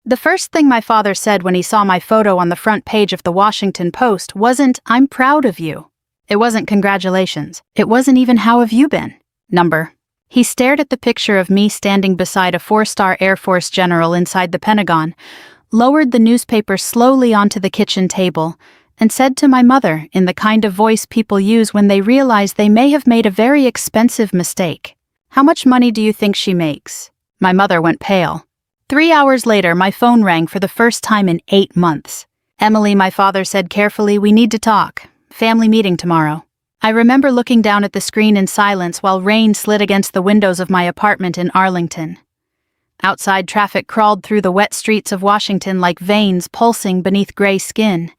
The first thing my father said when he saw my photo on the front page of the Washington Post wasn't, "I'm proud of you." It wasn't congratulations. It wasn't even, "How have you been?" Number. He stared at the picture of me standing beside a 4-star Air Force general inside the Pentagon, lowered the newspaper slowly onto the kitchen table, and said to my mother in the kind of voice people use when they realize they may have made a very expensive mistake, "How much money do you think she makes?" My mother went pale. 3 hours later, my phone rang for the first time in 8 months. "Emily," my father said carefully, "we need to talk. Family meeting tomorrow." I remember looking down at the screen in silence while rain slid against the windows of my apartment in Arlington. Outside, traffic crawled through the wet streets of Washington like veins pulsing beneath gray skin.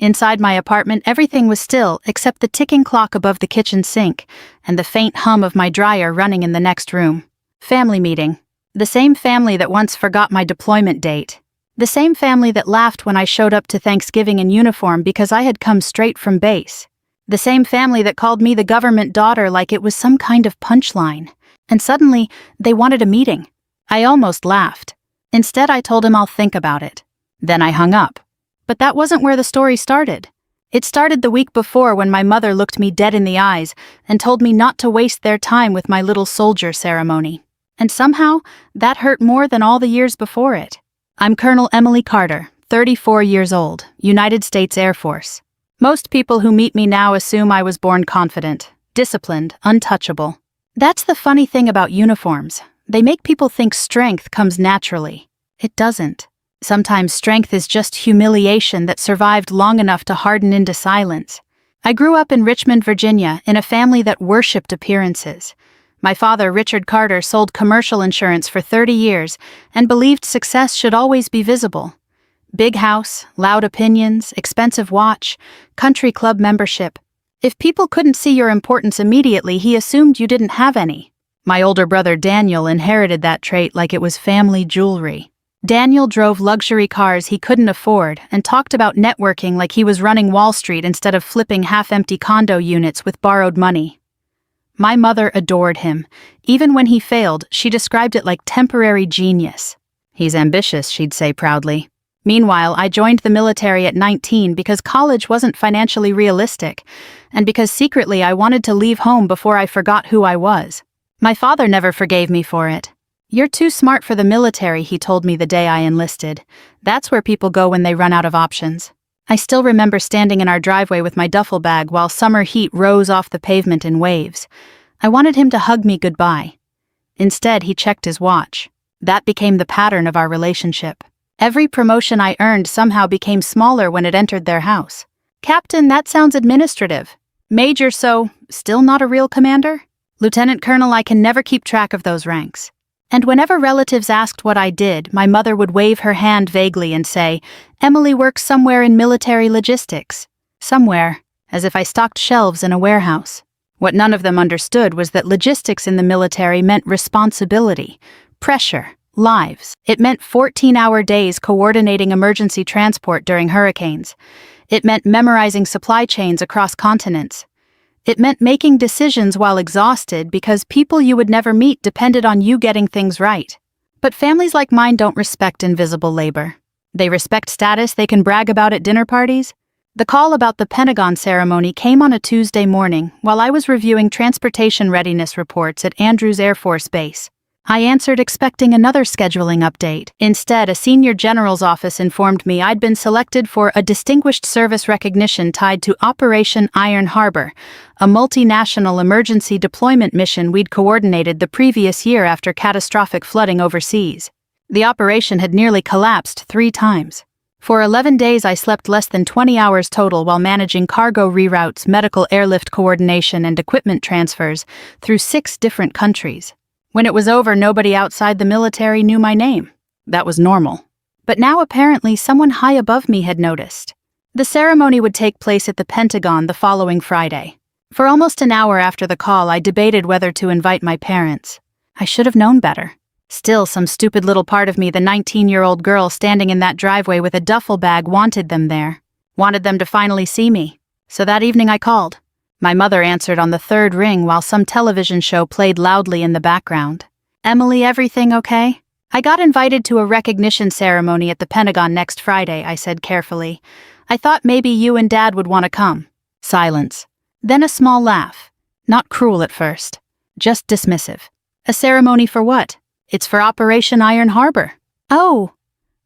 Inside my apartment, everything was still except the ticking clock above the kitchen sink and the faint hum of my dryer running in the next room. Family meeting. The same family that once forgot my deployment date. The same family that laughed when I showed up to Thanksgiving in uniform because I had come straight from base. The same family that called me the government daughter like it was some kind of punchline. And suddenly, they wanted a meeting. I almost laughed. Instead, I told him I'll think about it. Then I hung up. But that wasn't where the story started. It started the week before when my mother looked me dead in the eyes and told me not to waste their time with my little soldier ceremony. And somehow, that hurt more than all the years before it. I'm Colonel Emily Carter, 34 years old, United States Air Force. Most people who meet me now assume I was born confident, disciplined, untouchable. That's the funny thing about uniforms. They make people think strength comes naturally. It doesn't. Sometimes strength is just humiliation that survived long enough to harden into silence. I grew up in Richmond, Virginia, in a family that worshipped appearances. My father, Richard Carter, sold commercial insurance for 30 years and believed success should always be visible. Big house, loud opinions, expensive watch, country club membership. If people couldn't see your importance immediately, he assumed you didn't have any. My older brother Daniel inherited that trait like it was family jewelry. Daniel drove luxury cars he couldn't afford and talked about networking like he was running Wall Street instead of flipping half-empty condo units with borrowed money. My mother adored him. Even when he failed, she described it like temporary genius. "He's ambitious," she'd say proudly. Meanwhile, I joined the military at 19 because college wasn't financially realistic, and because secretly I wanted to leave home before I forgot who I was. My father never forgave me for it. "You're too smart for the military," he told me the day I enlisted. "That's where people go when they run out of options." I still remember standing in our driveway with my duffel bag while summer heat rose off the pavement in waves. I wanted him to hug me goodbye. Instead, he checked his watch. That became the pattern of our relationship. Every promotion I earned somehow became smaller when it entered their house. "Captain, that sounds administrative." "Major, so still not a real commander?" "Lieutenant Colonel, I can never keep track of those ranks." And whenever relatives asked what I did, my mother would wave her hand vaguely and say, "Emily works somewhere in military logistics." Somewhere, as if I stocked shelves in a warehouse. What none of them understood was that logistics in the military meant responsibility, pressure, lives. It meant 14-hour days coordinating emergency transport during hurricanes. It meant memorizing supply chains across continents. It meant making decisions while exhausted because people you would never meet depended on you getting things right. But families like mine don't respect invisible labor. They respect status they can brag about at dinner parties. The call about the Pentagon ceremony came on a Tuesday morning while I was reviewing transportation readiness reports at Andrews Air Force Base. I answered expecting another scheduling update. Instead, a senior general's office informed me I'd been selected for a distinguished service recognition tied to Operation Iron Harbor, a multinational emergency deployment mission we'd coordinated the previous year after catastrophic flooding overseas. The operation had nearly collapsed 3 times. For 11 days, I slept less than 20 hours total while managing cargo reroutes, medical airlift coordination, and equipment transfers through 6 different countries. When it was over, nobody outside the military knew my name. That was normal. But now apparently someone high above me had noticed. The ceremony would take place at the Pentagon the following Friday. For almost an hour after the call, I debated whether to invite my parents. I should have known better. Still, some stupid little part of me, the 19-year-old girl standing in that driveway with a duffel bag, wanted them there. Wanted them to finally see me. So that evening I called. My mother answered on the 3rd ring while some television show played loudly in the background. "Emily, everything okay?" I got invited to a recognition ceremony at the Pentagon next Friday, I said carefully. I thought maybe you and Dad would want to come. Silence. Then a small laugh. Not cruel at first. Just dismissive. A ceremony for what? It's for Operation Iron Harbor. Oh.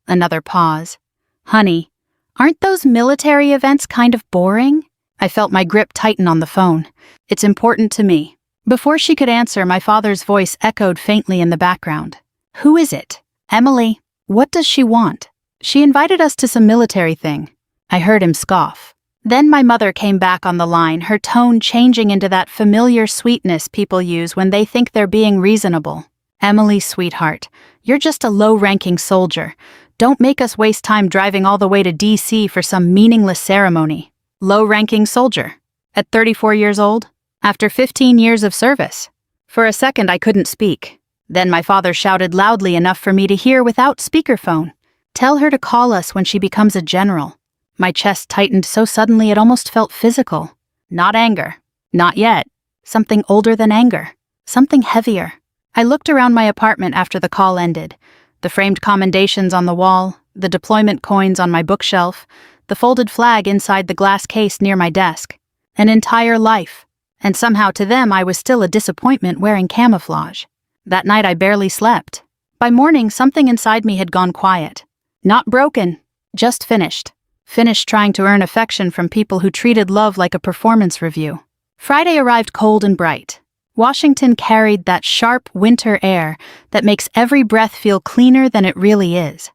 Another pause. Honey, aren't those military events kind of boring? I felt my grip tighten on the phone. It's important to me. Before she could answer, my father's voice echoed faintly in the background. Who is it? Emily. What does she want? She invited us to some military thing. I heard him scoff. Then my mother came back on the line, her tone changing into that familiar sweetness people use when they think they're being reasonable. Emily, sweetheart, you're just a low-ranking soldier. Don't make us waste time driving all the way to D.C. for some meaningless ceremony. Low-ranking soldier. At 34 years old? After 15 years of service? For a second I couldn't speak. Then my father shouted loudly enough for me to hear without speakerphone. Tell her to call us when she becomes a general. My chest tightened so suddenly it almost felt physical. Not anger. Not yet. Something older than anger. Something heavier. I looked around my apartment after the call ended. The framed commendations on the wall, the deployment coins on my bookshelf, the folded flag inside the glass case near my desk. An entire life. And somehow to them I was still a disappointment wearing camouflage. That night I barely slept. By morning something inside me had gone quiet. Not broken. Just finished. Finished trying to earn affection from people who treated love like a performance review. Friday arrived cold and bright. Washington carried that sharp winter air that makes every breath feel cleaner than it really is.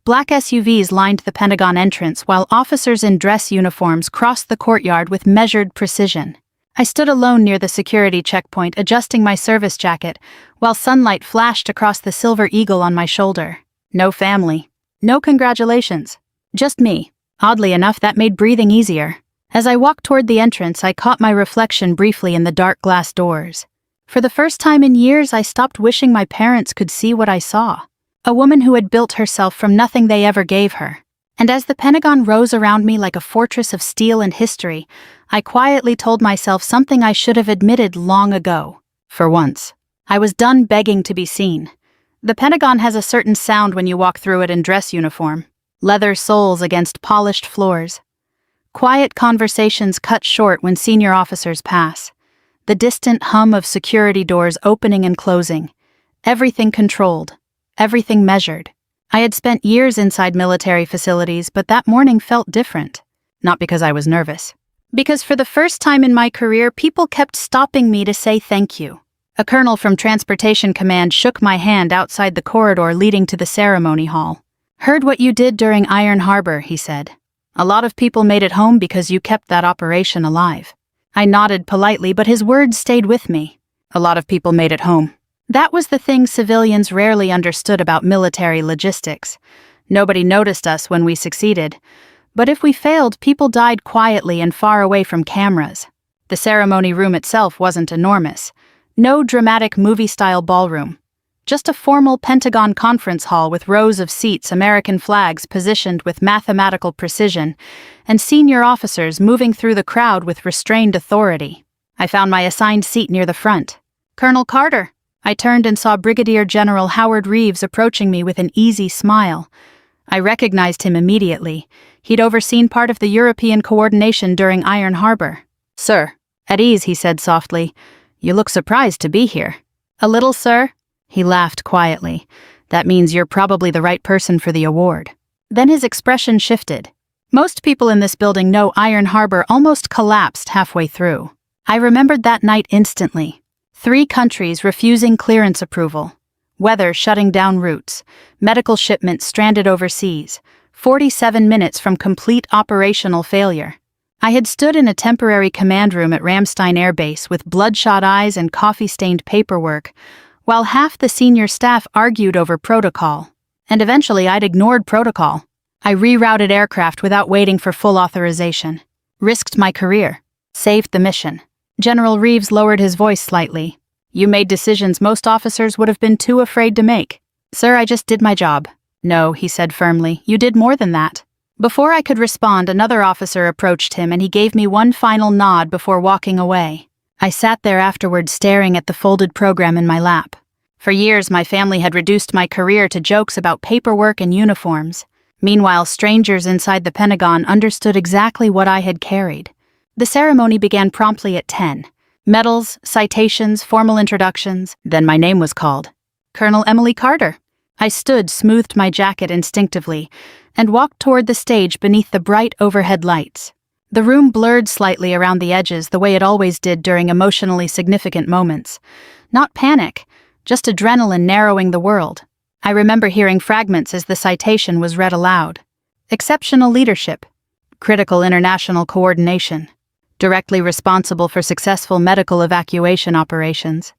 Black SUVs lined the Pentagon entrance while officers in dress uniforms crossed the courtyard with measured precision. I stood alone near the security checkpoint adjusting my service jacket while sunlight flashed across the silver eagle on my shoulder. No family. No congratulations. Just me. Oddly enough, that made breathing easier. As I walked toward the entrance, I caught my reflection briefly in the dark glass doors. For the first time in years, I stopped wishing my parents could see what I saw. A woman who had built herself from nothing they ever gave her. And as the Pentagon rose around me like a fortress of steel and history, I quietly told myself something I should have admitted long ago. For once, I was done begging to be seen. The Pentagon has a certain sound when you walk through it in dress uniform. Leather soles against polished floors. Quiet conversations cut short when senior officers pass. The distant hum of security doors opening and closing. Everything controlled. Everything measured. I had spent years inside military facilities, but that morning felt different. Not because I was nervous. Because for the first time in my career, people kept stopping me to say thank you. A colonel from Transportation Command shook my hand outside the corridor leading to the ceremony hall. Heard what you did during Iron Harbor, he said. A lot of people made it home because you kept that operation alive. I nodded politely, but his words stayed with me. A lot of people made it home. That was the thing civilians rarely understood about military logistics. Nobody noticed us when we succeeded. But if we failed, people died quietly and far away from cameras. The ceremony room itself wasn't enormous. No dramatic movie-style ballroom. Just a formal Pentagon conference hall with rows of seats, American flags positioned with mathematical precision, and senior officers moving through the crowd with restrained authority. I found my assigned seat near the front. Colonel Carter. I turned and saw Brigadier General Howard Reeves approaching me with an easy smile. I recognized him immediately. He'd overseen part of the European coordination during Iron Harbor. Sir. At ease, he said softly. You look surprised to be here. A little, sir? He laughed quietly. That means you're probably the right person for the award. Then his expression shifted. Most people in this building know Iron Harbor almost collapsed halfway through. I remembered that night instantly. 3 countries refusing clearance approval. Weather shutting down routes. Medical shipments stranded overseas. 47 minutes from complete operational failure. I had stood in a temporary command room at Ramstein Air Base with bloodshot eyes and coffee-stained paperwork, while half the senior staff argued over protocol. And eventually I'd ignored protocol. I rerouted aircraft without waiting for full authorization. Risked my career. Saved the mission. General Reeves lowered his voice slightly. You made decisions most officers would have been too afraid to make. Sir, I just did my job. No, he said firmly, you did more than that. Before I could respond, another officer approached him and he gave me one final nod before walking away. I sat there afterward staring at the folded program in my lap. For years, my family had reduced my career to jokes about paperwork and uniforms. Meanwhile, strangers inside the Pentagon understood exactly what I had carried. The ceremony began promptly at 10. Medals, citations, formal introductions. Then my name was called. Colonel Emily Carter. I stood, smoothed my jacket instinctively, and walked toward the stage beneath the bright overhead lights. The room blurred slightly around the edges the way it always did during emotionally significant moments. Not panic, just adrenaline narrowing the world. I remember hearing fragments as the citation was read aloud. Exceptional leadership. Critical international coordination. Directly responsible for successful medical evacuation operations.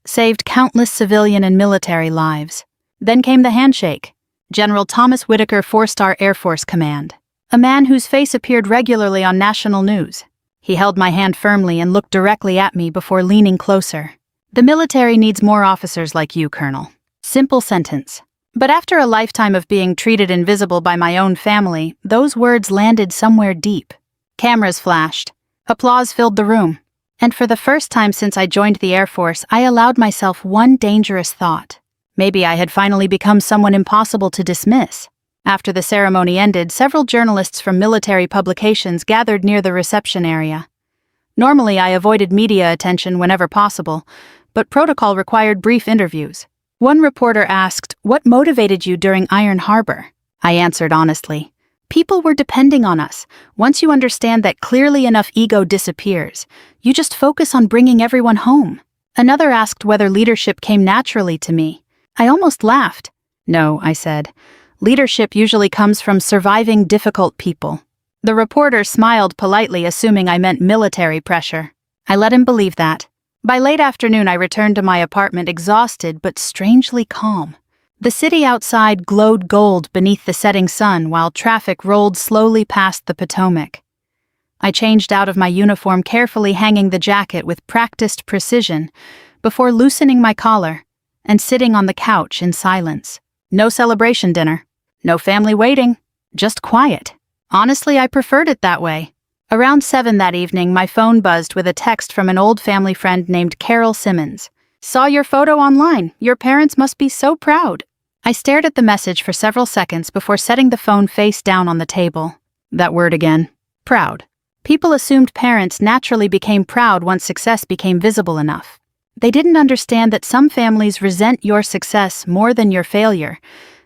Saved countless civilian and military lives. Then came the handshake. General Thomas Whitaker, 4-Star Air Force Command. A man whose face appeared regularly on national news. He held my hand firmly and looked directly at me before leaning closer. The military needs more officers like you, Colonel. Simple sentence. But after a lifetime of being treated invisible by my own family, those words landed somewhere deep. Cameras flashed. Applause filled the room. And for the first time since I joined the Air Force, I allowed myself one dangerous thought. Maybe I had finally become someone impossible to dismiss. After the ceremony ended, several journalists from military publications gathered near the reception area. Normally, I avoided media attention whenever possible, but protocol required brief interviews. One reporter asked, "What motivated you during Iron Harbor?" I answered honestly. People were depending on us. Once you understand that clearly enough ego disappears, you just focus on bringing everyone home. Another asked whether leadership came naturally to me. I almost laughed. No, I said. Leadership usually comes from surviving difficult people. The reporter smiled politely, assuming I meant military pressure. I let him believe that. By late afternoon, I returned to my apartment exhausted but strangely calm. The city outside glowed gold beneath the setting sun while traffic rolled slowly past the Potomac. I changed out of my uniform, carefully hanging the jacket with practiced precision before loosening my collar and sitting on the couch in silence. No celebration dinner, no family waiting, just quiet. Honestly, I preferred it that way. Around 7 that evening, my phone buzzed with a text from an old family friend named Carol Simmons. "Saw your photo online. Your parents must be so proud." I stared at the message for several seconds before setting the phone face down on the table. That word again. Proud. People assumed parents naturally became proud once success became visible enough. They didn't understand that some families resent your success more than your failure,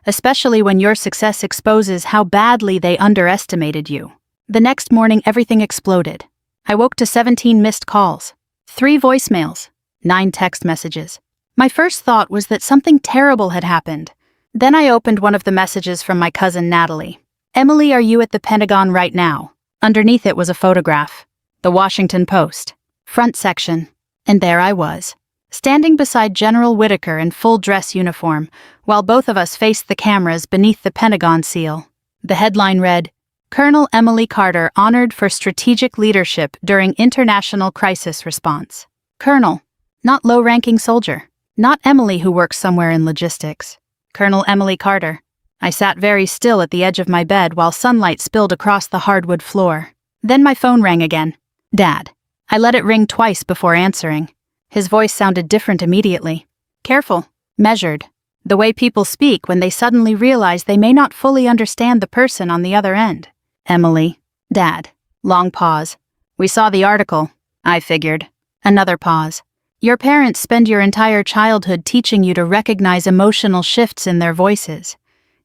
especially when your success exposes how badly they underestimated you. The next morning, everything exploded. I woke to 17 missed calls, 3 voicemails, 9 text messages. My first thought was that something terrible had happened. Then I opened one of the messages from my cousin Natalie. "Emily, are you at the Pentagon right now?" Underneath it was a photograph. The Washington Post. Front section. And there I was, standing beside General Whitaker in full dress uniform, while both of us faced the cameras beneath the Pentagon seal. The headline read, "Colonel Emily Carter honored for strategic leadership during international crisis response." Colonel, not low-ranking soldier. Not Emily who works somewhere in logistics. Colonel Emily Carter. I sat very still at the edge of my bed while sunlight spilled across the hardwood floor. Then my phone rang again. Dad. I let it ring twice before answering. His voice sounded different immediately. Careful. Measured. The way people speak when they suddenly realize they may not fully understand the person on the other end. Emily. Dad. Long pause. We saw the article. I figured. Another pause. Your parents spend your entire childhood teaching you to recognize emotional shifts in their voices.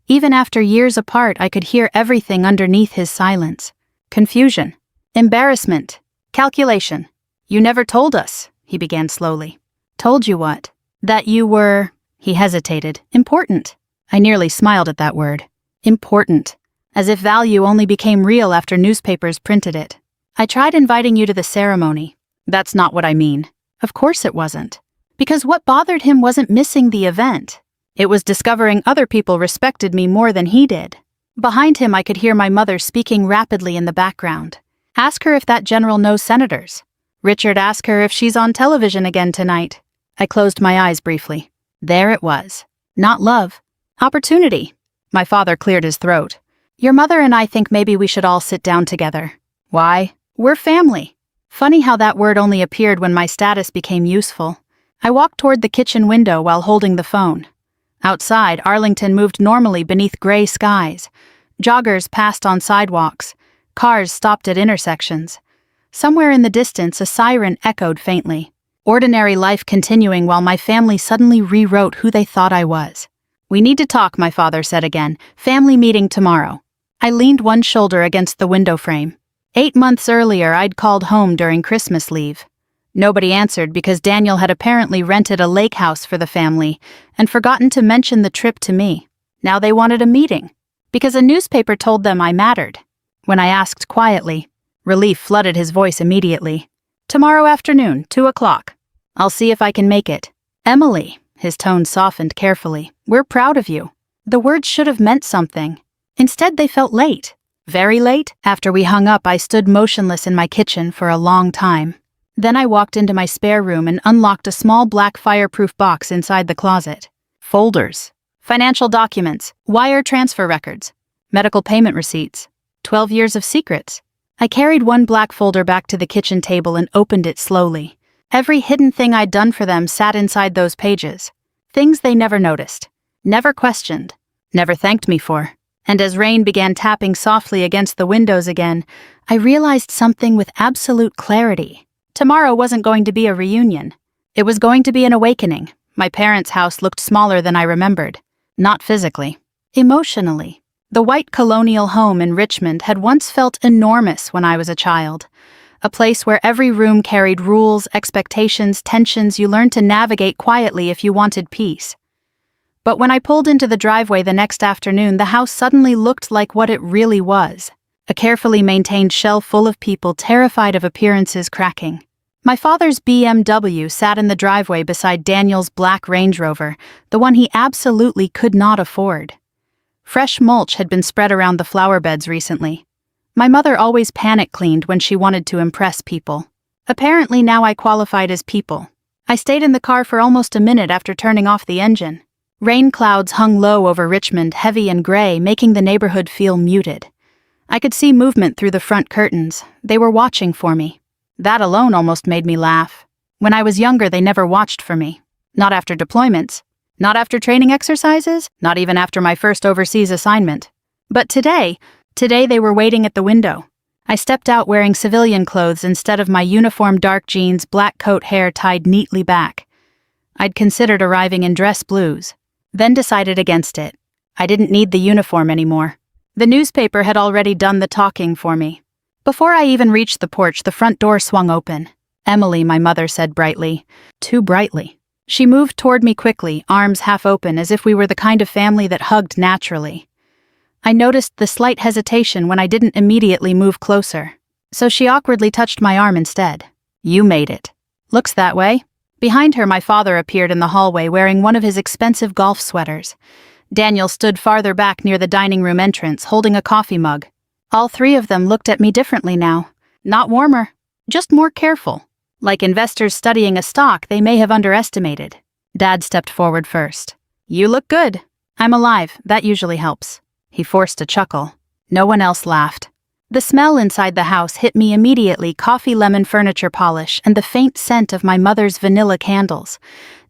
Even after years apart, I could hear everything underneath his silence. Confusion. Embarrassment. Calculation. You never told us, he began slowly. Told you what? That you were, he hesitated, important. I nearly smiled at that word. Important. As if value only became real after newspapers printed it. I tried inviting you to the ceremony. That's not what I mean. Of course it wasn't. Because what bothered him wasn't missing the event. It was discovering other people respected me more than he did. Behind him, I could hear my mother speaking rapidly in the background. Ask her if that general knows senators. Richard, ask her if she's on television again tonight. I closed my eyes briefly. There it was. Not love. Opportunity. My father cleared his throat. Your mother and I think maybe we should all sit down together. Why? We're family. Funny how that word only appeared when my status became useful. I walked toward the kitchen window while holding the phone. Outside, Arlington moved normally beneath gray skies. Joggers passed on sidewalks. Cars stopped at intersections. Somewhere in the distance, a siren echoed faintly. Ordinary life continuing while my family suddenly rewrote who they thought I was. "We need to talk," my father said again. "Family meeting tomorrow." I leaned one shoulder against the window frame. 8 months earlier, I'd called home during Christmas leave. Nobody answered because Daniel had apparently rented a lake house for the family and forgotten to mention the trip to me. Now they wanted a meeting, because a newspaper told them I mattered. When I asked quietly, relief flooded his voice immediately. "Tomorrow afternoon, 2 o'clock. I'll see if I can make it. Emily," his tone softened carefully, "we're proud of you." The words should have meant something. Instead, they felt late. Very late. After we hung up, I stood motionless in my kitchen for a long time. Then I walked into my spare room and unlocked a small black fireproof box inside the closet. Folders. Financial documents, wire transfer records, medical payment receipts, 12 years of secrets. I carried one black folder back to the kitchen table and opened it slowly. Every hidden thing I'd done for them sat inside those pages. Things they never noticed, never questioned, never thanked me for. And as rain began tapping softly against the windows again, I realized something with absolute clarity. Tomorrow wasn't going to be a reunion. It was going to be an awakening. My parents' house looked smaller than I remembered. Not physically. Emotionally. The white colonial home in Richmond had once felt enormous when I was a child. A place where every room carried rules, expectations, tensions you learned to navigate quietly if you wanted peace. But when I pulled into the driveway the next afternoon, the house suddenly looked like what it really was. A carefully maintained shell full of people terrified of appearances cracking. My father's BMW sat in the driveway beside Daniel's black Range Rover, the one he absolutely could not afford. Fresh mulch had been spread around the flower beds recently. My mother always panic cleaned when she wanted to impress people. Apparently now I qualified as people. I stayed in the car for almost a minute after turning off the engine. Rain clouds hung low over Richmond, heavy and gray, making the neighborhood feel muted. I could see movement through the front curtains. They were watching for me. That alone almost made me laugh. When I was younger, they never watched for me. Not after deployments. Not after training exercises. Not even after my first overseas assignment. But today they were waiting at the window. I stepped out wearing civilian clothes instead of my uniform dark jeans, black coat hair tied neatly back. I'd considered arriving in dress blues, then decided against it. I didn't need the uniform anymore. The newspaper had already done the talking for me. Before I even reached the porch, the front door swung open. "Emily," my mother said brightly. Too brightly. She moved toward me quickly, arms half open, as if we were the kind of family that hugged naturally. I noticed the slight hesitation when I didn't immediately move closer, so she awkwardly touched my arm instead. "You made it." "Looks that way." Behind her, my father appeared in the hallway wearing one of his expensive golf sweaters. Daniel stood farther back near the dining room entrance, holding a coffee mug. All three of them looked at me differently now. Not warmer, just more careful. Like investors studying a stock they may have underestimated. Dad stepped forward first. "You look good." "I'm alive, that usually helps." He forced a chuckle. No one else laughed. The smell inside the house hit me immediately, coffee lemon furniture polish and the faint scent of my mother's vanilla candles.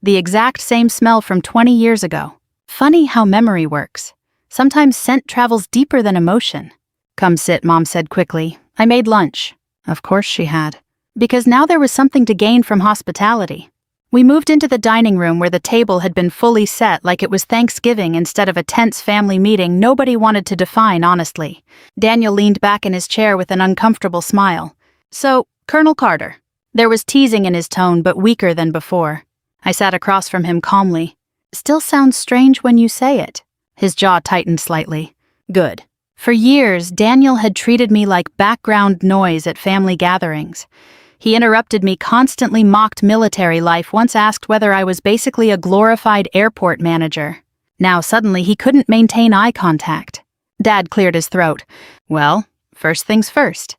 The exact same smell from 20 years ago. Funny how memory works. Sometimes scent travels deeper than emotion. "Come sit," Mom said quickly. I made lunch. Of course she had. Because now there was something to gain from hospitality. We moved into the dining room where the table had been fully set like it was Thanksgiving instead of a tense family meeting nobody wanted to define honestly. Daniel leaned back in his chair with an uncomfortable smile. "So, Colonel Carter." There was teasing in his tone, but weaker than before. I sat across from him calmly. "Still sounds strange when you say it." His jaw tightened slightly. "Good." For years, Daniel had treated me like background noise at family gatherings. He interrupted me, constantly mocked military life, once asked whether I was basically a glorified airport manager. Now suddenly he couldn't maintain eye contact. Dad cleared his throat. "Well, first things first."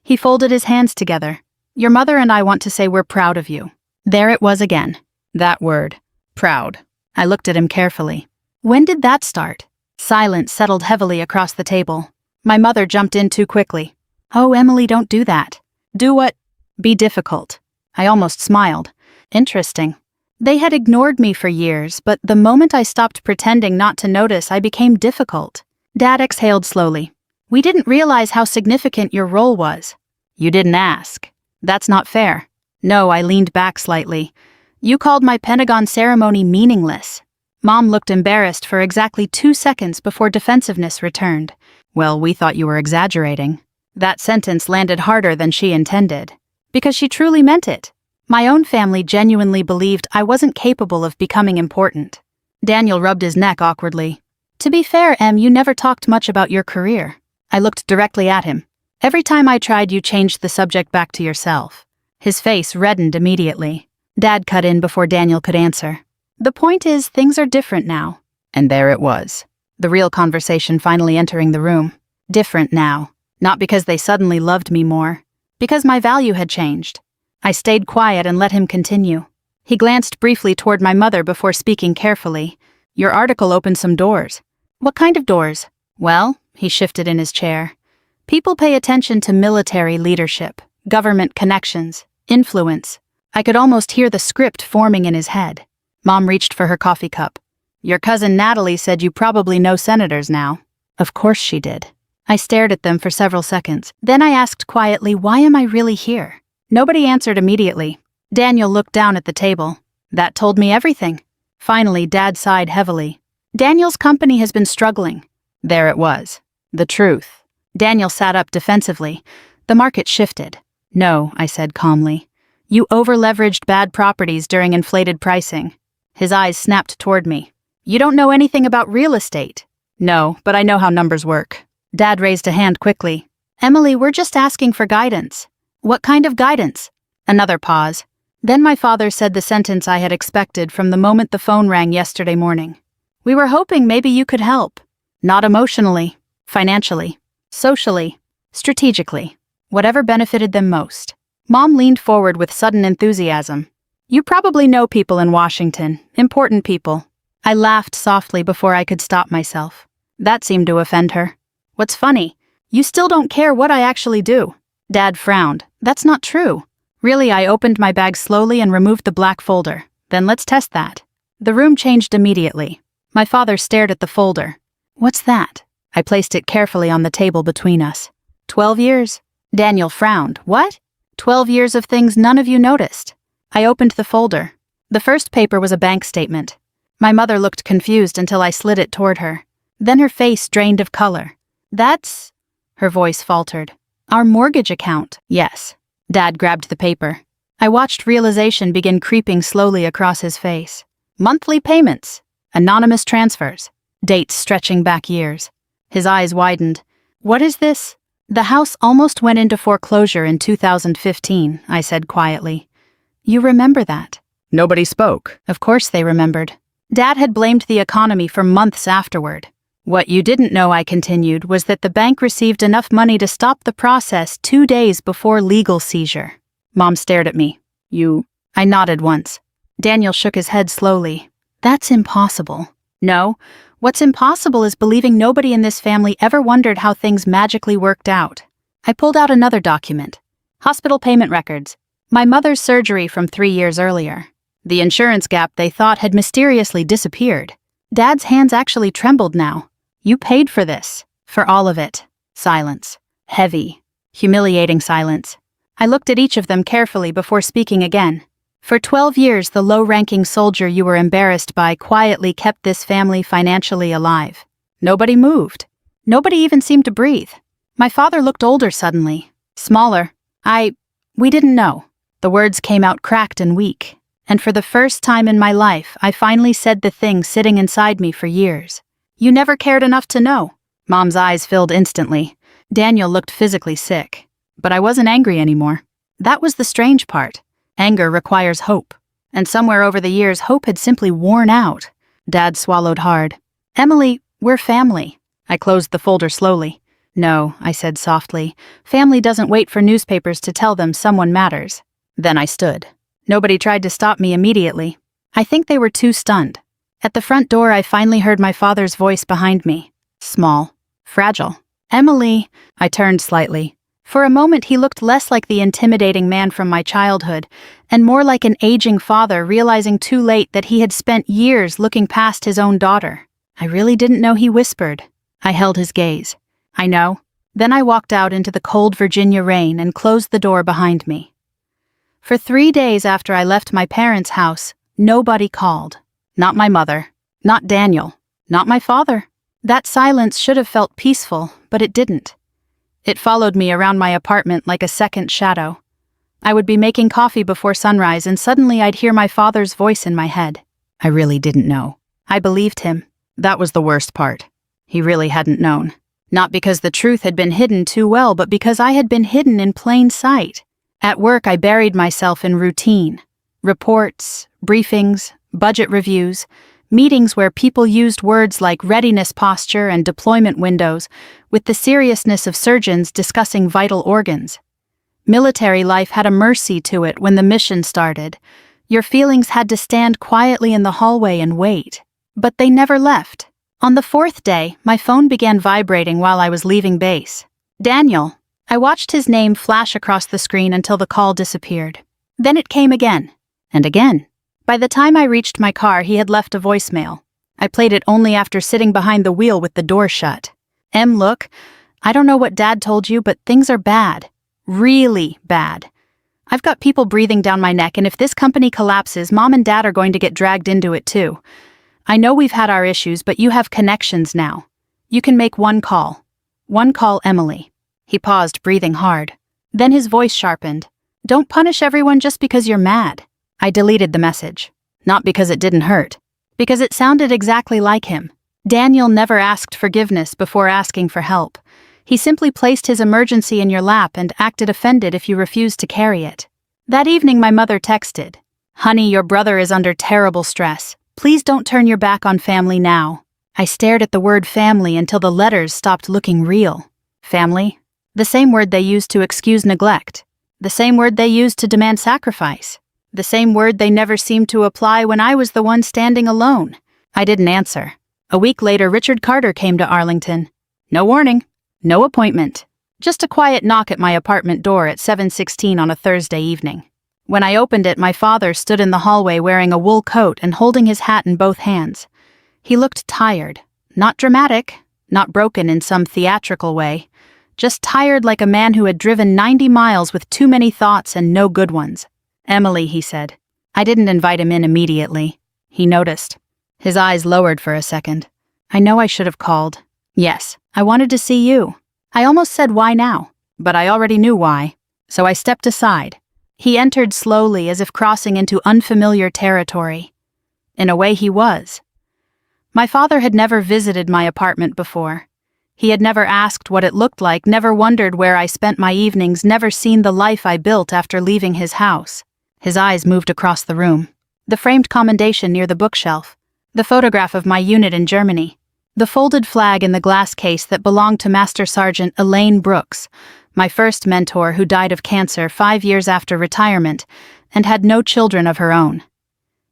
He folded his hands together. "Your mother and I want to say we're proud of you." There it was again. That word. Proud. I looked at him carefully. When did that start? Silence settled heavily across the table. My mother jumped in too quickly. "Oh, Emily, don't do that." "Do what?" "Be difficult." I almost smiled. Interesting. They had ignored me for years, but the moment I stopped pretending not to notice, I became difficult. Dad exhaled slowly. We didn't realize how significant your role was. You didn't ask. That's not fair. No, I leaned back slightly. You called my Pentagon ceremony meaningless. Mom looked embarrassed for exactly 2 seconds before defensiveness returned. Well, we thought you were exaggerating. That sentence landed harder than she intended. Because she truly meant it. My own family genuinely believed I wasn't capable of becoming important. Daniel rubbed his neck awkwardly. To be fair, Em, you never talked much about your career. I looked directly at him. Every time I tried, you changed the subject back to yourself. His face reddened immediately. Dad cut in before Daniel could answer. The point is, things are different now. And there it was. The real conversation finally entering the room. Different now. Not because they suddenly loved me more. Because my value had changed. I stayed quiet and let him continue. He glanced briefly toward my mother before speaking carefully. Your article opened some doors. What kind of doors? Well, he shifted in his chair. People pay attention to military leadership, government connections, influence. I could almost hear the script forming in his head. Mom reached for her coffee cup. Your cousin Natalie said you probably know senators now. Of course she did. I stared at them for several seconds. Then I asked quietly, why am I really here? Nobody answered immediately. Daniel looked down at the table. That told me everything. Finally, Dad sighed heavily. Daniel's company has been struggling. There it was. The truth. Daniel sat up defensively. The market shifted. No, I said calmly. You over-leveraged bad properties during inflated pricing. His eyes snapped toward me. You don't know anything about real estate. No, but I know how numbers work. Dad raised a hand quickly. Emily, we're just asking for guidance. What kind of guidance? Another pause. Then my father said the sentence I had expected from the moment the phone rang yesterday morning. We were hoping maybe you could help. Not emotionally, financially, socially, strategically. Whatever benefited them most. Mom leaned forward with sudden enthusiasm. You probably know people in Washington, important people. I laughed softly before I could stop myself. That seemed to offend her. What's funny? You still don't care what I actually do. Dad frowned. That's not true. Really, I opened my bag slowly and removed the black folder. Then let's test that. The room changed immediately. My father stared at the folder. What's that? I placed it carefully on the table between us. 12 years. Daniel frowned. What? 12 years of things none of you noticed. I opened the folder. The first paper was a bank statement. My mother looked confused until I slid it toward her. Then her face drained of color. That's... Her voice faltered. Our mortgage account. Yes. Dad grabbed the paper. I watched realization begin creeping slowly across his face. Monthly payments. Anonymous transfers. Dates stretching back years. His eyes widened. What is this? The house almost went into foreclosure in 2015, I said quietly. You remember that? Nobody spoke. Of course they remembered. Dad had blamed the economy for months afterward. What you didn't know, I continued, was that the bank received enough money to stop the process 2 days before legal seizure. Mom stared at me. I nodded once. Daniel shook his head slowly. That's impossible. No, what's impossible is believing nobody in this family ever wondered how things magically worked out. I pulled out another document. Hospital payment records. My mother's surgery from 3 years earlier. The insurance gap they thought had mysteriously disappeared. Dad's hands actually trembled now. You paid for this. For all of it. Silence. Heavy. Humiliating silence. I looked at each of them carefully before speaking again. For 12 years, the low-ranking soldier you were embarrassed by quietly kept this family financially alive. Nobody moved. Nobody even seemed to breathe. My father looked older suddenly. Smaller. We didn't know. The words came out cracked and weak. And for the first time in my life, I finally said the thing sitting inside me for years. You never cared enough to know. Mom's eyes filled instantly. Daniel looked physically sick. But I wasn't angry anymore. That was the strange part. Anger requires hope. And somewhere over the years, hope had simply worn out. Dad swallowed hard. Emily, we're family. I closed the folder slowly. No, I said softly. Family doesn't wait for newspapers to tell them someone matters. Then I stood. Nobody tried to stop me immediately. I think they were too stunned. At the front door, I finally heard my father's voice behind me. Small. Fragile. Emily. I turned slightly. For a moment he looked less like the intimidating man from my childhood, and more like an aging father realizing too late that he had spent years looking past his own daughter. I really didn't know he whispered. I held his gaze. I know. Then I walked out into the cold Virginia rain and closed the door behind me. For 3 days after I left my parents' house, nobody called. Not my mother. Not Daniel. Not my father. That silence should have felt peaceful, but it didn't. It followed me around my apartment like a second shadow. I would be making coffee before sunrise and suddenly I'd hear my father's voice in my head. I really didn't know. I believed him. That was the worst part. He really hadn't known. Not because the truth had been hidden too well, but because I had been hidden in plain sight. At work, I buried myself in routine. Reports, briefings, budget reviews, meetings where people used words like readiness posture and deployment windows with the seriousness of surgeons discussing vital organs. Military life had a mercy to it when the mission started. Your feelings had to stand quietly in the hallway and wait. But they never left. On the 4th day, my phone began vibrating while I was leaving base. Daniel. I watched his name flash across the screen until the call disappeared. Then it came again. And again. By the time I reached my car, he had left a voicemail. I played it only after sitting behind the wheel with the door shut. Look, I don't know what Dad told you, but things are bad. Really bad. I've got people breathing down my neck, and if this company collapses, Mom and Dad are going to get dragged into it too. I know we've had our issues, but you have connections now. You can make one call. One call, Emily. He paused, breathing hard. Then his voice sharpened. Don't punish everyone just because you're mad. I deleted the message. Not because it didn't hurt. Because it sounded exactly like him. Daniel never asked forgiveness before asking for help. He simply placed his emergency in your lap and acted offended if you refused to carry it. That evening my mother texted, "Honey, your brother is under terrible stress. Please don't turn your back on family now." I stared at the word family until the letters stopped looking real. Family? The same word they used to excuse neglect. The same word they used to demand sacrifice. The same word they never seemed to apply when I was the one standing alone. I didn't answer. A week later, Richard Carter came to Arlington. No warning. No appointment. Just a quiet knock at my apartment door at 7:16 on a Thursday evening. When I opened it, my father stood in the hallway wearing a wool coat and holding his hat in both hands. He looked tired. Not dramatic, not broken in some theatrical way. Just tired like a man who had driven 90 miles with too many thoughts and no good ones. "Emily," he said. I didn't invite him in immediately. He noticed. His eyes lowered for a second. "I know I should have called. Yes, I wanted to see you. I almost said why now, but I already knew why. So I stepped aside." He entered slowly as if crossing into unfamiliar territory. In a way he was. My father had never visited my apartment before. He had never asked what it looked like, never wondered where I spent my evenings, never seen the life I built after leaving his house. His eyes moved across the room. The framed commendation near the bookshelf. The photograph of my unit in Germany. The folded flag in the glass case that belonged to Master Sergeant Elaine Brooks, my first mentor who died of cancer 5 years after retirement and had no children of her own.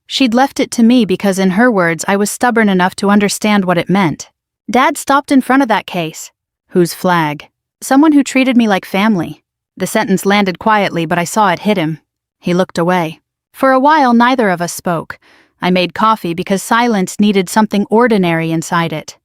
She'd left it to me because, in her words, I was stubborn enough to understand what it meant. Dad stopped in front of that case. Whose flag? Someone who treated me like family. The sentence landed quietly, but I saw it hit him. He looked away. For a while, neither of us spoke. I made coffee because silence needed something ordinary inside it.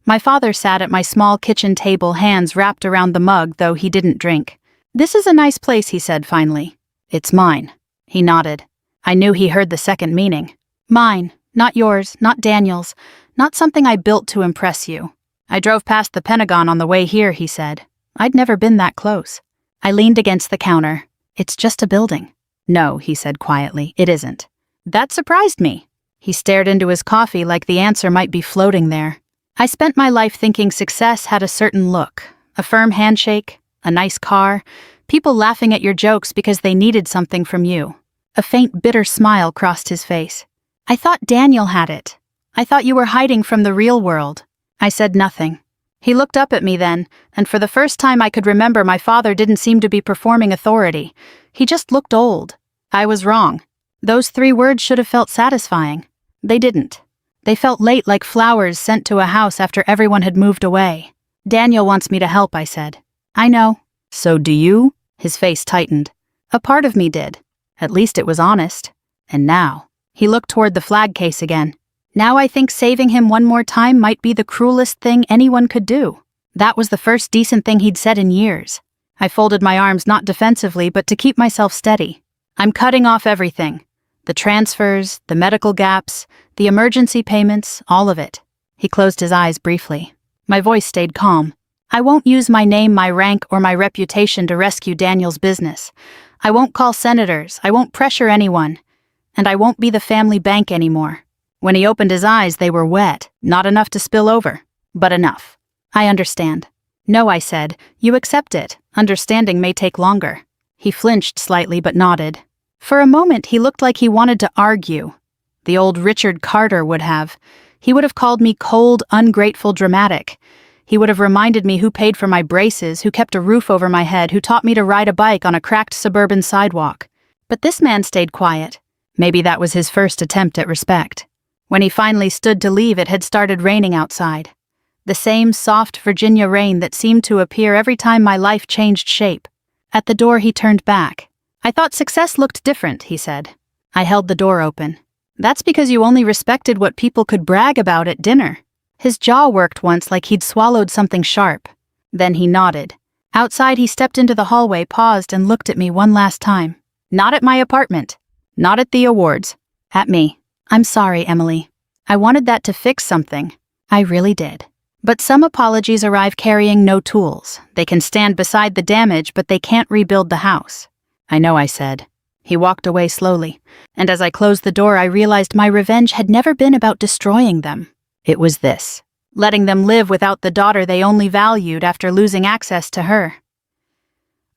My father sat at my small kitchen table, hands wrapped around the mug, though he didn't drink. "This is a nice place," he said finally. "It's mine." He nodded. I knew he heard the second meaning. Mine, not yours, not Daniel's, not something I built to impress you. "I drove past the Pentagon on the way here," he said. I'd never been that close. I leaned against the counter. "It's just a building." "No," he said quietly, "it isn't." That surprised me. He stared into his coffee like the answer might be floating there. I spent my life thinking success had a certain look. A firm handshake, a nice car, people laughing at your jokes because they needed something from you. A faint, bitter smile crossed his face. "I thought Daniel had it. I thought you were hiding from the real world." I said nothing. He looked up at me then, and for the first time I could remember, my father didn't seem to be performing authority. He just looked old. I was wrong. Those 3 words should have felt satisfying. They didn't. They felt late, like flowers sent to a house after everyone had moved away. "Daniel wants me to help," I said. "I know." So do you? His face tightened. A part of me did. At least it was honest. And now, he looked toward the flag case again. Now I think saving him one more time might be the cruelest thing anyone could do. That was the first decent thing he'd said in years. I folded my arms not defensively but to keep myself steady. I'm cutting off everything. The transfers, the medical gaps, the emergency payments, all of it. He closed his eyes briefly. My voice stayed calm. I won't use my name, my rank, or my reputation to rescue Daniel's business. I won't call senators, I won't pressure anyone. And I won't be the family bank anymore. When he opened his eyes, they were wet, not enough to spill over, but enough. I understand. No, I said, you accept it. Understanding may take longer. He flinched slightly but nodded. For a moment, he looked like he wanted to argue. The old Richard Carter would have. He would have called me cold, ungrateful, dramatic. He would have reminded me who paid for my braces, who kept a roof over my head, who taught me to ride a bike on a cracked suburban sidewalk. But this man stayed quiet. Maybe that was his first attempt at respect. When he finally stood to leave, it had started raining outside. The same soft Virginia rain that seemed to appear every time my life changed shape. At the door, he turned back. I thought success looked different, he said. I held the door open. That's because you only respected what people could brag about at dinner. His jaw worked once like he'd swallowed something sharp. Then he nodded. Outside, he stepped into the hallway, paused, and looked at me one last time. Not at my apartment. Not at the awards. At me. I'm sorry, Emily. I wanted that to fix something. I really did. But some apologies arrive carrying no tools. They can stand beside the damage, but they can't rebuild the house. I know, I said. He walked away slowly, and as I closed the door, I realized my revenge had never been about destroying them. It was this: letting them live without the daughter they only valued after losing access to her.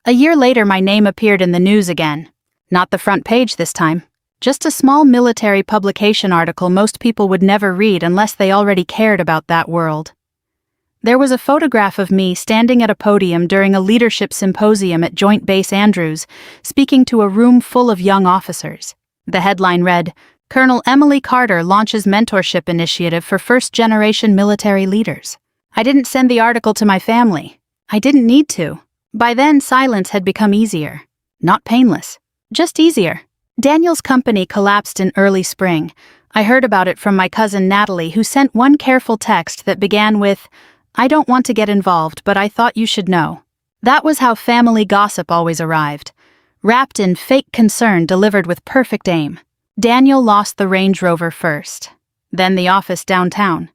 A year later, my name appeared in the news again. Not the front page this time. Just a small military publication article most people would never read unless they already cared about that world. There was a photograph of me standing at a podium during a leadership symposium at Joint Base Andrews, speaking to a room full of young officers. The headline read, Colonel Emily Carter launches mentorship initiative for first-generation military leaders. I didn't send the article to my family. I didn't need to. By then, silence had become easier. Not painless. Just easier. Daniel's company collapsed in early spring. I heard about it from my cousin Natalie, who sent one careful text that began with, I don't want to get involved, but I thought you should know. That was how family gossip always arrived. Wrapped in fake concern delivered with perfect aim. Daniel lost the Range Rover first. Then the office downtown.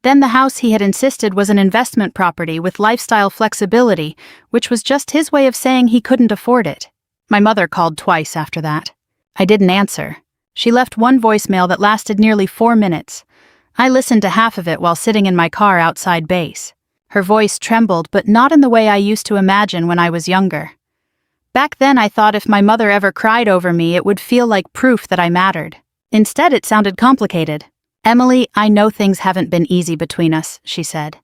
Then the house he had insisted was an investment property with lifestyle flexibility, which was just his way of saying he couldn't afford it. My mother called twice after that. I didn't answer. She left one voicemail that lasted nearly 4 minutes. I listened to half of it while sitting in my car outside base. Her voice trembled, but not in the way I used to imagine when I was younger. Back then, I thought if my mother ever cried over me, it would feel like proof that I mattered. Instead, it sounded complicated. Emily, I know things haven't been easy between us, she said.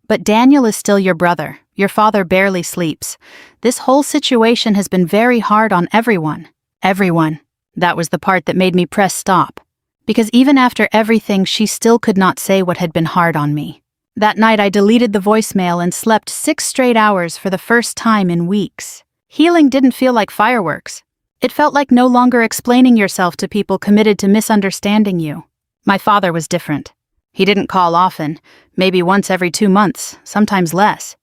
But Daniel is still your brother. Your father barely sleeps. This whole situation has been very hard on everyone. Everyone. That was the part that made me press stop. Because even after everything, she still could not say what had been hard on me. That night, I deleted the voicemail and slept 6 straight hours for the first time in weeks. Healing didn't feel like fireworks. It felt like no longer explaining yourself to people committed to misunderstanding you. My father was different. He didn't call often, maybe once every 2 months, sometimes less.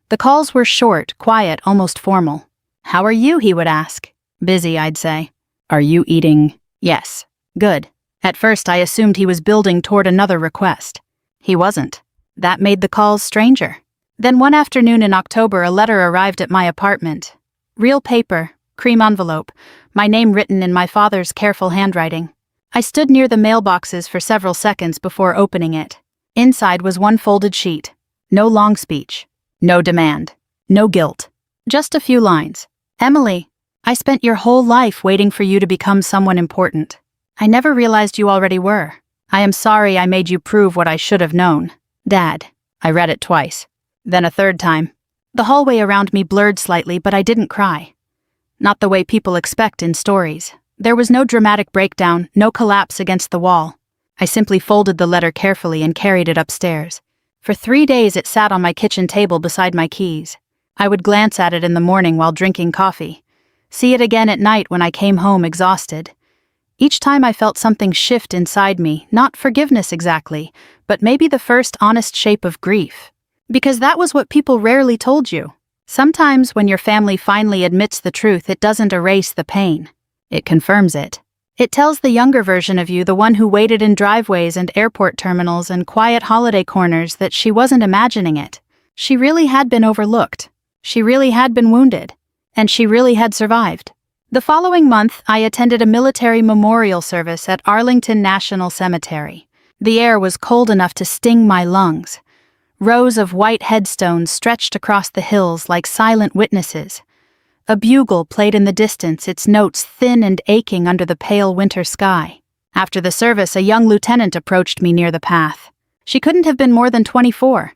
The calls were short, quiet, almost formal. How are you, he would ask. Busy, I'd say. Are you eating? Yes. Good. At first, I assumed he was building toward another request. He wasn't. That made the calls stranger. Then one afternoon in October, a letter arrived at my apartment. Real paper, cream envelope, my name written in my father's careful handwriting. I stood near the mailboxes for several seconds before opening it. Inside was one folded sheet. No long speech. No demand. No guilt. Just a few lines. Emily, I spent your whole life waiting for you to become someone important. I never realized you already were. I am sorry I made you prove what I should have known. Dad. I read it twice. Then a third time. The hallway around me blurred slightly, but I didn't cry. Not the way people expect in stories. There was no dramatic breakdown, no collapse against the wall. I simply folded the letter carefully and carried it upstairs. For 3 days it sat on my kitchen table beside my keys. I would glance at it in the morning while drinking coffee, see it again at night when I came home exhausted. Each time I felt something shift inside me, not forgiveness exactly, but maybe the first honest shape of grief. Because that was what people rarely told you. Sometimes when your family finally admits the truth, it doesn't erase the pain. It confirms it. It tells the younger version of you, the one who waited in driveways and airport terminals and quiet holiday corners, that she wasn't imagining it. She really had been overlooked. She really had been wounded. And she really had survived. The following month, I attended a military memorial service at Arlington National Cemetery. The air was cold enough to sting my lungs. Rows of white headstones stretched across the hills like silent witnesses. A bugle played in the distance, its notes thin and aching under the pale winter sky. After the service, a young lieutenant approached me near the path. She couldn't have been more than 24.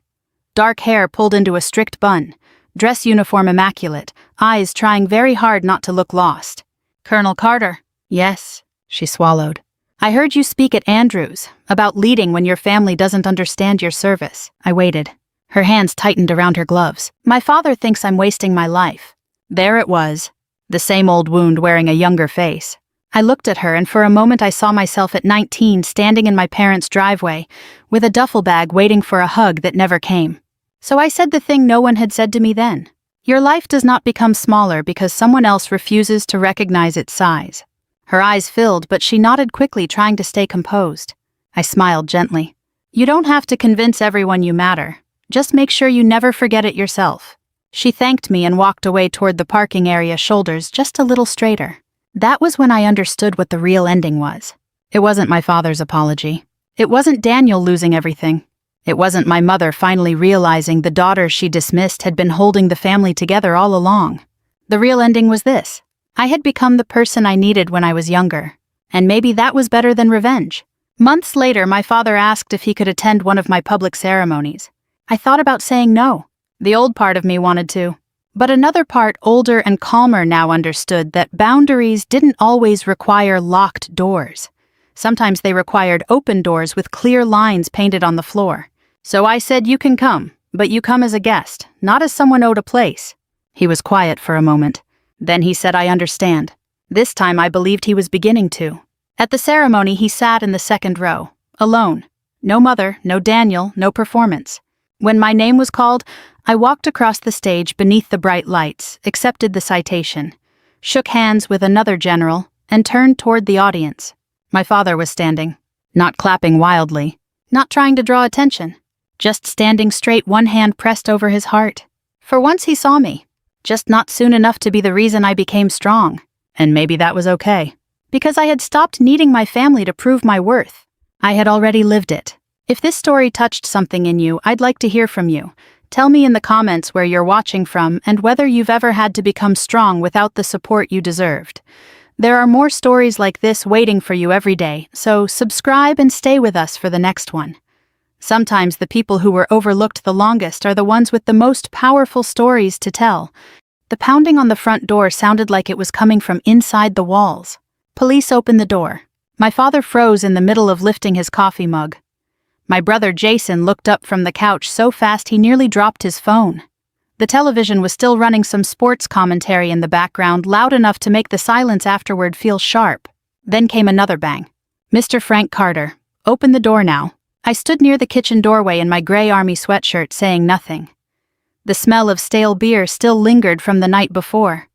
Dark hair pulled into a strict bun, dress uniform immaculate, eyes trying very hard not to look lost. "Colonel Carter." "Yes," she swallowed. "I heard you speak at Andrews, about leading when your family doesn't understand your service." I waited. Her hands tightened around her gloves. "My father thinks I'm wasting my life." There it was, the same old wound wearing a younger face. I looked at her, and for a moment I saw myself at 19 standing in my parents' driveway, with a duffel bag waiting for a hug that never came. So I said the thing no one had said to me then. Your life does not become smaller because someone else refuses to recognize its size. Her eyes filled, but she nodded quickly, trying to stay composed. I smiled gently. You don't have to convince everyone you matter. Just make sure you never forget it yourself. She thanked me and walked away toward the parking area, shoulders just a little straighter. That was when I understood what the real ending was. It wasn't my father's apology. It wasn't Daniel losing everything. It wasn't my mother finally realizing the daughter she dismissed had been holding the family together all along. The real ending was this. I had become the person I needed when I was younger. And maybe that was better than revenge. Months later, my father asked if he could attend one of my public ceremonies. I thought about saying no. The old part of me wanted to. But another part, older and calmer now, understood that boundaries didn't always require locked doors. Sometimes they required open doors with clear lines painted on the floor. So I said, you can come, but you come as a guest, not as someone owed a place. He was quiet for a moment. Then he said, I understand. This time I believed he was beginning to. At the ceremony, he sat in the second row, alone. No mother, no Daniel, no performance. When my name was called, I walked across the stage beneath the bright lights, accepted the citation, shook hands with another general, and turned toward the audience. My father was standing, not clapping wildly, not trying to draw attention, just standing straight, one hand pressed over his heart. For once he saw me, just not soon enough to be the reason I became strong, and maybe that was okay. Because I had stopped needing my family to prove my worth. I had already lived it. If this story touched something in you, I'd like to hear from you. Tell me in the comments where you're watching from and whether you've ever had to become strong without the support you deserved. There are more stories like this waiting for you every day, so subscribe and stay with us for the next one. Sometimes the people who were overlooked the longest are the ones with the most powerful stories to tell. The pounding on the front door sounded like it was coming from inside the walls. Police opened the door. My father froze in the middle of lifting his coffee mug. My brother Jason looked up from the couch so fast he nearly dropped his phone. The television was still running some sports commentary in the background, loud enough to make the silence afterward feel sharp. Then came another bang. Mr. Frank Carter, open the door now. I stood near the kitchen doorway in my gray army sweatshirt, saying nothing. The smell of stale beer still lingered from the night before.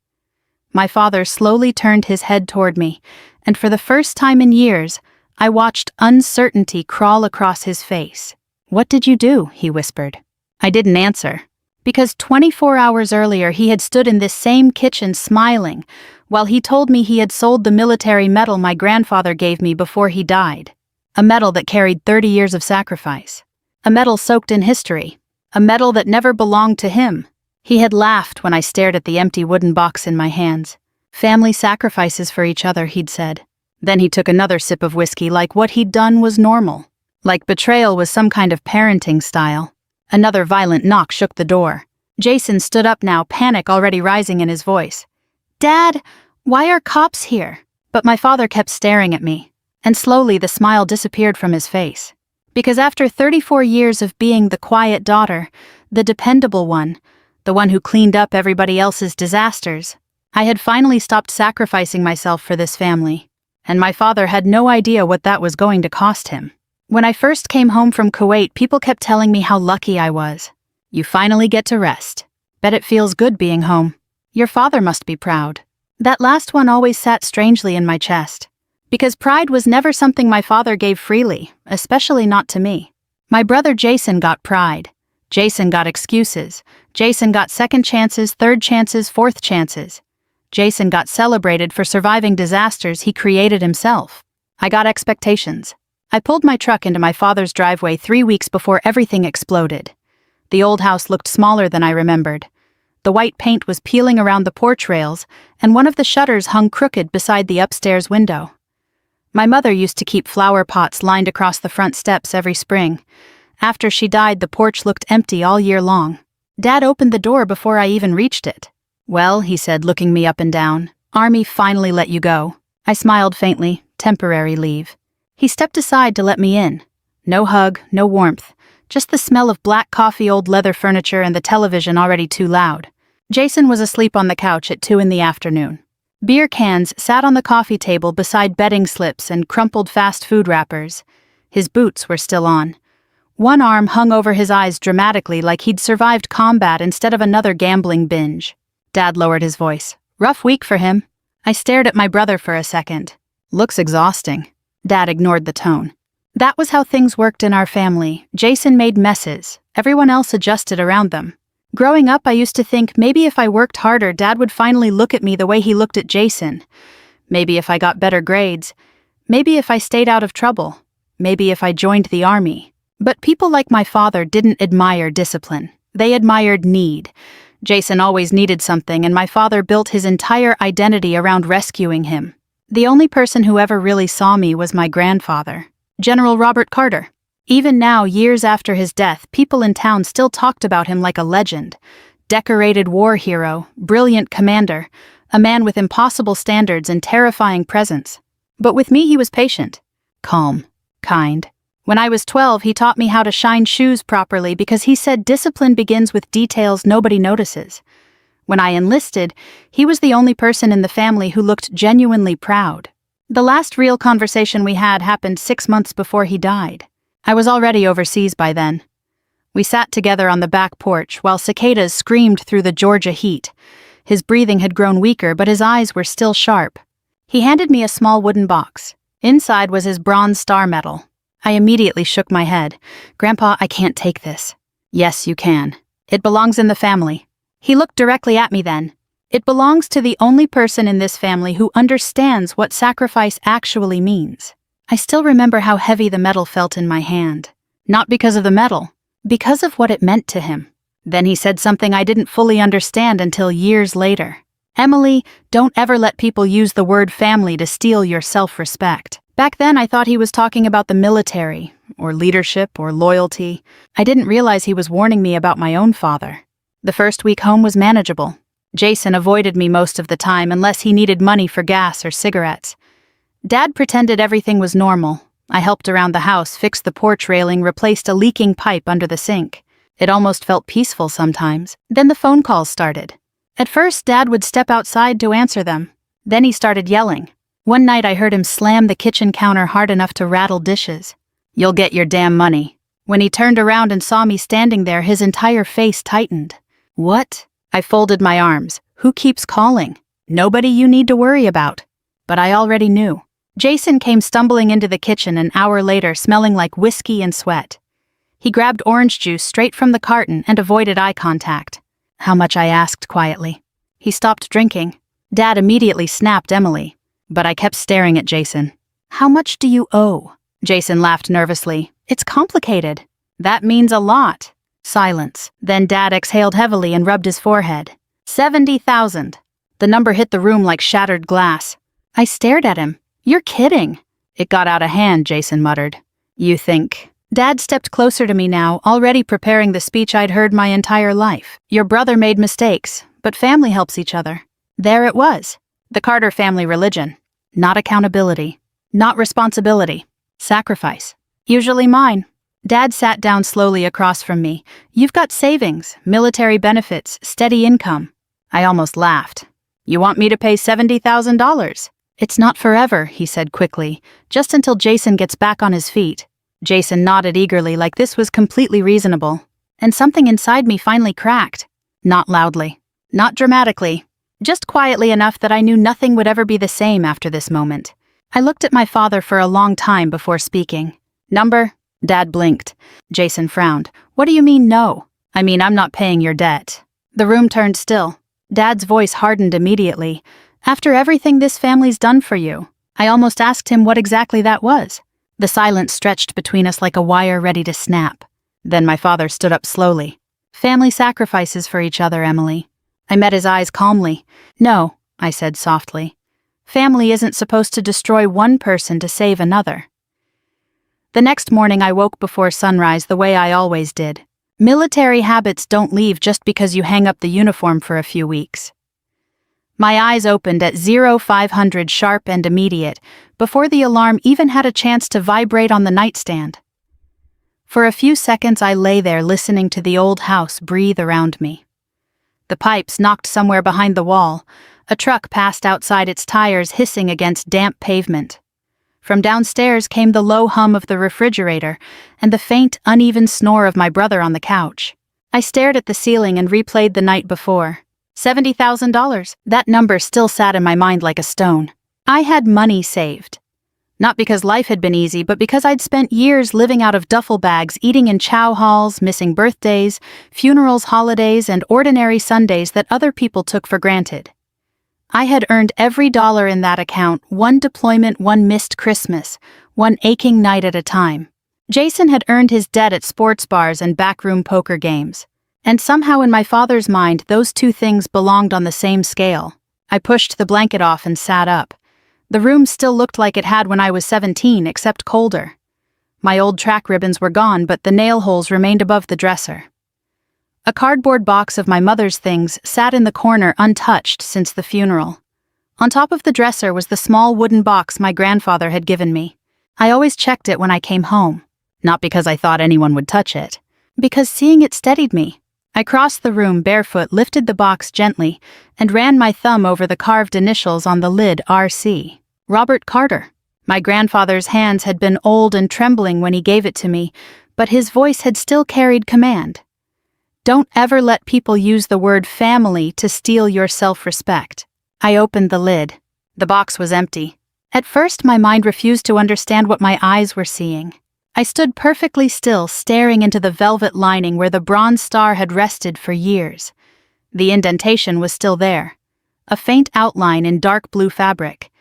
My father slowly turned his head toward me, and for the first time in years, I watched uncertainty crawl across his face. What did you do? He whispered. I didn't answer, because 24 hours earlier he had stood in this same kitchen smiling, while he told me he had sold the military medal my grandfather gave me before he died. A medal that carried 30 years of sacrifice. A medal soaked in history. A medal that never belonged to him. He had laughed when I stared at the empty wooden box in my hands. Family sacrifices for each other, he'd said. Then he took another sip of whiskey, like what he'd done was normal. Like betrayal was some kind of parenting style. Another violent knock shook the door. Jason stood up now, panic already rising in his voice. Dad, why are cops here? But my father kept staring at me, and slowly the smile disappeared from his face. Because after 34 years of being the quiet daughter, the dependable one, the one who cleaned up everybody else's disasters. I had finally stopped sacrificing myself for this family, and my father had no idea what that was going to cost him. When I first came home from Kuwait, people kept telling me how lucky I was. You finally get to rest. Bet it feels good being home. Your father must be proud. That last one always sat strangely in my chest, because pride was never something my father gave freely, especially not to me. My brother Jason got pride. Jason got excuses. Jason got second chances, third chances, fourth chances. Jason got celebrated for surviving disasters he created himself. I got expectations. I pulled my truck into my father's driveway 3 weeks before everything exploded. The old house looked smaller than I remembered. The white paint was peeling around the porch rails, and one of the shutters hung crooked beside the upstairs window. My mother used to keep flower pots lined across the front steps every spring. After she died, the porch looked empty all year long. Dad opened the door before I even reached it. "Well," he said, looking me up and down, "Army finally let you go." I smiled faintly. Temporary leave. He stepped aside to let me in. No hug, no warmth, just the smell of black coffee, old leather furniture, and the television already too loud. Jason was asleep on the couch at 2 in the afternoon. Beer cans sat on the coffee table beside betting slips and crumpled fast food wrappers. His boots were still on. One arm hung over his eyes dramatically, like he'd survived combat instead of another gambling binge. Dad lowered his voice. "Rough week for him." I stared at my brother for a second. "Looks exhausting." Dad ignored the tone. That was how things worked in our family. Jason made messes. Everyone else adjusted around them. Growing up, I used to think maybe if I worked harder, Dad would finally look at me the way he looked at Jason. Maybe if I got better grades. Maybe if I stayed out of trouble. Maybe if I joined the army. But people like my father didn't admire discipline. They admired need. Jason always needed something, and my father built his entire identity around rescuing him. The only person who ever really saw me was my grandfather, General Robert Carter. Even now, years after his death, people in town still talked about him like a legend. Decorated war hero, brilliant commander, a man with impossible standards and terrifying presence. But with me, he was patient, calm, kind. When I was 12, he taught me how to shine shoes properly because he said discipline begins with details nobody notices. When I enlisted, he was the only person in the family who looked genuinely proud. The last real conversation we had happened 6 months before he died. I was already overseas by then. We sat together on the back porch while cicadas screamed through the Georgia heat. His breathing had grown weaker, but his eyes were still sharp. He handed me a small wooden box. Inside was his bronze star medal. I immediately shook my head. "Grandpa, I can't take this." "Yes, you can. It belongs in the family." He looked directly at me then. "It belongs to the only person in this family who understands what sacrifice actually means." I still remember how heavy the medal felt in my hand. Not because of the medal, because of what it meant to him. Then he said something I didn't fully understand until years later. "Emily, don't ever let people use the word family to steal your self-respect." Back then I thought he was talking about the military, or leadership, or loyalty. I didn't realize he was warning me about my own father. The first week home was manageable. Jason avoided me most of the time unless he needed money for gas or cigarettes. Dad pretended everything was normal. I helped around the house, fixed the porch railing, replaced a leaking pipe under the sink. It almost felt peaceful sometimes. Then the phone calls started. At first, Dad would step outside to answer them. Then he started yelling. One night I heard him slam the kitchen counter hard enough to rattle dishes. "You'll get your damn money." When he turned around and saw me standing there, his entire face tightened. "What?" I folded my arms. "Who keeps calling? Nobody you need to worry about." But I already knew. Jason came stumbling into the kitchen an hour later, smelling like whiskey and sweat. He grabbed orange juice straight from the carton and avoided eye contact. "How much?" I asked quietly. He stopped drinking. Dad immediately snapped Emily. But I kept staring at Jason. "How much do you owe?" Jason laughed nervously. "It's complicated." "That means a lot." Silence. Then Dad exhaled heavily and rubbed his forehead. 70,000. The number hit the room like shattered glass. I stared at him. "You're kidding." "It got out of hand," Jason muttered. "You think?" Dad stepped closer to me now, already preparing the speech I'd heard my entire life. "Your brother made mistakes, but family helps each other." There it was. The Carter family religion. Not accountability. Not responsibility. Sacrifice. Usually mine. Dad sat down slowly across from me. You've got savings, military benefits, steady income. I almost laughed. You want me to pay $70,000? It's not forever, he said quickly, just until Jason gets back on his feet. Jason nodded eagerly like this was completely reasonable. And something inside me finally cracked. Not loudly. Not dramatically. Just quietly enough that I knew nothing would ever be the same after this moment. I looked at my father for a long time before speaking. Number? Dad blinked. Jason frowned. What do you mean no? I mean I'm not paying your debt. The room turned still. Dad's voice hardened immediately. After everything this family's done for you. I almost asked him what exactly that was. The silence stretched between us like a wire ready to snap. Then my father stood up slowly. Family sacrifices for each other, Emily. I met his eyes calmly. No, I said softly. Family isn't supposed to destroy one person to save another. The next morning I woke before sunrise the way I always did. Military habits don't leave just because you hang up the uniform for a few weeks. My eyes opened at 0500 sharp and immediate, before the alarm even had a chance to vibrate on the nightstand. For a few seconds I lay there listening to the old house breathe around me. The pipes knocked somewhere behind the wall. A truck passed outside its tires hissing against damp pavement. From downstairs came the low hum of the refrigerator and the faint, uneven snore of my brother on the couch. I stared at the ceiling and replayed the night before. $70,000. That number still sat in my mind like a stone. I had money saved. Not because life had been easy, but because I'd spent years living out of duffel bags, eating in chow halls, missing birthdays, funerals, holidays, and ordinary Sundays that other people took for granted. I had earned every dollar in that account, one deployment, one missed Christmas, one aching night at a time. Jason had earned his debt at sports bars and backroom poker games. And somehow in my father's mind, those two things belonged on the same scale. I pushed the blanket off and sat up. The room still looked like it had when I was 17, except colder. My old track ribbons were gone, but the nail holes remained above the dresser. A cardboard box of my mother's things sat in the corner untouched since the funeral. On top of the dresser was the small wooden box my grandfather had given me. I always checked it when I came home. Not because I thought anyone would touch it. Because seeing it steadied me. I crossed the room barefoot, lifted the box gently, and ran my thumb over the carved initials on the lid, R.C. Robert Carter. My grandfather's hands had been old and trembling when he gave it to me, but his voice had still carried command. Don't ever let people use the word family to steal your self-respect. I opened the lid. The box was empty. At first, my mind refused to understand what my eyes were seeing. I stood perfectly still, staring into the velvet lining where the bronze star had rested for years. The indentation was still there, a faint outline in dark blue fabric.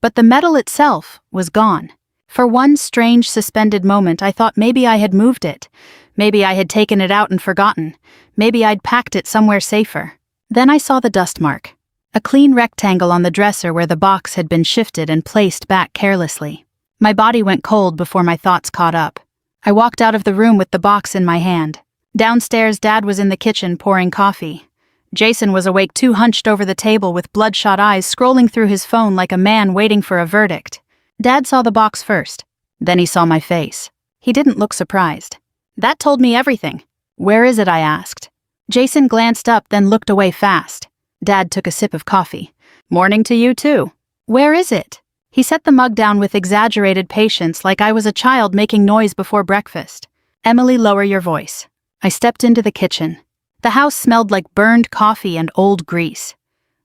But the metal itself was gone. For one strange suspended moment, I thought maybe I had moved it. Maybe I had taken it out and forgotten. Maybe I'd packed it somewhere safer. Then I saw the dust mark, a clean rectangle on the dresser where the box had been shifted and placed back carelessly. My body went cold before my thoughts caught up. I walked out of the room with the box in my hand. Downstairs, Dad was in the kitchen pouring coffee. Jason was awake too, hunched over the table with bloodshot eyes, scrolling through his phone like a man waiting for a verdict. Dad saw the box first. Then he saw my face. He didn't look surprised. That told me everything. Where is it? I asked. Jason glanced up, then looked away fast. Dad took a sip of coffee. Morning to you too. Where is it? He set the mug down with exaggerated patience, like I was a child making noise before breakfast. Emily, lower your voice. I stepped into the kitchen. The house smelled like burned coffee and old grease.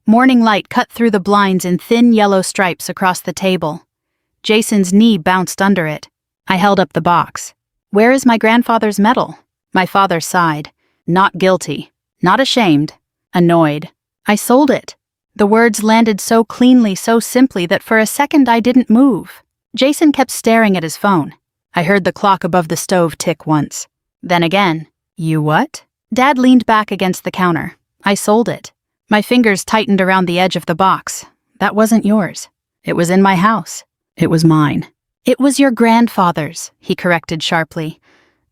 Morning light cut through the blinds in thin yellow stripes across the table. Jason's knee bounced under it. I held up the box. Where is my grandfather's medal? My father sighed. Not guilty. Not ashamed. Annoyed. I sold it. The words landed so cleanly, so simply that for a second I didn't move. Jason kept staring at his phone. I heard the clock above the stove tick once. Then again. You what? Dad leaned back against the counter. I sold it. My fingers tightened around the edge of the box. That wasn't yours. It was in my house. It was mine. It was your grandfather's, he corrected sharply.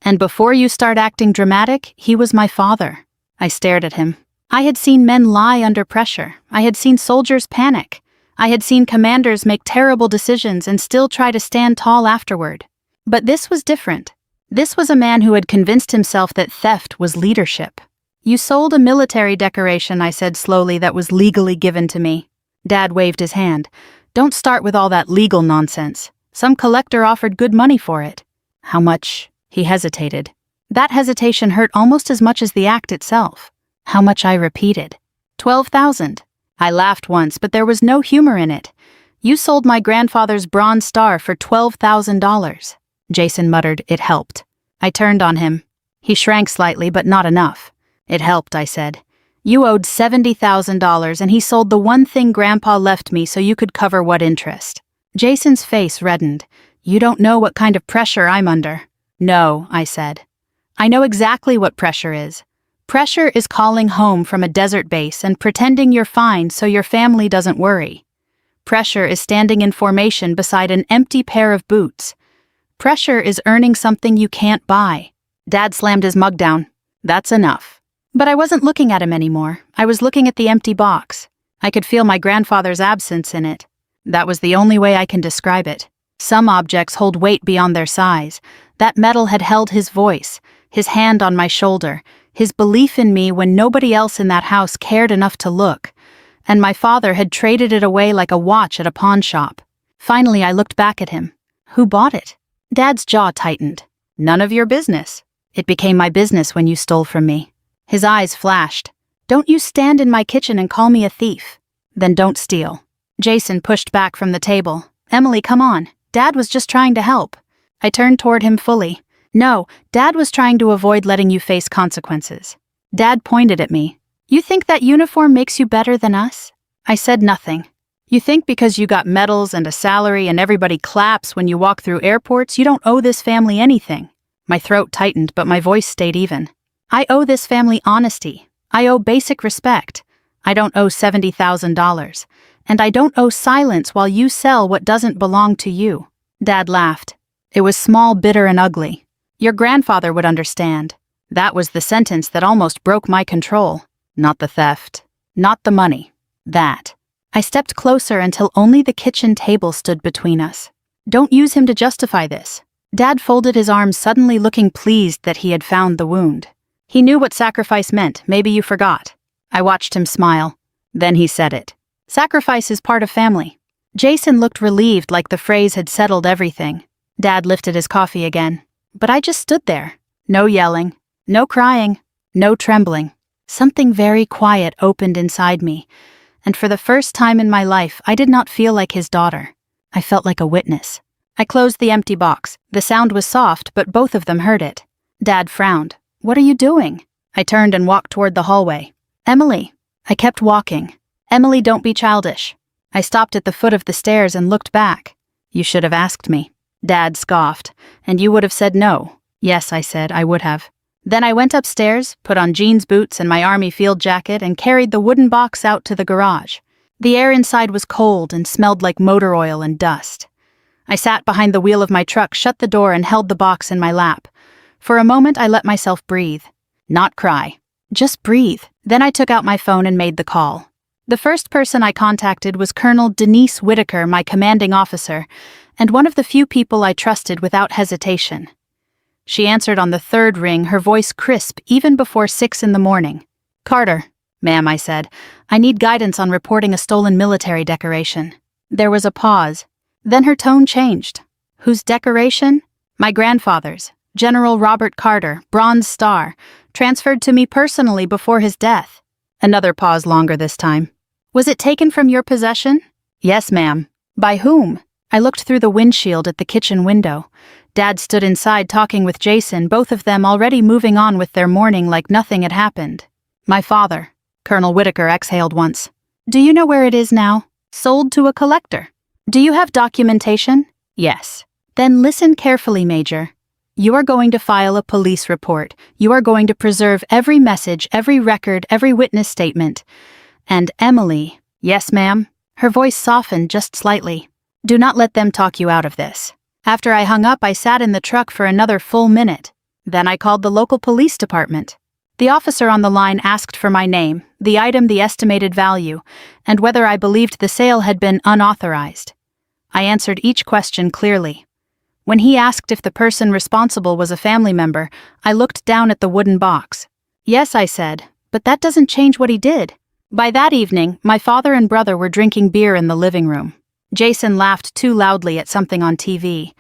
And before you start acting dramatic, he was my father. I stared at him. I had seen men lie under pressure. I had seen soldiers panic. I had seen commanders make terrible decisions and still try to stand tall afterward. But this was different. This was a man who had convinced himself that theft was leadership. "You sold a military decoration," I said slowly, "that was legally given to me." Dad waved his hand. "Don't start with all that legal nonsense. Some collector offered good money for it." "How much?" He hesitated. That hesitation hurt almost as much as the act itself. "How much?" I repeated. 12,000. I laughed once, but there was no humor in it. "You sold my grandfather's bronze star for $12,000. Jason muttered. "It helped." I turned on him. He shrank slightly, but not enough. "It helped," I said. "You owed $70,000 and he sold the one thing Grandpa left me so you could cover what interest?" Jason's face reddened. "You don't know what kind of pressure I'm under." "No," I said. "I know exactly what pressure is. Pressure is calling home from a desert base and pretending you're fine so your family doesn't worry. Pressure is standing in formation beside an empty pair of boots. Pressure is earning something you can't buy." Dad slammed his mug down. "That's enough." But I wasn't looking at him anymore. I was looking at the empty box. I could feel my grandfather's absence in it. That was the only way I can describe it. Some objects hold weight beyond their size. That metal had held his voice, his hand on my shoulder, his belief in me when nobody else in that house cared enough to look. And my father had traded it away like a watch at a pawn shop. Finally, I looked back at him. "Who bought it?" Dad's jaw tightened. "None of your business. It became my business when you stole from me." His eyes flashed. "Don't you stand in my kitchen and call me a thief. Then don't steal." Jason pushed back from the table. "Emily, come on. Dad was just trying to help." I turned toward him fully. "No, Dad was trying to avoid letting you face consequences." Dad pointed at me. "You think that uniform makes you better than us?" I said nothing. "You think because you got medals and a salary and everybody claps when you walk through airports, you don't owe this family anything?" My throat tightened, but my voice stayed even. "I owe this family honesty. I owe basic respect. I don't owe $70,000. And I don't owe silence while you sell what doesn't belong to you." Dad laughed. It was small, bitter, and ugly. "Your grandfather would understand." That was the sentence that almost broke my control. Not the theft. Not the money. That. I stepped closer until only the kitchen table stood between us. "Don't use him to justify this." Dad folded his arms, suddenly looking pleased that he had found the wound. "He knew what sacrifice meant. Maybe you forgot." I watched him smile. Then he said it. "Sacrifice is part of family." Jason looked relieved, like the phrase had settled everything. Dad lifted his coffee again. But I just stood there. No yelling. No crying. No trembling. Something very quiet opened inside me, and for the first time in my life, I did not feel like his daughter. I felt like a witness. I closed the empty box. The sound was soft, but both of them heard it. Dad frowned. "What are you doing?" I turned and walked toward the hallway. "Emily." I kept walking. "Emily, don't be childish." I stopped at the foot of the stairs and looked back. "You should have asked me." Dad scoffed. "And you would have said no." "Yes," I said, "I would have." Then I went upstairs, put on jeans boots and my army field jacket, and carried the wooden box out to the garage. The air inside was cold and smelled like motor oil and dust. I sat behind the wheel of my truck, shut the door, and held the box in my lap. For a moment, I let myself breathe. Not cry. Just breathe. Then I took out my phone and made the call. The first person I contacted was Colonel Denise Whitaker, my commanding officer, and one of the few people I trusted without hesitation. She answered on the third ring, her voice crisp even before 6 in the morning. "Carter." "Ma'am," I said. "I need guidance on reporting a stolen military decoration." There was a pause. Then her tone changed. "Whose decoration?" "My grandfather's. General Robert Carter, Bronze Star, transferred to me personally before his death." Another pause, longer this time. "Was it taken from your possession?" "Yes, ma'am." "By whom?" I looked through the windshield at the kitchen window. Dad stood inside talking with Jason, both of them already moving on with their morning like nothing had happened. "My father." Colonel Whitaker exhaled once. "Do you know where it is now?" "Sold to a collector." "Do you have documentation?" "Yes." "Then listen carefully, Major. You are going to file a police report. You are going to preserve every message, every record, every witness statement. And Emily..." "Yes, ma'am." Her voice softened just slightly. "Do not let them talk you out of this." After I hung up, I sat in the truck for another full minute. Then I called the local police department. The officer on the line asked for my name, the item, the estimated value, and whether I believed the sale had been unauthorized. I answered each question clearly. When he asked if the person responsible was a family member, I looked down at the wooden box. Yes, I said, but that doesn't change what he did. By that evening, my father and brother were drinking beer in the living room. Jason laughed too loudly at something on TV.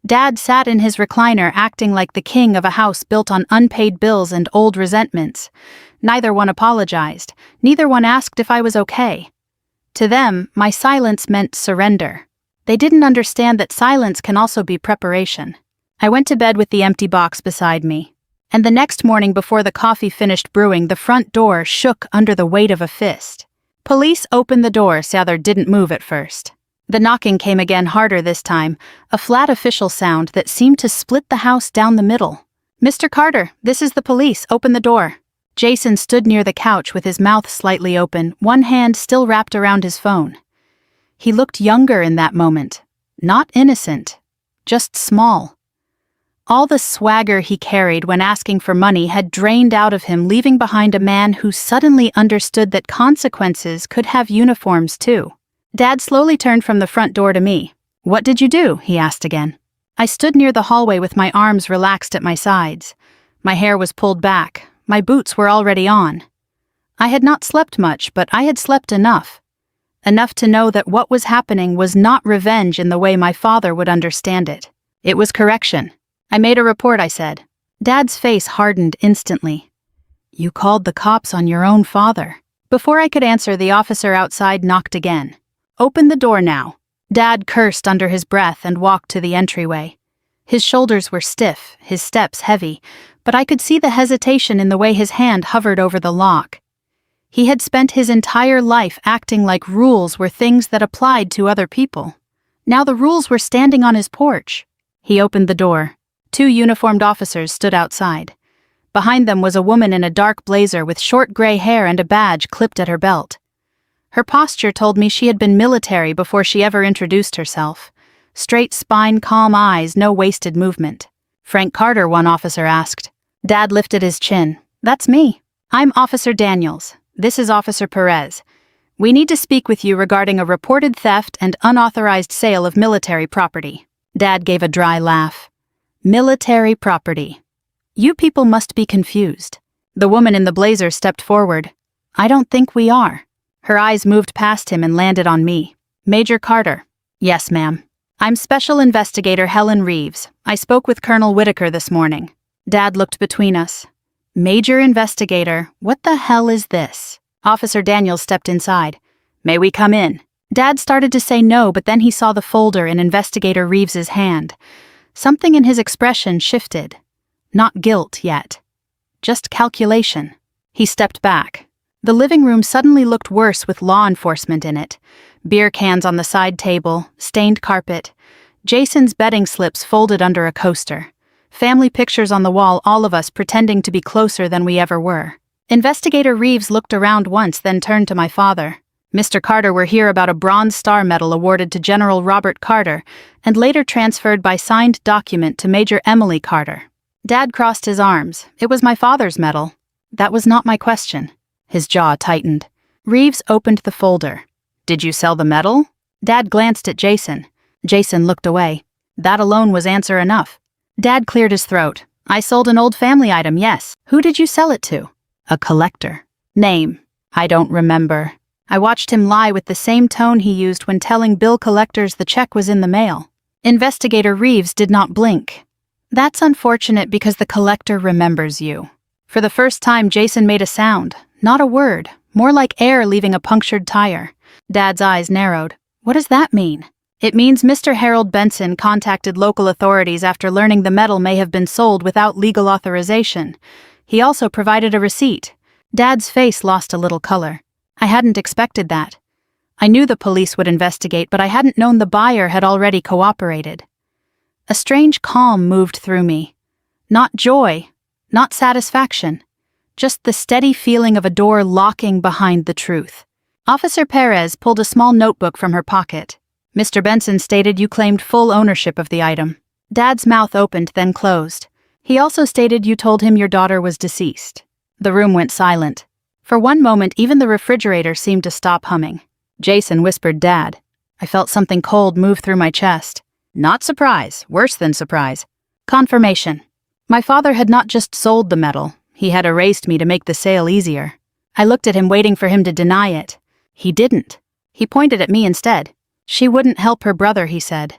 Dad sat in his recliner acting like the king of a house built on unpaid bills and old resentments. Neither one apologized. Neither one asked if I was okay. To them, my silence meant surrender. They didn't understand that silence can also be preparation. I went to bed with the empty box beside me. And the next morning before the coffee finished brewing, the front door shook under the weight of a fist. Police opened the door, Souther didn't move at first. The knocking came again, harder this time, a flat official sound that seemed to split the house down the middle. "Mr. Carter, this is the police, open the door." Jason stood near the couch with his mouth slightly open, one hand still wrapped around his phone. He looked younger in that moment. Not innocent, just small. All the swagger he carried when asking for money had drained out of him, leaving behind a man who suddenly understood that consequences could have uniforms too. Dad slowly turned from the front door to me. "What did you do?" he asked again. I stood near the hallway with my arms relaxed at my sides. My hair was pulled back. My boots were already on. I had not slept much, but I had slept enough. Enough to know that what was happening was not revenge in the way my father would understand it. It was correction. "I made a report," I said. Dad's face hardened instantly. "You called the cops on your own father." Before I could answer, the officer outside knocked again. "Open the door now." Dad cursed under his breath and walked to the entryway. His shoulders were stiff, his steps heavy, but I could see the hesitation in the way his hand hovered over the lock. He had spent his entire life acting like rules were things that applied to other people. Now the rules were standing on his porch. He opened the door. 2 uniformed officers stood outside. Behind them was a woman in a dark blazer with short gray hair and a badge clipped at her belt. Her posture told me she had been military before she ever introduced herself. Straight spine, calm eyes, no wasted movement. "Frank Carter," one officer asked. Dad lifted his chin. "That's me. I'm Officer Daniels. This is Officer Perez. We need to speak with you regarding a reported theft and unauthorized sale of military property." Dad gave a dry laugh. "Military property. You people must be confused." The woman in the blazer stepped forward. "I don't think we are." Her eyes moved past him and landed on me. "Major Carter." "Yes, ma'am." "I'm Special Investigator Helen Reeves. I spoke with Colonel Whitaker this morning." Dad looked between us. "Major Investigator, what the hell is this?" Officer Daniels stepped inside. "May we come in?" Dad started to say no, but then he saw the folder in Investigator Reeves's hand. Something in his expression shifted. Not guilt yet. Just calculation. He stepped back. The living room suddenly looked worse with law enforcement in it. Beer cans on the side table, stained carpet. Jason's bedding slips folded under a coaster. Family pictures on the wall, all of us pretending to be closer than we ever were. Investigator Reeves looked around once, then turned to my father. "Mr. Carter, we're here about a Bronze Star Medal awarded to General Robert Carter and later transferred by signed document to Major Emily Carter." Dad crossed his arms. It was my father's medal. That was not my question. His jaw tightened. Reeves opened the folder. "Did you sell the medal?" Dad glanced at Jason. Jason looked away. That alone was answer enough. Dad cleared his throat. "I sold an old family item, yes. Who did you sell it to?" "A collector." "Name?" "I don't remember." I watched him lie with the same tone he used when telling bill collectors the check was in the mail. Investigator Reeves did not blink. "That's unfortunate because the collector remembers you." For the first time, Jason made a sound, not a word, more like air leaving a punctured tire. Dad's eyes narrowed. "What does that mean?" "It means Mr. Harold Benson contacted local authorities after learning the medal may have been sold without legal authorization. He also provided a receipt." Dad's face lost a little color. I hadn't expected that. I knew the police would investigate, but I hadn't known the buyer had already cooperated. A strange calm moved through me. Not joy, not satisfaction, just the steady feeling of a door locking behind the truth. Officer Perez pulled a small notebook from her pocket. "Mr. Benson stated you claimed full ownership of the item." Dad's mouth opened, then closed. "He also stated you told him your daughter was deceased." The room went silent. For one moment, even the refrigerator seemed to stop humming. Jason whispered, "Dad." I felt something cold move through my chest. Not surprise, worse than surprise. Confirmation. My father had not just sold the metal, he had erased me to make the sale easier. I looked at him waiting for him to deny it. He didn't. He pointed at me instead. She wouldn't help her brother, he said.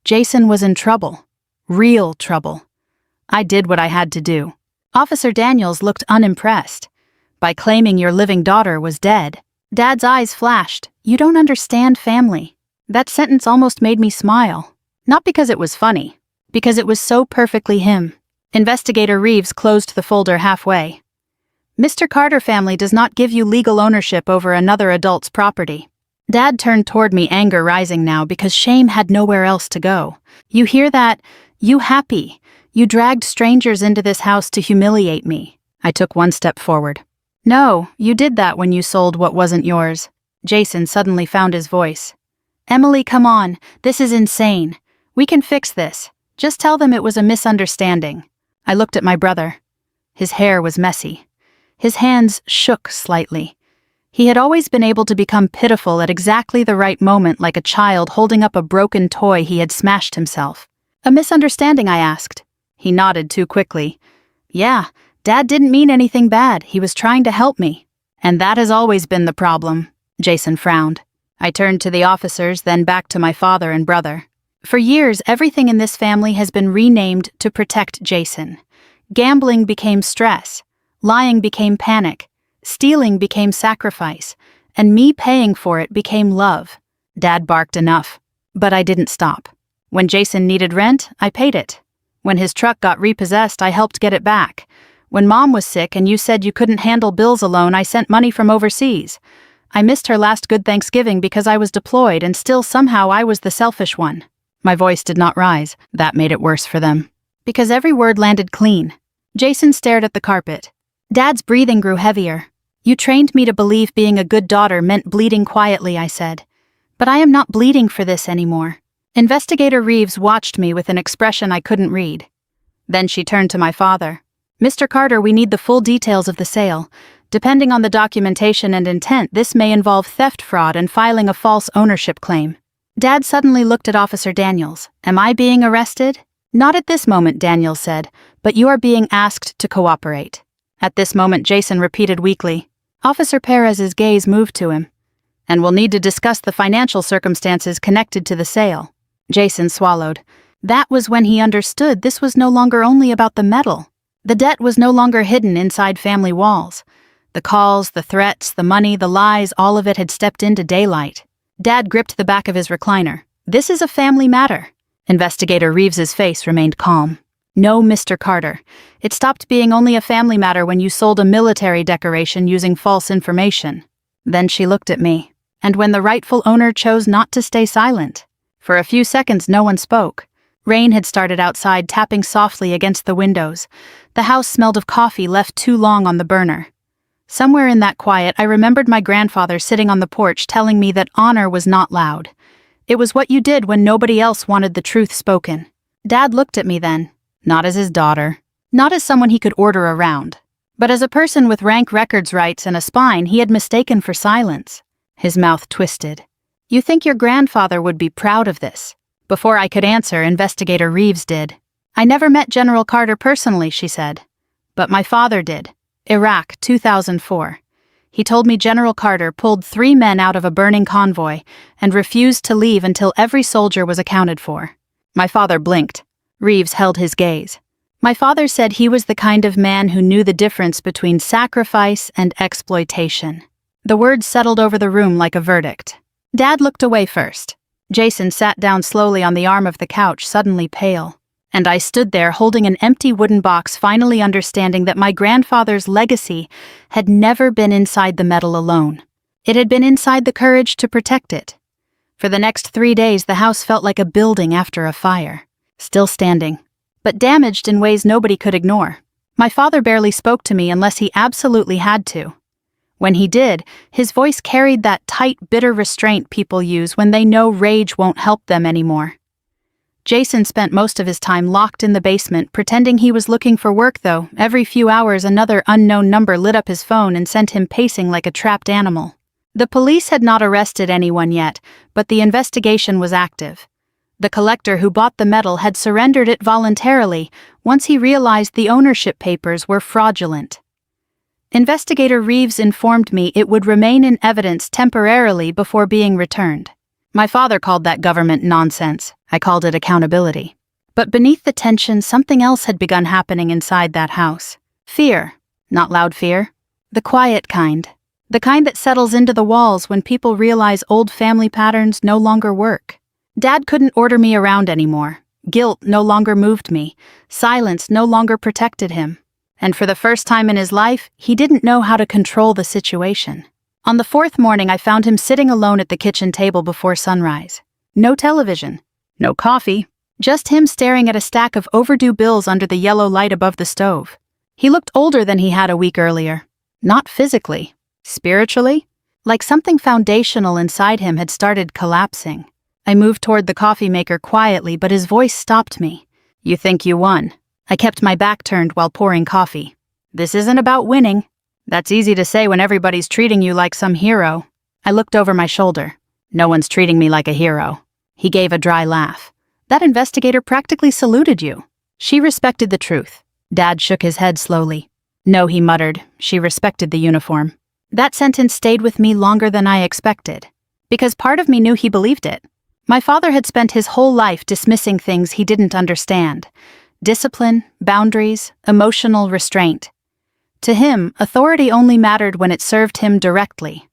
Jason was in trouble. Real trouble. I did what I had to do. Officer Daniels looked unimpressed. By claiming your living daughter was dead. Dad's eyes flashed. You don't understand family. That sentence almost made me smile. Not because it was funny, because it was so perfectly him. Investigator Reeves closed the folder halfway. Mr. Carter family does not give you legal ownership over another adult's property. Dad turned toward me, anger rising now because shame had nowhere else to go. You hear that? You happy. You dragged strangers into this house to humiliate me. I took one step forward. No, you did that when you sold what wasn't yours. Jason suddenly found his voice. Emily, come on. This is insane. We can fix this. Just tell them it was a misunderstanding. I looked at my brother. His hair was messy. His hands shook slightly. He had always been able to become pitiful at exactly the right moment, like a child holding up a broken toy he had smashed himself. A misunderstanding, I asked. He nodded too quickly. Yeah, Dad didn't mean anything bad. He was trying to help me. And that has always been the problem. Jason frowned. I turned to the officers, then back to my father and brother. For years, everything in this family has been renamed to protect Jason. Gambling became stress. Lying became panic. Stealing became sacrifice. And me paying for it became love. Dad barked enough. But I didn't stop. When Jason needed rent, I paid it. When his truck got repossessed, I helped get it back. When Mom was sick and you said you couldn't handle bills alone, I sent money from overseas. I missed her last good Thanksgiving because I was deployed, and still somehow I was the selfish one. My voice did not rise. That made it worse for them. Because every word landed clean. Jason stared at the carpet. Dad's breathing grew heavier. You trained me to believe being a good daughter meant bleeding quietly, I said. But I am not bleeding for this anymore. Investigator Reeves watched me with an expression I couldn't read. Then she turned to my father. Mr. Carter, we need the full details of the sale. Depending on the documentation and intent, this may involve theft, fraud, and filing a false ownership claim. Dad suddenly looked at Officer Daniels. Am I being arrested? Not at this moment, Daniels said, but you are being asked to cooperate. At this moment, Jason repeated weakly. Officer Perez's gaze moved to him. And we'll need to discuss the financial circumstances connected to the sale. Jason swallowed. That was when he understood this was no longer only about the metal. The debt was no longer hidden inside family walls. The calls, the threats, the money, the lies, all of it had stepped into daylight. Dad gripped the back of his recliner. This is a family matter. Investigator Reeves's face remained calm. No, Mr. Carter. It stopped being only a family matter when you sold a military decoration using false information. Then she looked at me. And when the rightful owner chose not to stay silent. For a few seconds, no one spoke. Rain had started outside, tapping softly against the windows. The house smelled of coffee left too long on the burner. Somewhere in that quiet, I remembered my grandfather sitting on the porch telling me that honor was not loud. It was what you did when nobody else wanted the truth spoken. Dad looked at me then, not as his daughter, not as someone he could order around, but as a person with rank records rights and a spine he had mistaken for silence. His mouth twisted. You think your grandfather would be proud of this? Before I could answer, Investigator Reeves did. I never met General Carter personally, she said. But my father did. Iraq, 2004. He told me General Carter pulled 3 men out of a burning convoy and refused to leave until every soldier was accounted for. My father blinked. Reeves held his gaze. My father said he was the kind of man who knew the difference between sacrifice and exploitation. The words settled over the room like a verdict. Dad looked away first. Jason sat down slowly on the arm of the couch, suddenly pale. And I stood there holding an empty wooden box, finally understanding that my grandfather's legacy had never been inside the metal alone. It had been inside the courage to protect it. For the next 3 days, the house felt like a building after a fire. Still standing, but damaged in ways nobody could ignore. My father barely spoke to me unless he absolutely had to. When he did, his voice carried that tight, bitter restraint people use when they know rage won't help them anymore. Jason spent most of his time locked in the basement, pretending he was looking for work, though. Every few hours, another unknown number lit up his phone and sent him pacing like a trapped animal. The police had not arrested anyone yet, but the investigation was active. The collector who bought the metal had surrendered it voluntarily once he realized the ownership papers were fraudulent. Investigator Reeves informed me it would remain in evidence temporarily before being returned. My father called that government nonsense. I called it accountability. But beneath the tension, something else had begun happening inside that house. Fear. Not loud fear. The quiet kind. The kind that settles into the walls when people realize old family patterns no longer work. Dad couldn't order me around anymore. Guilt no longer moved me. Silence no longer protected him. And for the first time in his life, he didn't know how to control the situation. On the fourth morning, I found him sitting alone at the kitchen table before sunrise. No television. No coffee. Just him staring at a stack of overdue bills under the yellow light above the stove. He looked older than he had a week earlier. Not physically. Spiritually? Like something foundational inside him had started collapsing. I moved toward the coffee maker quietly, but his voice stopped me. You think you won. I kept my back turned while pouring coffee. This isn't about winning. That's easy to say when everybody's treating you like some hero. I looked over my shoulder. No one's treating me like a hero. He gave a dry laugh. That investigator practically saluted you. She respected the truth. Dad shook his head slowly. No, he muttered. She respected the uniform. That sentence stayed with me longer than I expected. Because part of me knew he believed it. My father had spent his whole life dismissing things he didn't understand. Discipline, boundaries, emotional restraint. To him, authority only mattered when it served him directly.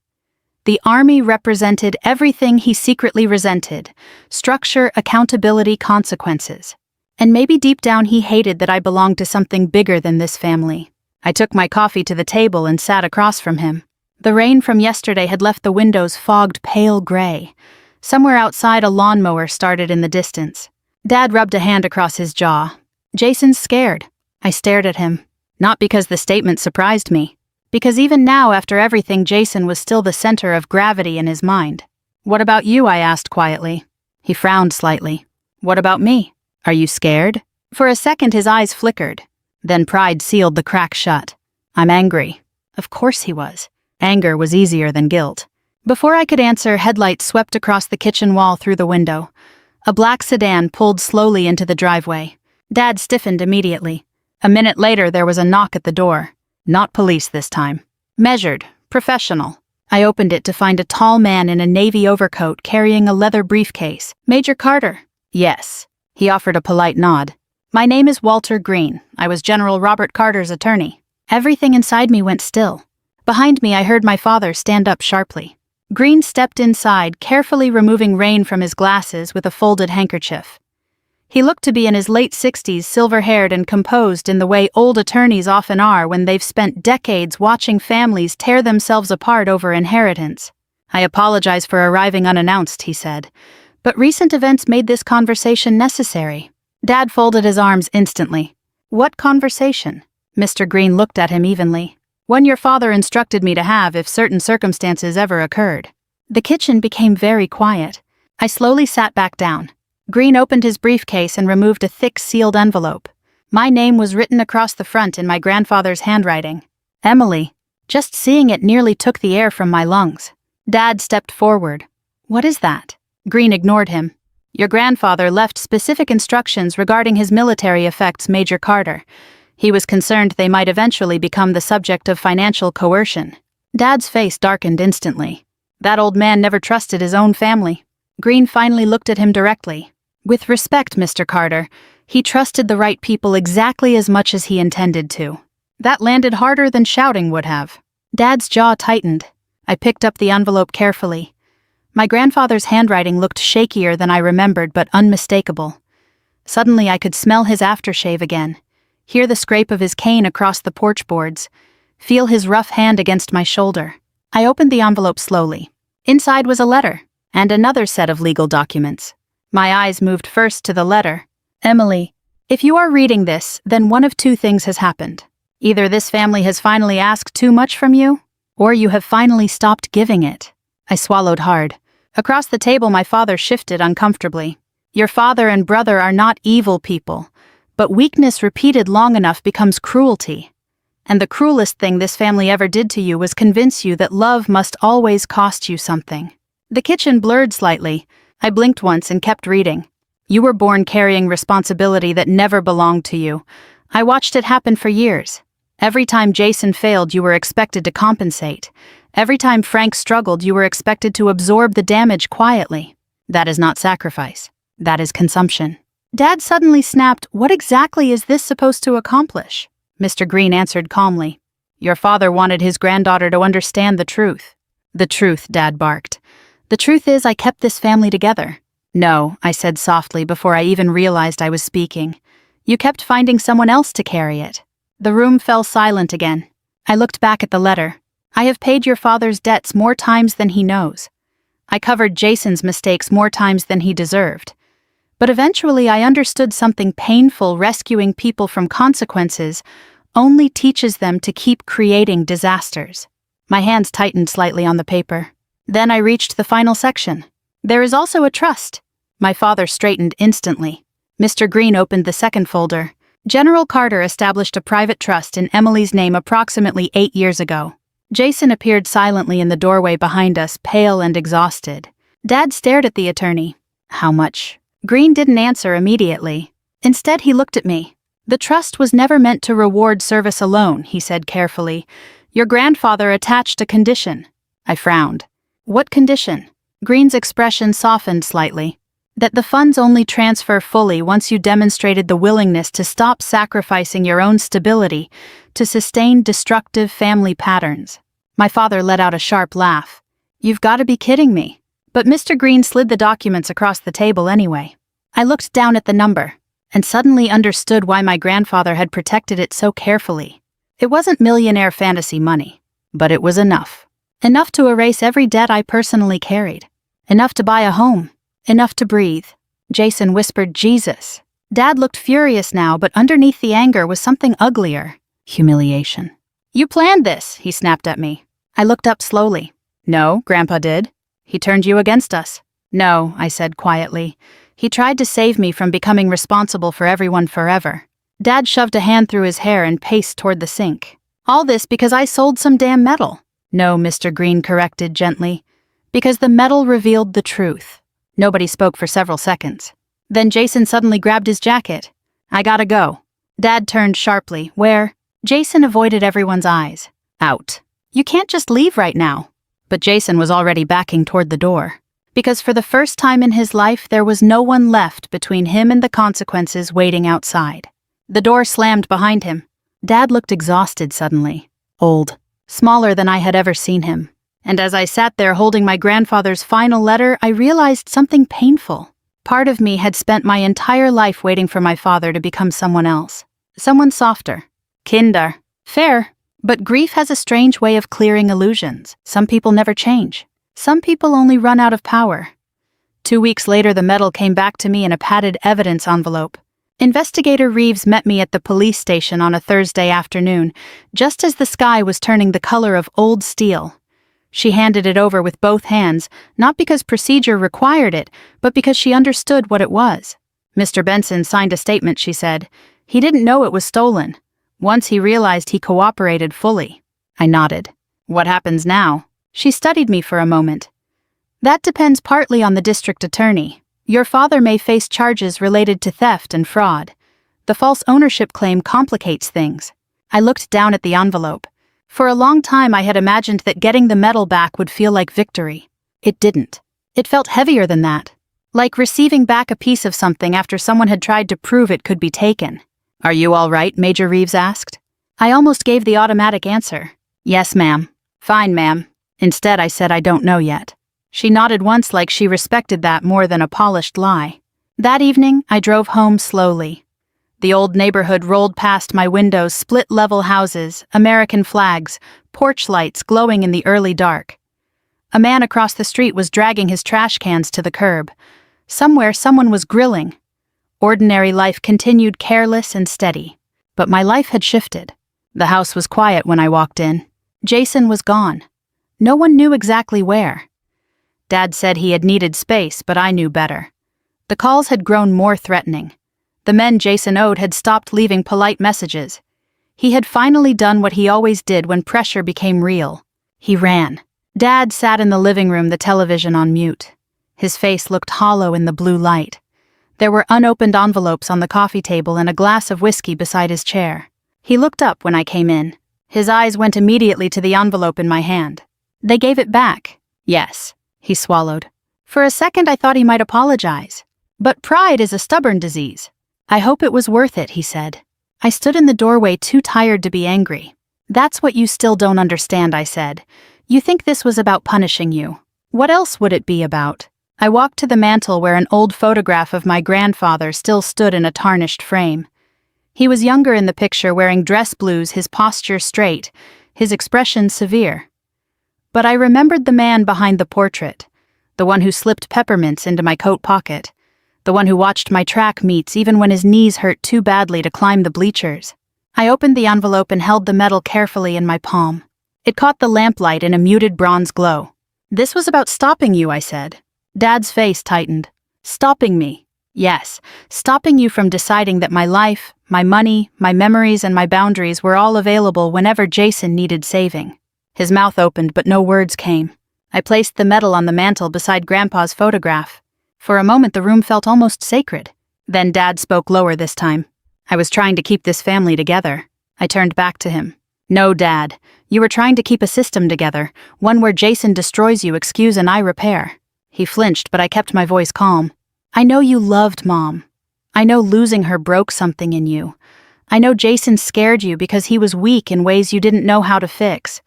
The army represented everything he secretly resented: structure, accountability, consequences. And maybe deep down he hated that I belonged to something bigger than this family. I took my coffee to the table and sat across from him. The rain from yesterday had left the windows fogged pale gray. Somewhere outside, a lawnmower started in the distance. Dad rubbed a hand across his jaw. Jason's scared. I stared at him. Not because the statement surprised me. Because even now, after everything, Jason was still the center of gravity in his mind. What about you? I asked quietly. He frowned slightly. What about me? Are you scared? For a second, his eyes flickered. Then pride sealed the crack shut. I'm angry. Of course he was. Anger was easier than guilt. Before I could answer, headlights swept across the kitchen wall through the window. A black sedan pulled slowly into the driveway. Dad stiffened immediately. A minute later, there was a knock at the door. Not police this time. Measured, professional. I opened it to find a tall man in a navy overcoat carrying a leather briefcase. Major Carter. Yes. He offered a polite nod. My name is Walter Green. I was General Robert Carter's attorney. Everything inside me went still. Behind me, I heard my father stand up sharply. Green stepped inside, carefully removing rain from his glasses with a folded handkerchief. He looked to be in his late 60s, silver-haired and composed in the way old attorneys often are when they've spent decades watching families tear themselves apart over inheritance. I apologize for arriving unannounced, he said, but recent events made this conversation necessary. Dad folded his arms instantly. What conversation? Mr. Green looked at him evenly. One your father instructed me to have if certain circumstances ever occurred. The kitchen became very quiet. I slowly sat back down. Green opened his briefcase and removed a thick sealed envelope. My name was written across the front in my grandfather's handwriting. Emily. Just seeing it nearly took the air from my lungs. Dad stepped forward. What is that? Green ignored him. Your grandfather left specific instructions regarding his military effects, Major Carter. He was concerned they might eventually become the subject of financial coercion. Dad's face darkened instantly. That old man never trusted his own family. Green finally looked at him directly. With respect, Mr. Carter, he trusted the right people exactly as much as he intended to. That landed harder than shouting would have. Dad's jaw tightened. I picked up the envelope carefully. My grandfather's handwriting looked shakier than I remembered, but unmistakable. Suddenly I could smell his aftershave again. Hear the scrape of his cane across the porch boards. Feel his rough hand against my shoulder. I opened the envelope slowly. Inside was a letter, and another set of legal documents. My eyes moved first to the letter. Emily, if you are reading this, then one of two things has happened. Either this family has finally asked too much from you, or you have finally stopped giving it. I swallowed hard. Across the table, my father shifted uncomfortably. Your father and brother are not evil people. But weakness repeated long enough becomes cruelty. And the cruelest thing this family ever did to you was convince you that love must always cost you something. The kitchen blurred slightly. I blinked once and kept reading. You were born carrying responsibility that never belonged to you. I watched it happen for years. Every time Jason failed, you were expected to compensate. Every time Frank struggled, you were expected to absorb the damage quietly. That is not sacrifice. That is consumption. Dad suddenly snapped, "What exactly is this supposed to accomplish?" Mr. Green answered calmly, "Your father wanted his granddaughter to understand the truth." "The truth," Dad barked. "The truth is I kept this family together." "No," I said softly before I even realized I was speaking. "You kept finding someone else to carry it." The room fell silent again. I looked back at the letter. "I have paid your father's debts more times than he knows. I covered Jason's mistakes more times than he deserved. But eventually I understood something painful. Rescuing people from consequences only teaches them to keep creating disasters." My hands tightened slightly on the paper. Then I reached the final section. "There is also a trust." My father straightened instantly. Mr. Green opened the second folder. "General Carter established a private trust in Emily's name approximately 8 years ago." Jason appeared silently in the doorway behind us, pale and exhausted. Dad stared at the attorney. "How much?" Green didn't answer immediately. Instead, he looked at me. "The trust was never meant to reward service alone," he said carefully. "Your grandfather attached a condition." I frowned. "What condition?" Green's expression softened slightly. "That the funds only transfer fully once you demonstrated the willingness to stop sacrificing your own stability to sustain destructive family patterns." My father let out a sharp laugh. "You've got to be kidding me." But Mr. Green slid the documents across the table anyway. I looked down at the number and suddenly understood why my grandfather had protected it so carefully. It wasn't millionaire fantasy money, but it was enough. Enough to erase every debt I personally carried. Enough to buy a home. Enough to breathe. Jason whispered, "Jesus." Dad looked furious now, but underneath the anger was something uglier. Humiliation. "You planned this," he snapped at me. I looked up slowly. "No, Grandpa did." "He turned you against us." "No," I said quietly. "He tried to save me from becoming responsible for everyone forever." Dad shoved a hand through his hair and paced toward the sink. "All this because I sold some damn metal." "No," Mr. Green corrected gently. "Because the metal revealed the truth." Nobody spoke for several seconds. Then Jason suddenly grabbed his jacket. "I gotta go." Dad turned sharply. "Where?" Jason avoided everyone's eyes. "Out." "You can't just leave right now." But Jason was already backing toward the door. Because for the first time in his life, there was no one left between him and the consequences waiting outside. The door slammed behind him. Dad looked exhausted suddenly. Old. Smaller than I had ever seen him. And as I sat there holding my grandfather's final letter, I realized something painful. Part of me had spent my entire life waiting for my father to become someone else. Someone softer. Kinder. Fair. But grief has a strange way of clearing illusions. Some people never change. Some people only run out of power. 2 weeks later, the medal came back to me in a padded evidence envelope. Investigator Reeves met me at the police station on a Thursday afternoon, just as the sky was turning the color of old steel. She handed it over with both hands, not because procedure required it, but because she understood what it was. "Mr. Benson signed a statement," she said. "He didn't know it was stolen. Once he realized, he cooperated fully." I nodded. "What happens now?" She studied me for a moment. "That depends partly on the district attorney. Your father may face charges related to theft and fraud. The false ownership claim complicates things." I looked down at the envelope. For a long time I had imagined that getting the medal back would feel like victory. It didn't. It felt heavier than that. Like receiving back a piece of something after someone had tried to prove it could be taken. "Are you all right?" Major Reeves asked. I almost gave the automatic answer. "Yes, ma'am." "Fine, ma'am." Instead, I said, "I don't know yet." She nodded once, like she respected that more than a polished lie. That evening, I drove home slowly. The old neighborhood rolled past my windows, split-level houses, American flags, porch lights glowing in the early dark. A man across the street was dragging his trash cans to the curb. Somewhere, someone was grilling. Ordinary life continued, careless and steady. But my life had shifted. The house was quiet when I walked in. Jason was gone. No one knew exactly where. Dad said he had needed space, but I knew better. The calls had grown more threatening. The men Jason owed had stopped leaving polite messages. He had finally done what he always did when pressure became real. He ran. Dad sat in the living room, the television on mute. His face looked hollow in the blue light. There were unopened envelopes on the coffee table and a glass of whiskey beside his chair. He looked up when I came in. His eyes went immediately to the envelope in my hand. They gave it back. Yes, he swallowed. For a second I thought he might apologize. But pride is a stubborn disease. I hope it was worth it, he said. I stood in the doorway too tired to be angry. That's what you still don't understand, I said. You think this was about punishing you. What else would it be about? I walked to the mantel where an old photograph of my grandfather still stood in a tarnished frame. He was younger in the picture, wearing dress blues, his posture straight, his expression severe. But I remembered the man behind the portrait, the one who slipped peppermints into my coat pocket, the one who watched my track meets even when his knees hurt too badly to climb the bleachers. I opened the envelope and held the medal carefully in my palm. It caught the lamplight in a muted bronze glow. This was about stopping you, I said. Dad's face tightened. Stopping me. Yes, stopping you from deciding that my life, my money, my memories, and my boundaries were all available whenever Jason needed saving. His mouth opened, but no words came. I placed the medal on the mantel beside Grandpa's photograph. For a moment the room felt almost sacred. Then Dad spoke lower this time. I was trying to keep this family together. I turned back to him. No, Dad. You were trying to keep a system together, one where Jason destroys you, excuse, and I repair. He flinched, but I kept my voice calm. I know you loved Mom. I know losing her broke something in you. I know Jason scared you because he was weak in ways you didn't know how to fix.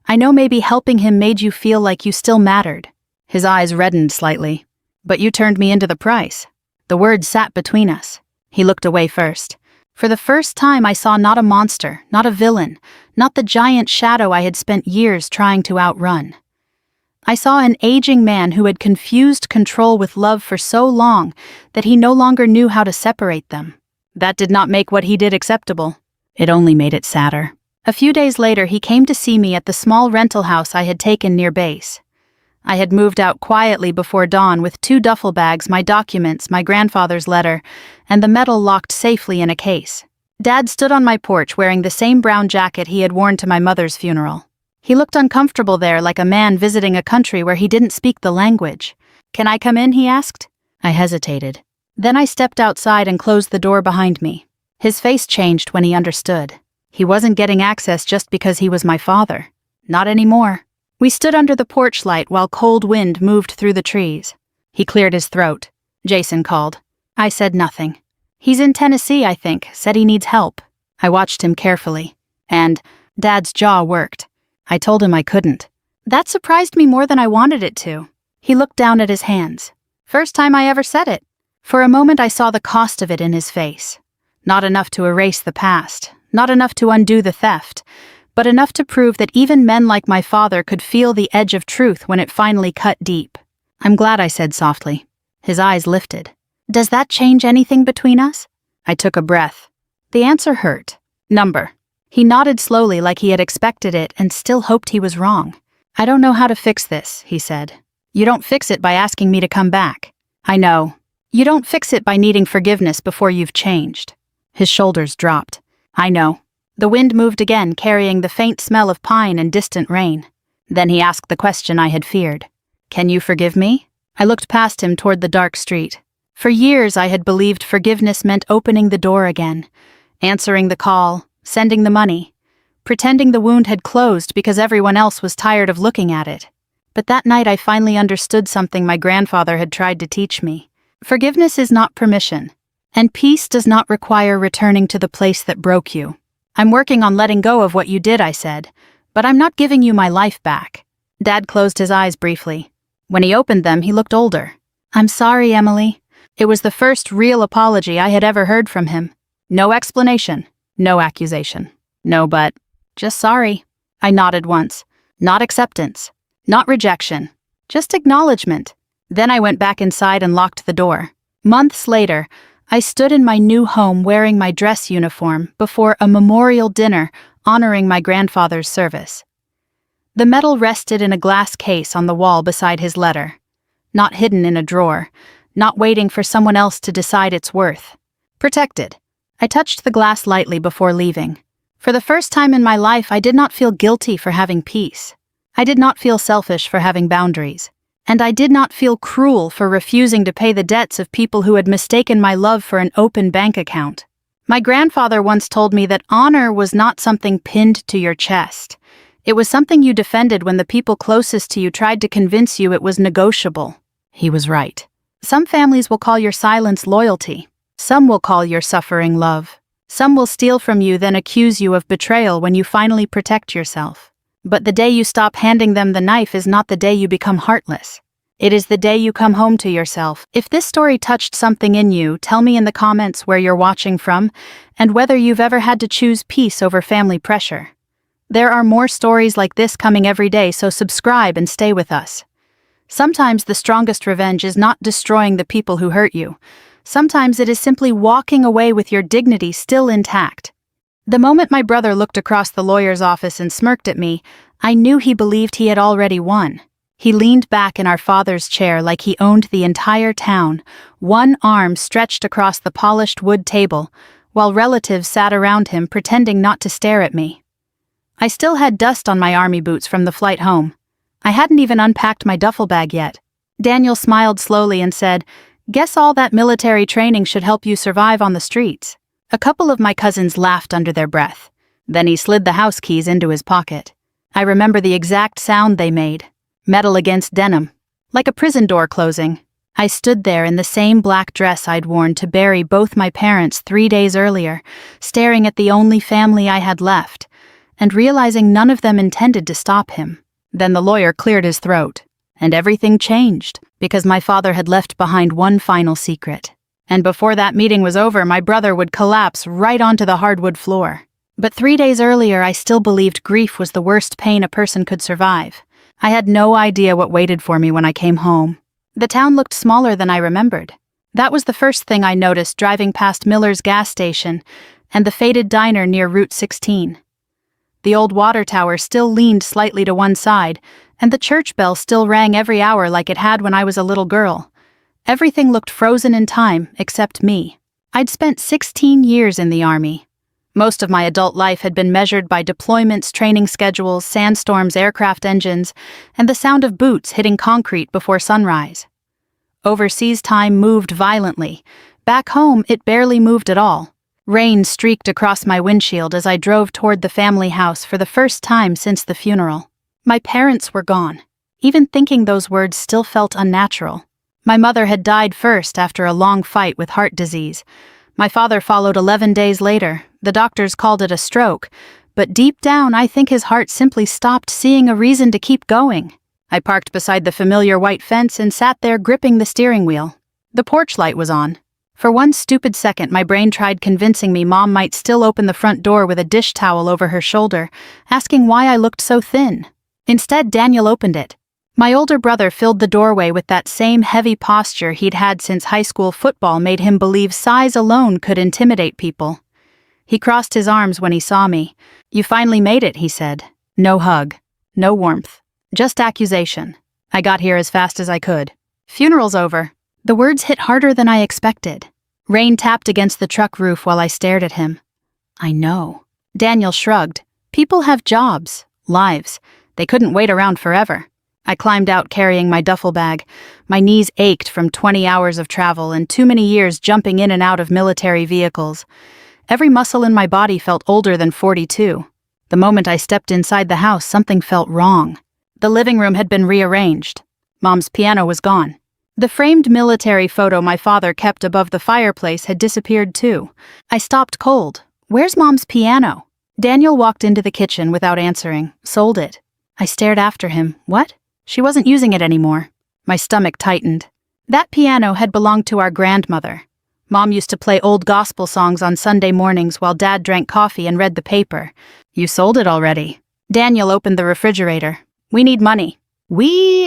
I know maybe helping him made you feel like you still mattered. His eyes reddened slightly. But you turned me into the price. The words sat between us. He looked away first. For the first time I saw not a monster, not a villain, not the giant shadow I had spent years trying to outrun. I saw an aging man who had confused control with love for so long that he no longer knew how to separate them. That did not make what he did acceptable. It only made it sadder. A few days later he came to see me at the small rental house I had taken near base. I had moved out quietly before dawn with 2 duffel bags, my documents, my grandfather's letter, and the medal locked safely in a case. Dad stood on my porch wearing the same brown jacket he had worn to my mother's funeral. He looked uncomfortable there, like a man visiting a country where he didn't speak the language. Can I come in, he asked. I hesitated. Then I stepped outside and closed the door behind me. His face changed when he understood. He wasn't getting access just because he was my father. Not anymore. We stood under the porch light while cold wind moved through the trees. He cleared his throat. Jason called. I said nothing. He's in Tennessee, I think, said he needs help. I watched him carefully. And Dad's jaw worked. I told him I couldn't. That surprised me more than I wanted it to. He looked down at his hands. First time I ever said it. For a moment I saw the cost of it in his face. Not enough to erase the past, not enough to undo the theft, but enough to prove that even men like my father could feel the edge of truth when it finally cut deep. I'm glad, I said softly. His eyes lifted. Does that change anything between us? I took a breath. The answer hurt. Number. He nodded slowly like he had expected it and still hoped he was wrong. I don't know how to fix this, he said. You don't fix it by asking me to come back. I know. You don't fix it by needing forgiveness before you've changed. His shoulders dropped. I know. The wind moved again, carrying the faint smell of pine and distant rain. Then he asked the question I had feared. Can you forgive me? I looked past him toward the dark street. For years I had believed forgiveness meant opening the door again, answering the call, sending the money, pretending the wound had closed because everyone else was tired of looking at it. But that night I finally understood something my grandfather had tried to teach me. Forgiveness is not permission, and peace does not require returning to the place that broke you. I'm working on letting go of what you did, I said, but I'm not giving you my life back. Dad closed his eyes briefly. When he opened them, he looked older. I'm sorry, Emily. It was the first real apology I had ever heard from him. No explanation, no accusation, no but, just sorry. I nodded once. Not acceptance, not rejection, just acknowledgement. Then I went back inside and locked the door. Months later, I stood in my new home wearing my dress uniform before a memorial dinner honoring my grandfather's service. The medal rested in a glass case on the wall beside his letter, not hidden in a drawer, not waiting for someone else to decide its worth. Protected. I touched the glass lightly before leaving. For the first time in my life, I did not feel guilty for having peace. I did not feel selfish for having boundaries. And I did not feel cruel for refusing to pay the debts of people who had mistaken my love for an open bank account. My grandfather once told me that honor was not something pinned to your chest. It was something you defended when the people closest to you tried to convince you it was negotiable. He was right. Some families will call your silence loyalty. Some will call your suffering love. Some will steal from you, then accuse you of betrayal when you finally protect yourself. But the day you stop handing them the knife is not the day you become heartless. It is the day you come home to yourself. If this story touched something in you, tell me in the comments where you're watching from and whether you've ever had to choose peace over family pressure. There are more stories like this coming every day, so subscribe and stay with us. Sometimes the strongest revenge is not destroying the people who hurt you. Sometimes it is simply walking away with your dignity still intact. The moment my brother looked across the lawyer's office and smirked at me, I knew he believed he had already won. He leaned back in our father's chair like he owned the entire town, one arm stretched across the polished wood table, while relatives sat around him pretending not to stare at me. I still had dust on my army boots from the flight home. I hadn't even unpacked my duffel bag yet. Daniel smiled slowly and said, "Guess all that military training should help you survive on the streets." A couple of my cousins laughed under their breath. Then he slid the house keys into his pocket. I remember the exact sound they made. Metal against denim. Like a prison door closing. I stood there in the same black dress I'd worn to bury both my parents 3 days earlier, staring at the only family I had left, and realizing none of them intended to stop him. Then the lawyer cleared his throat, and everything changed, because my father had left behind one final secret. And before that meeting was over, my brother would collapse right onto the hardwood floor. But 3 days earlier, I still believed grief was the worst pain a person could survive. I had no idea what waited for me when I came home. The town looked smaller than I remembered. That was the first thing I noticed driving past Miller's gas station and the faded diner near Route 16. The old water tower still leaned slightly to one side, and the church bell still rang every hour like it had when I was a little girl. Everything looked frozen in time, except me. I'd spent 16 years in the Army. Most of my adult life had been measured by deployments, training schedules, sandstorms, aircraft engines, and the sound of boots hitting concrete before sunrise. Overseas time moved violently. Back home, it barely moved at all. Rain streaked across my windshield as I drove toward the family house for the first time since the funeral. My parents were gone. Even thinking those words still felt unnatural. My mother had died first after a long fight with heart disease. My father followed 11 days later. The doctors called it a stroke, but deep down I think his heart simply stopped seeing a reason to keep going. I parked beside the familiar white fence and sat there gripping the steering wheel. The porch light was on. For one stupid second, my brain tried convincing me Mom might still open the front door with a dish towel over her shoulder, asking why I looked so thin. Instead, Daniel opened it. My older brother filled the doorway with that same heavy posture he'd had since high school football made him believe size alone could intimidate people. He crossed his arms when he saw me. "You finally made it," he said. No hug. No warmth. Just accusation. I got here as fast as I could. "Funeral's over." The words hit harder than I expected. Rain tapped against the truck roof while I stared at him. "I know." Daniel shrugged. "People have jobs, lives. They couldn't wait around forever." I climbed out carrying my duffel bag. My knees ached from 20 hours of travel and too many years jumping in and out of military vehicles. Every muscle in my body felt older than 42. The moment I stepped inside the house, something felt wrong. The living room had been rearranged. Mom's piano was gone. The framed military photo my father kept above the fireplace had disappeared too. I stopped cold. "Where's Mom's piano?" Daniel walked into the kitchen without answering. "Sold it." I stared after him. "What?" "She wasn't using it anymore." My stomach tightened. That piano had belonged to our grandmother. Mom used to play old gospel songs on Sunday mornings while Dad drank coffee and read the paper. "You sold it already." Daniel opened the refrigerator. "We need money."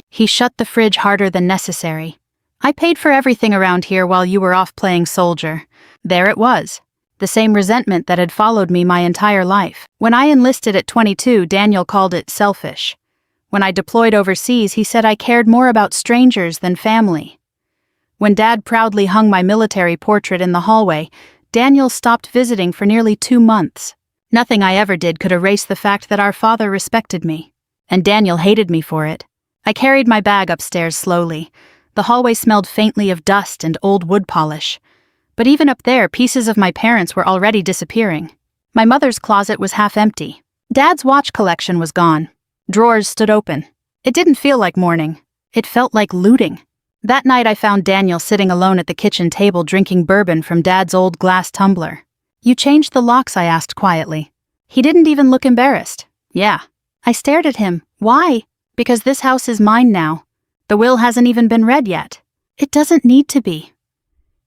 He shut the fridge harder than necessary. "I paid for everything around here while you were off playing soldier." There it was. The same resentment that had followed me my entire life. When I enlisted at 22, Daniel called it selfish. When I deployed overseas, he said I cared more about strangers than family. When Dad proudly hung my military portrait in the hallway, Daniel stopped visiting for nearly 2 months. Nothing I ever did could erase the fact that our father respected me. And Daniel hated me for it. I carried my bag upstairs slowly. The hallway smelled faintly of dust and old wood polish. But even up there, pieces of my parents were already disappearing. My mother's closet was half empty. Dad's watch collection was gone. Drawers stood open. It didn't feel like mourning. It felt like looting. That night I found Daniel sitting alone at the kitchen table drinking bourbon from Dad's old glass tumbler. "You changed the locks?" I asked quietly. He didn't even look embarrassed. "Yeah." I stared at him. "Why?" "Because this house is mine now. The will hasn't even been read yet." "It doesn't need to be."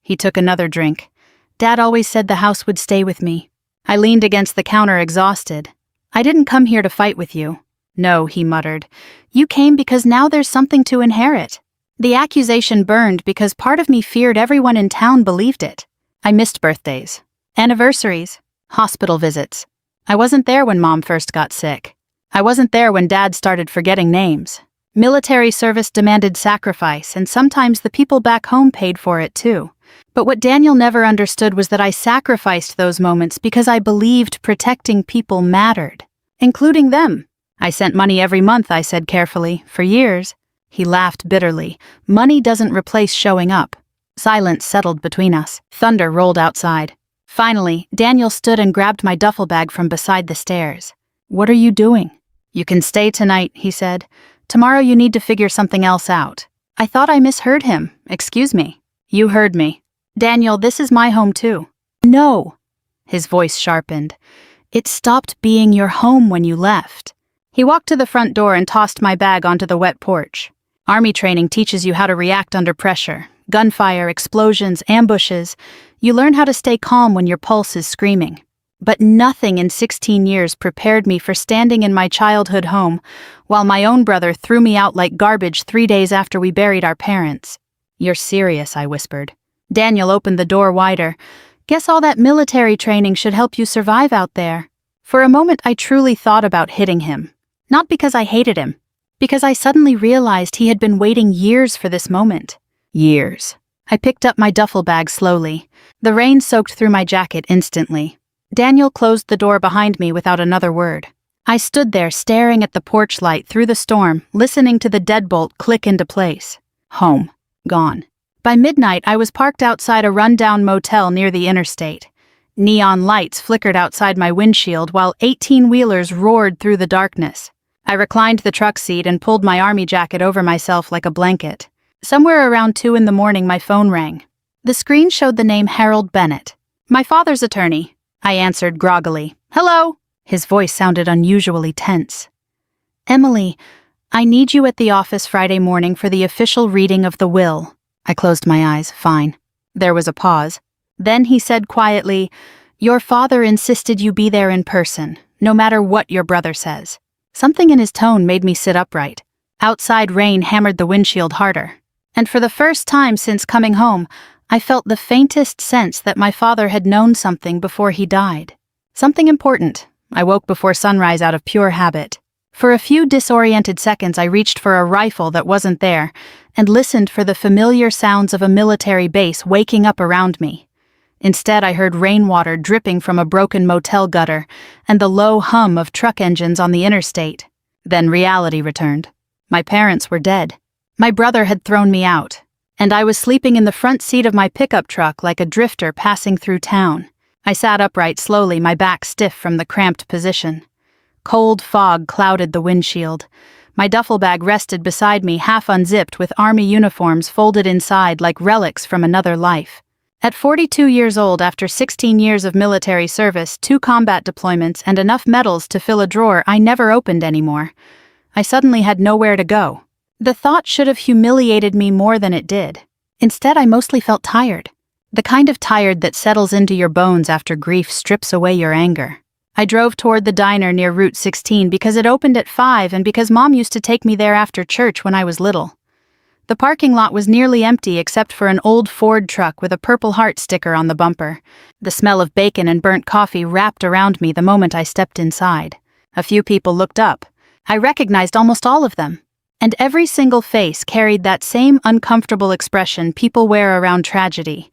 He took another drink. "Dad always said the house would stay with me." I leaned against the counter exhausted. "I didn't come here to fight with you." "No," he muttered. "You came because now there's something to inherit." The accusation burned because part of me feared everyone in town believed it. I missed birthdays, anniversaries, hospital visits. I wasn't there when Mom first got sick. I wasn't there when Dad started forgetting names. Military service demanded sacrifice, and sometimes the people back home paid for it too. But what Daniel never understood was that I sacrificed those moments because I believed protecting people mattered, including them. "I sent money every month," I said carefully, "for years." He laughed bitterly. "Money doesn't replace showing up." Silence settled between us. Thunder rolled outside. Finally, Daniel stood and grabbed my duffel bag from beside the stairs. "What are you doing?" "You can stay tonight," he said. "Tomorrow you need to figure something else out." I thought I misheard him. "Excuse me." "You heard me." "Daniel, this is my home too." "No." His voice sharpened. "It stopped being your home when you left." He walked to the front door and tossed my bag onto the wet porch. Army training teaches you how to react under pressure. Gunfire, explosions, ambushes. You learn how to stay calm when your pulse is screaming. But nothing in 16 years prepared me for standing in my childhood home while my own brother threw me out like garbage 3 days after we buried our parents. "You're serious," I whispered. Daniel opened the door wider. "Guess all that military training should help you survive out there." For a moment I truly thought about hitting him. Not because I hated him, because I suddenly realized he had been waiting years for this moment. Years. I picked up my duffel bag slowly. The rain soaked through my jacket instantly. Daniel closed the door behind me without another word. I stood there staring at the porch light through the storm, listening to the deadbolt click into place. Home. Gone. By midnight, I was parked outside a rundown motel near the interstate. Neon lights flickered outside my windshield while 18-wheelers roared through the darkness. I reclined the truck seat and pulled my army jacket over myself like a blanket. Somewhere around 2 in the morning, my phone rang. The screen showed the name Harold Bennett. "My father's attorney," I answered groggily. "Hello?" His voice sounded unusually tense. "Emily, I need you at the office Friday morning for the official reading of the will." I closed my eyes. "Fine." There was a pause. Then he said quietly, "Your father insisted you be there in person, no matter what your brother says." Something in his tone made me sit upright. Outside rain hammered the windshield harder. And for the first time since coming home, I felt the faintest sense that my father had known something before he died. Something important. I woke before sunrise out of pure habit. For a few disoriented seconds I reached for a rifle that wasn't there and listened for the familiar sounds of a military base waking up around me. Instead, I heard rainwater dripping from a broken motel gutter and the low hum of truck engines on the interstate. Then reality returned. My parents were dead. My brother had thrown me out, and I was sleeping in the front seat of my pickup truck like a drifter passing through town. I sat upright slowly, my back stiff from the cramped position. Cold fog clouded the windshield. My duffel bag rested beside me, half unzipped, with army uniforms folded inside like relics from another life. At 42 years old, after 16 years of military service, 2 combat deployments, and enough medals to fill a drawer I never opened anymore, I suddenly had nowhere to go. The thought should have humiliated me more than it did. Instead, I mostly felt tired. The kind of tired that settles into your bones after grief strips away your anger. I drove toward the diner near Route 16 because it opened at 5 and because Mom used to take me there after church when I was little. The parking lot was nearly empty except for an old Ford truck with a Purple Heart sticker on the bumper. The smell of bacon and burnt coffee wrapped around me the moment I stepped inside. A few people looked up. I recognized almost all of them. And every single face carried that same uncomfortable expression people wear around tragedy.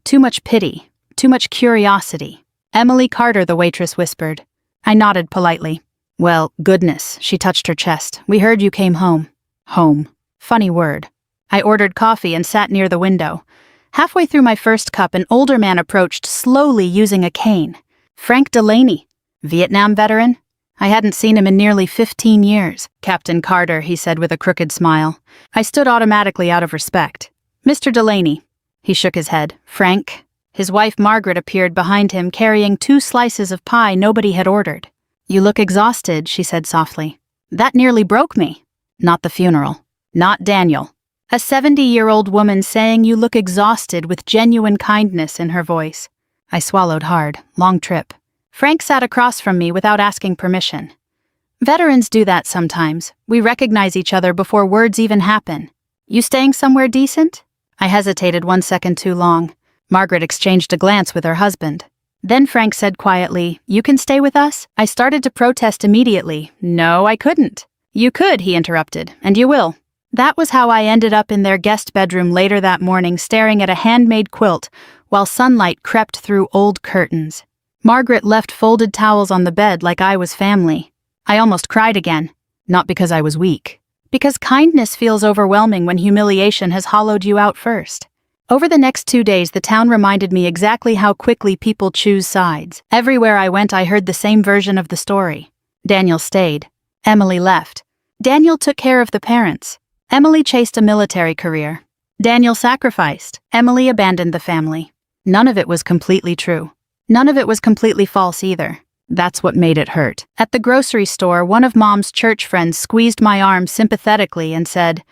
Too much pity. Too much curiosity. "Emily Carter," the waitress whispered. I nodded politely. "Well, goodness," she touched her chest. "We heard you came home." Home. Funny word. I ordered coffee and sat near the window. Halfway through my first cup, an older man approached, slowly using a cane. Frank Delaney. Vietnam veteran? I hadn't seen him in nearly 15 years. Captain Carter, he said with a crooked smile. I stood automatically out of respect. Mr. Delaney. He shook his head. Frank. His wife Margaret appeared behind him, carrying 2 slices of pie nobody had ordered. You look exhausted, she said softly. That nearly broke me. Not the funeral. Not Daniel. A 70-year-old woman saying you look exhausted with genuine kindness in her voice. I swallowed hard. Long trip. Frank sat across from me without asking permission. Veterans do that sometimes. We recognize each other before words even happen. You staying somewhere decent? I hesitated 1 second too long. Margaret exchanged a glance with her husband. Then Frank said quietly, You can stay with us? I started to protest immediately. No, I couldn't. You could, he interrupted, and you will. That was how I ended up in their guest bedroom later that morning, staring at a handmade quilt while sunlight crept through old curtains. Margaret left folded towels on the bed like I was family. I almost cried again, not because I was weak, because kindness feels overwhelming when humiliation has hollowed you out first. Over the next 2 days, the town reminded me exactly how quickly people choose sides. Everywhere I went, I heard the same version of the story. Daniel stayed. Emily left. Daniel took care of the parents. Emily chased a military career. Daniel sacrificed. Emily abandoned the family. None of it was completely true. None of it was completely false either. That's what made it hurt. At the grocery store, one of Mom's church friends squeezed my arm sympathetically and said,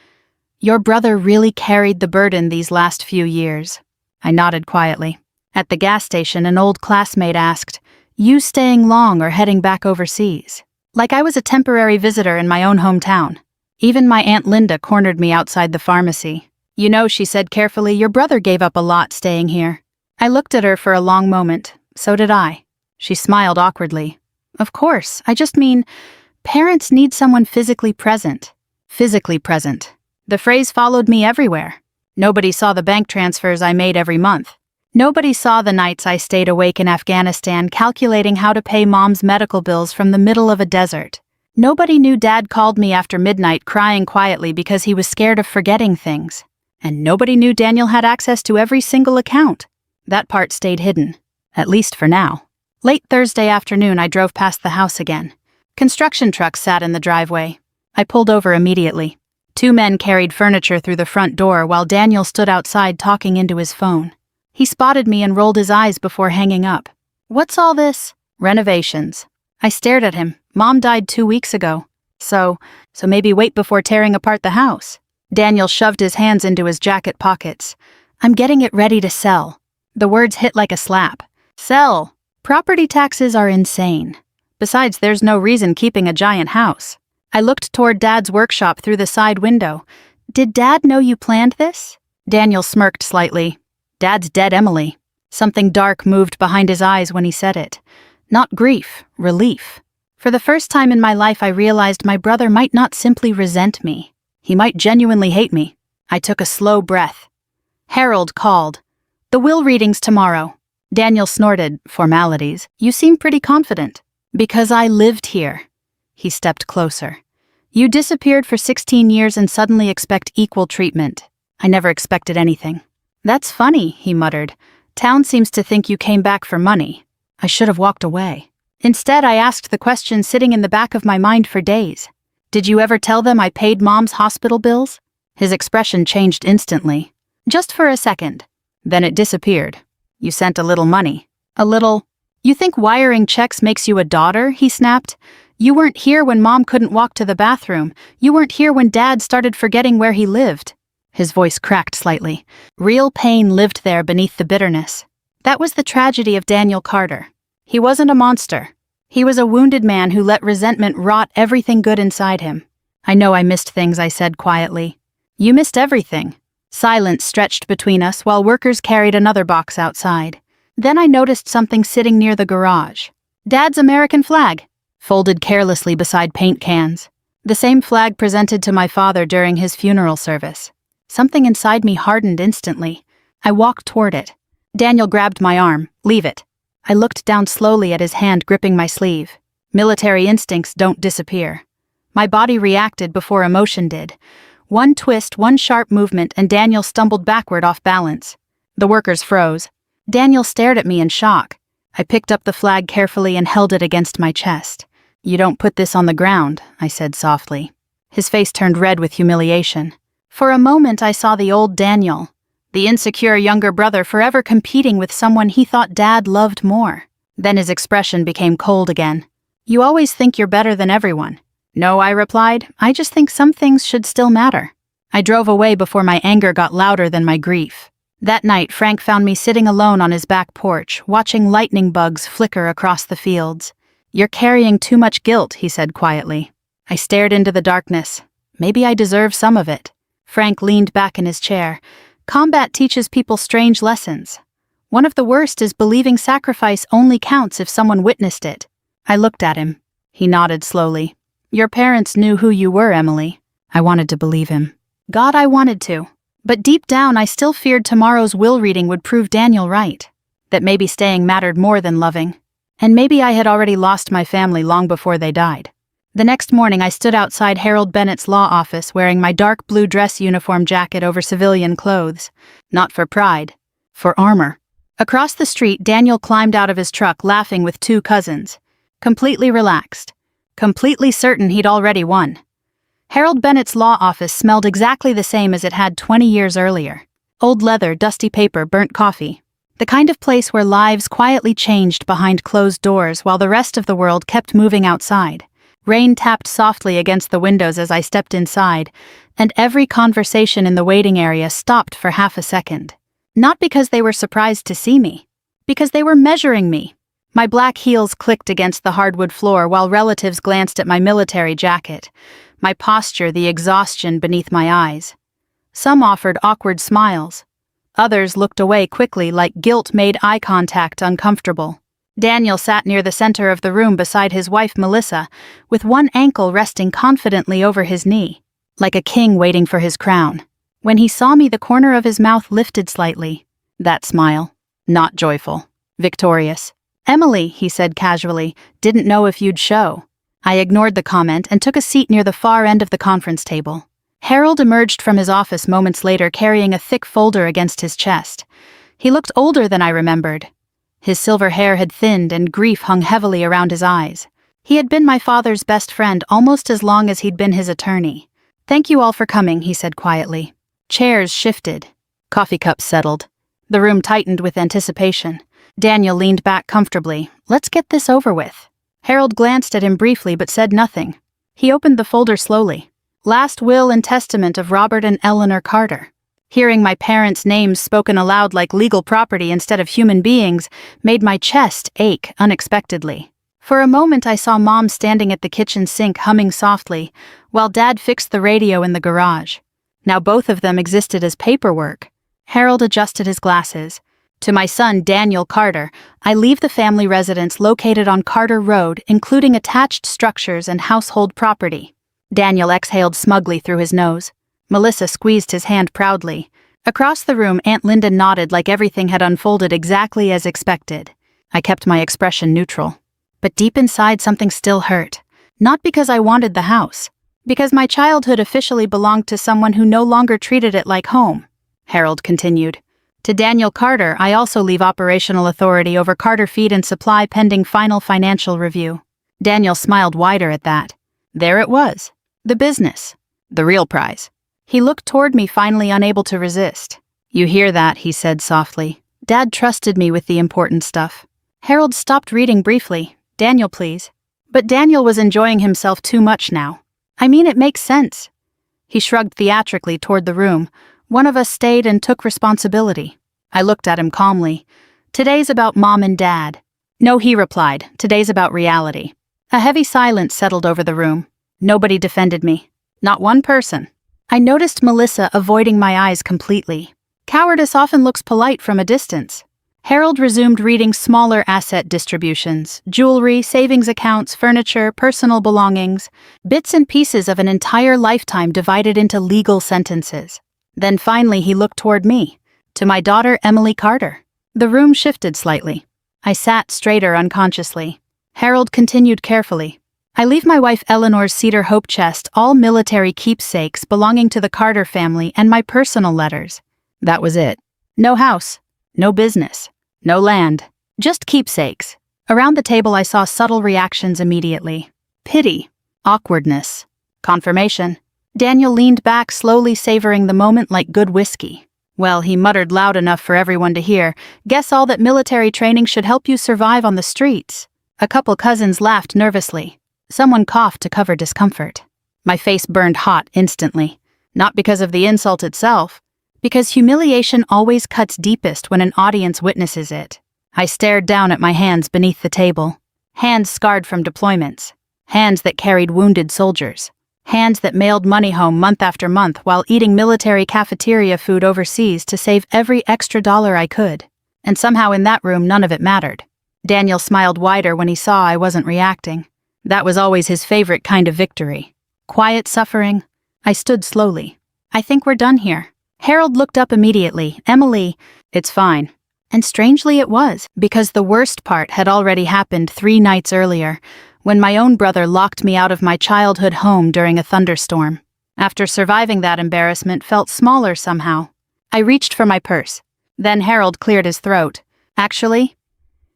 Your brother really carried the burden these last few years. I nodded quietly. At the gas station, an old classmate asked, You staying long or heading back overseas? Like I was a temporary visitor in my own hometown. Even my Aunt Linda cornered me outside the pharmacy. You know, she said carefully, your brother gave up a lot staying here. I looked at her for a long moment. So did I. She smiled awkwardly. Of course, I just mean, parents need someone physically present. Physically present. The phrase followed me everywhere. Nobody saw the bank transfers I made every month. Nobody saw the nights I stayed awake in Afghanistan calculating how to pay Mom's medical bills from the middle of a desert. Nobody knew Dad called me after midnight crying quietly because he was scared of forgetting things. And nobody knew Daniel had access to every single account. That part stayed hidden, at least for now. Late Thursday afternoon, I drove past the house again. Construction trucks sat in the driveway. I pulled over immediately. 2 men carried furniture through the front door while Daniel stood outside talking into his phone. He spotted me and rolled his eyes before hanging up. What's all this? Renovations. I stared at him. Mom died 2 weeks ago. So maybe wait before tearing apart the house. Daniel shoved his hands into his jacket pockets. I'm getting it ready to sell. The words hit like a slap. Sell. Property taxes are insane. Besides, there's no reason keeping a giant house. I looked toward Dad's workshop through the side window. Did Dad know you planned this? Daniel smirked slightly. Dad's dead, Emily. Something dark moved behind his eyes when he said it. Not grief, relief. For the first time in my life, I realized my brother might not simply resent me. He might genuinely hate me. I took a slow breath. Harold called. The will reading's tomorrow. Daniel snorted. Formalities. You seem pretty confident. Because I lived here. He stepped closer. You disappeared for 16 years and suddenly expect equal treatment. I never expected anything. That's funny, he muttered. Town seems to think you came back for money. I should have walked away. Instead, I asked the question sitting in the back of my mind for days. Did you ever tell them I paid Mom's hospital bills? His expression changed instantly. Just for a second. Then it disappeared. You sent a little money. A little... You think wiring checks makes you a daughter? He snapped. You weren't here when Mom couldn't walk to the bathroom. You weren't here when Dad started forgetting where he lived. His voice cracked slightly. Real pain lived there beneath the bitterness. That was the tragedy of Daniel Carter. He wasn't a monster. He was a wounded man who let resentment rot everything good inside him. I know I missed things, I said quietly. You missed everything. Silence stretched between us while workers carried another box outside. Then I noticed something sitting near the garage. Dad's American flag, folded carelessly beside paint cans. The same flag presented to my father during his funeral service. Something inside me hardened instantly. I walked toward it. Daniel grabbed my arm. Leave it. I looked down slowly at his hand gripping my sleeve. Military instincts don't disappear. My body reacted before emotion did. One twist, one sharp movement, and Daniel stumbled backward off balance. The workers froze. Daniel stared at me in shock. I picked up the flag carefully and held it against my chest. "You don't put this on the ground," I said softly. His face turned red with humiliation. For a moment I saw the old Daniel, the insecure younger brother forever competing with someone he thought Dad loved more. Then his expression became cold again. "You always think you're better than everyone." "No," I replied. "I just think some things should still matter." I drove away before my anger got louder than my grief. That night, Frank found me sitting alone on his back porch, watching lightning bugs flicker across the fields. "You're carrying too much guilt," he said quietly. I stared into the darkness. Maybe I deserve some of it. Frank leaned back in his chair. "Combat teaches people strange lessons. One of the worst is believing sacrifice only counts if someone witnessed it." I looked at him. He nodded slowly. "Your parents knew who you were, Emily." I wanted to believe him. God, I wanted to. But deep down, I still feared tomorrow's will reading would prove Daniel right. That maybe staying mattered more than loving. And maybe I had already lost my family long before they died. The next morning, I stood outside Harold Bennett's law office wearing my dark blue dress uniform jacket over civilian clothes. Not for pride. For armor. Across the street, Daniel climbed out of his truck laughing with two cousins. Completely relaxed. Completely certain he'd already won. Harold Bennett's law office smelled exactly the same as it had 20 years earlier. Old leather, dusty paper, burnt coffee. The kind of place where lives quietly changed behind closed doors while the rest of the world kept moving outside. Rain tapped softly against the windows as I stepped inside, and every conversation in the waiting area stopped for half a second. Not because they were surprised to see me. Because they were measuring me. My black heels clicked against the hardwood floor while relatives glanced at my military jacket, my posture, the exhaustion beneath my eyes. Some offered awkward smiles. Others looked away quickly like guilt made eye contact uncomfortable. Daniel sat near the center of the room beside his wife Melissa, with one ankle resting confidently over his knee, like a king waiting for his crown. When he saw me, the corner of his mouth lifted slightly. That smile. Not joyful. Victorious. "Emily," he said casually, "didn't know if you'd show." I ignored the comment and took a seat near the far end of the conference table. Harold emerged from his office moments later carrying a thick folder against his chest. He looked older than I remembered. His silver hair had thinned and grief hung heavily around his eyes. He had been my father's best friend almost as long as he'd been his attorney. "Thank you all for coming," he said quietly. Chairs shifted. Coffee cups settled. The room tightened with anticipation. Daniel leaned back comfortably. "Let's get this over with." Harold glanced at him briefly but said nothing. He opened the folder slowly. "Last will and testament of Robert and Eleanor Carter." Hearing my parents' names spoken aloud like legal property instead of human beings made my chest ache unexpectedly. For a moment I saw Mom standing at the kitchen sink humming softly, while Dad fixed the radio in the garage. Now both of them existed as paperwork. Harold adjusted his glasses. "To my son, Daniel Carter, I leave the family residence located on Carter Road, including attached structures and household property." Daniel exhaled smugly through his nose. Melissa squeezed his hand proudly. Across the room, Aunt Linda nodded like everything had unfolded exactly as expected. I kept my expression neutral. But deep inside, something still hurt. Not because I wanted the house. Because my childhood officially belonged to someone who no longer treated it like home. Harold continued. "To Daniel Carter, I also leave operational authority over Carter Feed and Supply pending final financial review." Daniel smiled wider at that. There it was. The business. The real prize. He looked toward me, finally unable to resist. "You hear that," he said softly. "Dad trusted me with the important stuff." Harold stopped reading briefly. "Daniel, please." But Daniel was enjoying himself too much now. "I mean, it makes sense." He shrugged theatrically toward the room. "One of us stayed and took responsibility." I looked at him calmly. "Today's about Mom and Dad." "No," he replied. "Today's about reality." A heavy silence settled over the room. Nobody defended me. Not one person. I noticed Melissa avoiding my eyes completely. Cowardice often looks polite from a distance. Harold resumed reading smaller asset distributions, jewelry, savings accounts, furniture, personal belongings, bits and pieces of an entire lifetime divided into legal sentences. Then finally he looked toward me, to my daughter Emily Carter. The room shifted slightly. I sat straighter unconsciously. Harold continued carefully. I leave my wife Eleanor's cedar hope chest, all military keepsakes belonging to the Carter family, and my personal letters. That was it. No house, no business, no land, just keepsakes. Around the table I saw subtle reactions immediately. Pity, awkwardness, confirmation. Daniel leaned back, slowly savoring the moment like good whiskey. Well, he muttered loud enough for everyone to hear, "Guess all that military training should help you survive on the streets." A couple cousins laughed nervously. Someone coughed to cover discomfort. My face burned hot instantly. Not because of the insult itself, because humiliation always cuts deepest when an audience witnesses it. I stared down at my hands beneath the table. Hands scarred from deployments. Hands that carried wounded soldiers. Hands that mailed money home month after month while eating military cafeteria food overseas to save every extra dollar I could. And somehow in that room none of it mattered. Daniel smiled wider when he saw I wasn't reacting. That was always his favorite kind of victory. Quiet suffering. I stood slowly. "I think we're done here." Harold looked up immediately. "Emily, it's fine." And strangely it was, because the worst part had already happened 3 nights earlier, when my own brother locked me out of my childhood home during a thunderstorm. After surviving that embarrassment felt smaller somehow. I reached for my purse. Then Harold cleared his throat. "Actually?"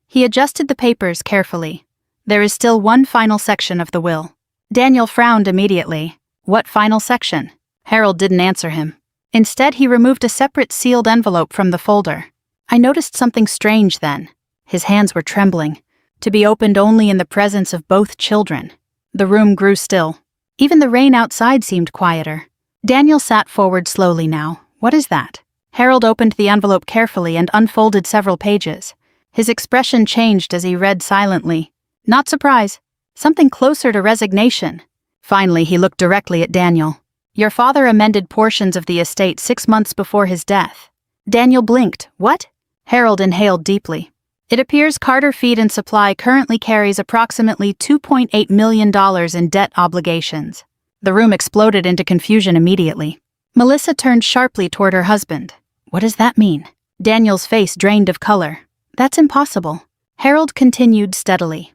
He adjusted the papers carefully. "There is still one final section of the will." Daniel frowned immediately. "What final section?" Harold didn't answer him. Instead, he removed a separate sealed envelope from the folder. I noticed something strange then. His hands were trembling, to be opened only in the presence of both children. The room grew still. Even the rain outside seemed quieter. Daniel sat forward slowly now. "What is that?" Harold opened the envelope carefully and unfolded several pages. His expression changed as he read silently. Not surprise. Something closer to resignation. Finally, he looked directly at Daniel. "Your father amended portions of the estate 6 months before his death." Daniel blinked. "What?" Harold inhaled deeply. "It appears Carter Feed and Supply currently carries approximately $2.8 million in debt obligations." The room exploded into confusion immediately. Melissa turned sharply toward her husband. "What does that mean?" Daniel's face drained of color. "That's impossible." Harold continued steadily.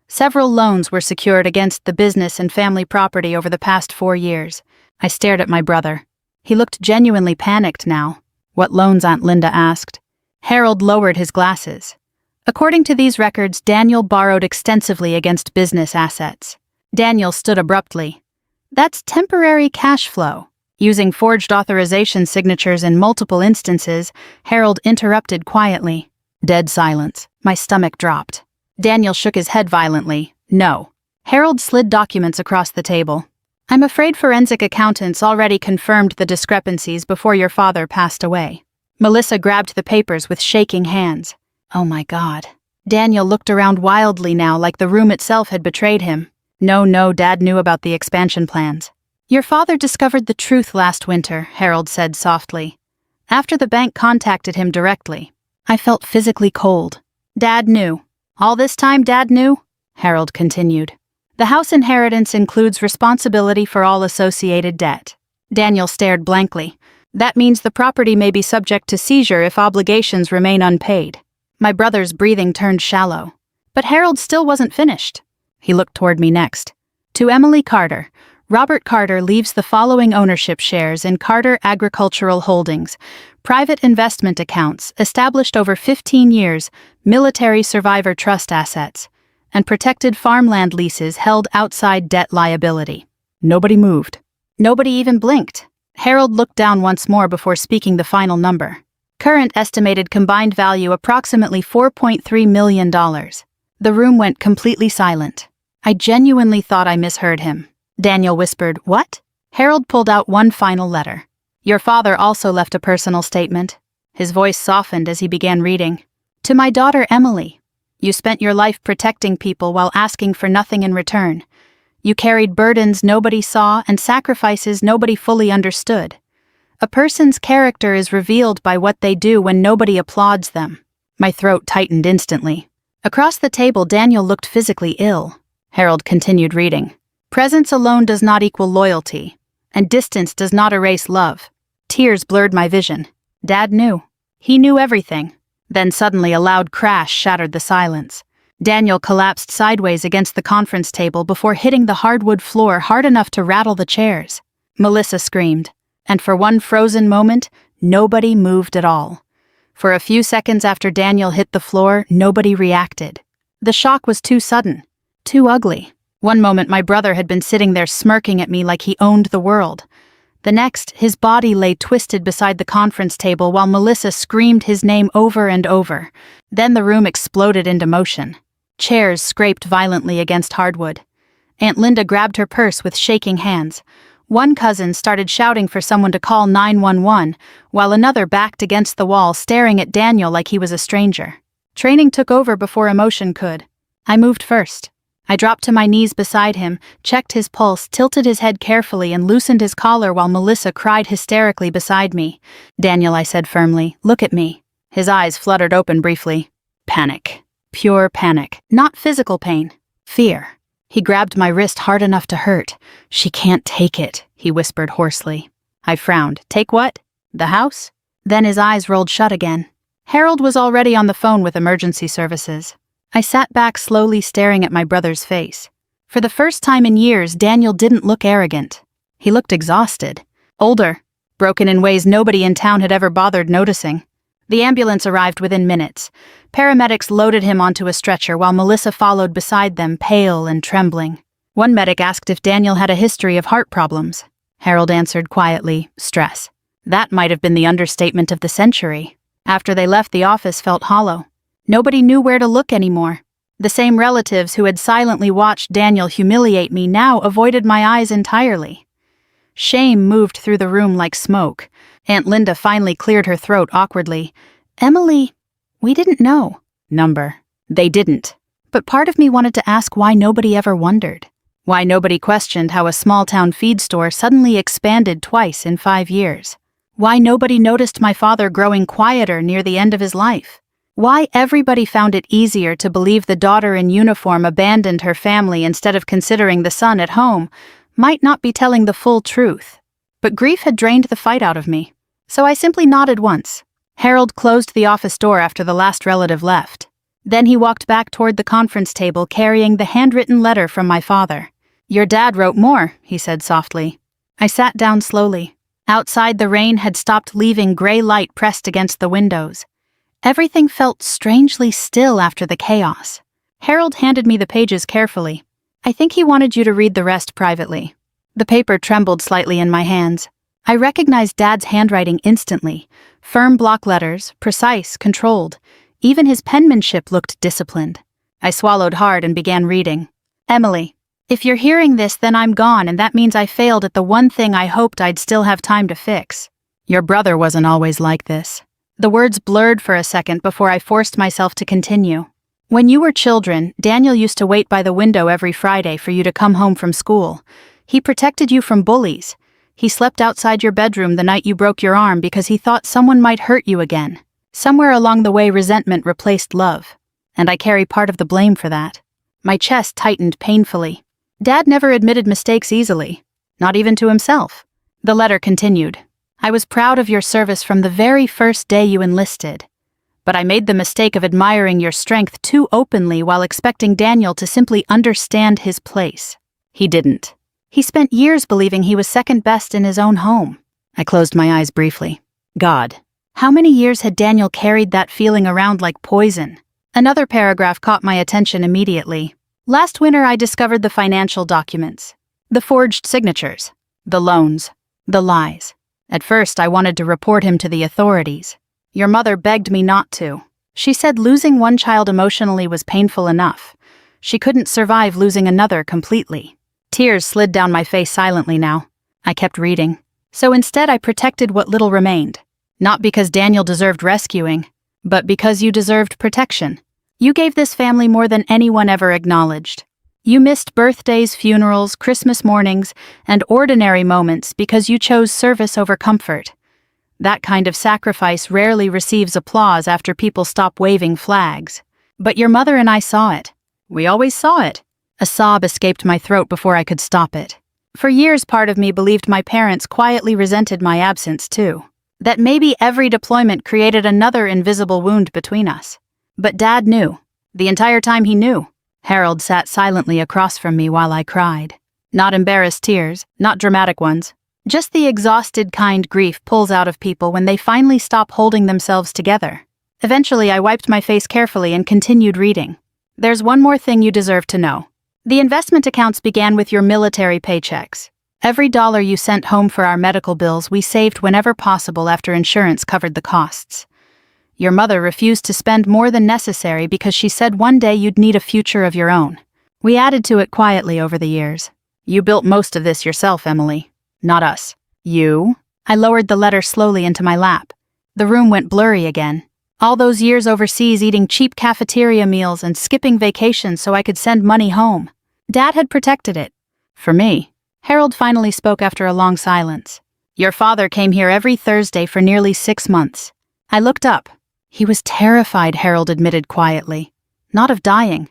"Several loans were secured against the business and family property over the past 4 years. I stared at my brother. He looked genuinely panicked now. "What loans?" Aunt Linda asked. Harold lowered his glasses. "According to these records, Daniel borrowed extensively against business assets." Daniel stood abruptly. "That's temporary cash flow." Using forged authorization signatures in multiple instances, Harold interrupted quietly. Dead silence. My stomach dropped. Daniel shook his head violently. "No." Harold slid documents across the table. "I'm afraid forensic accountants already confirmed the discrepancies before your father passed away." Melissa grabbed the papers with shaking hands. "Oh my God." Daniel looked around wildly now, like the room itself had betrayed him. No, Dad knew about the expansion plans." "Your father discovered the truth last winter," Harold said softly. "After the bank contacted him directly. I felt physically cold. Dad knew. All this time Dad knew?" Harold continued. "The house inheritance includes responsibility for all associated debt." Daniel stared blankly. "That means the property may be subject to seizure if obligations remain unpaid." My brother's breathing turned shallow. But Harold still wasn't finished. He looked toward me next. "To Emily Carter, Robert Carter leaves the following ownership shares in Carter Agricultural Holdings, private investment accounts established over 15 years, military survivor trust assets, and protected farmland leases held outside debt liability." Nobody moved. Nobody even blinked. Harold looked down once more before speaking the final number. "Current estimated combined value approximately $4.3 million. The room went completely silent. I genuinely thought I misheard him. Daniel whispered, "What?" Harold pulled out one final letter. "Your father also left a personal statement." His voice softened as he began reading. "To my daughter Emily. You spent your life protecting people while asking for nothing in return. You carried burdens nobody saw and sacrifices nobody fully understood. A person's character is revealed by what they do when nobody applauds them." My throat tightened instantly. Across the table, Daniel looked physically ill. Harold continued reading. "Presence alone does not equal loyalty, and distance does not erase love." Tears blurred my vision. Dad knew. He knew everything. Then suddenly a loud crash shattered the silence. Daniel collapsed sideways against the conference table before hitting the hardwood floor hard enough to rattle the chairs. Melissa screamed, and for one frozen moment, nobody moved at all. For a few seconds after Daniel hit the floor, nobody reacted. The shock was too sudden, too ugly. One moment my brother had been sitting there smirking at me like he owned the world. The next, his body lay twisted beside the conference table while Melissa screamed his name over and over. Then the room exploded into motion. Chairs scraped violently against hardwood. Aunt Linda grabbed her purse with shaking hands. One cousin started shouting for someone to call 911, while another backed against the wall staring at Daniel like he was a stranger. Training took over before emotion could. I moved first. I dropped to my knees beside him, checked his pulse, tilted his head carefully, and loosened his collar while Melissa cried hysterically beside me. "Daniel," I said firmly, "look at me." His eyes fluttered open briefly. Panic. Pure panic. Not physical pain. Fear. He grabbed my wrist hard enough to hurt. "She can't take it," he whispered hoarsely. I frowned. "Take what? The house?" Then his eyes rolled shut again. Harold was already on the phone with emergency services. I sat back slowly staring at my brother's face. For the first time in years, Daniel didn't look arrogant. He looked exhausted. Older. Broken in ways nobody in town had ever bothered noticing. The ambulance arrived within minutes. Paramedics loaded him onto a stretcher while Melissa followed beside them, pale and trembling. One medic asked if Daniel had a history of heart problems. Harold answered quietly, "Stress." That might have been the understatement of the century. After they left, the office felt hollow. Nobody knew where to look anymore. The same relatives who had silently watched Daniel humiliate me now avoided my eyes entirely. Shame moved through the room like smoke. Aunt Linda finally cleared her throat awkwardly. "Emily, we didn't know." Number. They didn't. But part of me wanted to ask why nobody ever wondered. Why nobody questioned how a small-town feed store suddenly expanded twice in 5 years. Why nobody noticed my father growing quieter near the end of his life. Why everybody found it easier to believe the daughter in uniform abandoned her family instead of considering the son at home might not be telling the full truth. But grief had drained the fight out of me, so I simply nodded once. Harold closed the office door after the last relative left. Then he walked back toward the conference table carrying the handwritten letter from my father. "Your dad wrote more," he said softly. I sat down slowly. Outside, the rain had stopped leaving gray light pressed against the windows. Everything felt strangely still after the chaos. Harold handed me the pages carefully. "I think he wanted you to read the rest privately." The paper trembled slightly in my hands. I recognized Dad's handwriting instantly. Firm block letters, precise, controlled. Even his penmanship looked disciplined. I swallowed hard and began reading. "Emily, if you're hearing this, then I'm gone, and that means I failed at the one thing I hoped I'd still have time to fix. Your brother wasn't always like this." The words blurred for a second before I forced myself to continue. "When you were children, Daniel used to wait by the window every Friday for you to come home from school. He protected you from bullies. He slept outside your bedroom the night you broke your arm because he thought someone might hurt you again. Somewhere along the way, resentment replaced love. And I carry part of the blame for that." My chest tightened painfully. Dad never admitted mistakes easily, not even to himself. The letter continued. "I was proud of your service from the very first day you enlisted. But I made the mistake of admiring your strength too openly while expecting Daniel to simply understand his place. He didn't. He spent years believing he was second best in his own home." I closed my eyes briefly. God. How many years had Daniel carried that feeling around like poison? Another paragraph caught my attention immediately. "Last winter I discovered the financial documents. The forged signatures. The loans. The lies. At first, I wanted to report him to the authorities. Your mother begged me not to. She said losing one child emotionally was painful enough. She couldn't survive losing another completely." Tears slid down my face silently now. I kept reading. "So instead, I protected what little remained. Not because Daniel deserved rescuing, but because you deserved protection. You gave this family more than anyone ever acknowledged. You missed birthdays, funerals, Christmas mornings, and ordinary moments because you chose service over comfort. That kind of sacrifice rarely receives applause after people stop waving flags. But your mother and I saw it. We always saw it." A sob escaped my throat before I could stop it. For years, part of me believed my parents quietly resented my absence too. That maybe every deployment created another invisible wound between us. But Dad knew. The entire time he knew. Harold sat silently across from me while I cried. Not embarrassed tears, not dramatic ones. Just the exhausted kind grief pulls out of people when they finally stop holding themselves together. Eventually, I wiped my face carefully and continued reading. There's one more thing you deserve to know. The investment accounts began with your military paychecks. Every dollar you sent home for our medical bills we saved whenever possible after insurance covered the costs. Your mother refused to spend more than necessary because she said one day you'd need a future of your own. We added to it quietly over the years. You built most of this yourself, Emily. Not us. You? I lowered the letter slowly into my lap. The room went blurry again. All those years overseas eating cheap cafeteria meals and skipping vacations so I could send money home. Dad had protected it. For me. Harold finally spoke after a long silence. Your father came here every Thursday for nearly 6 months. I looked up. He was terrified, Harold admitted quietly. Not of dying.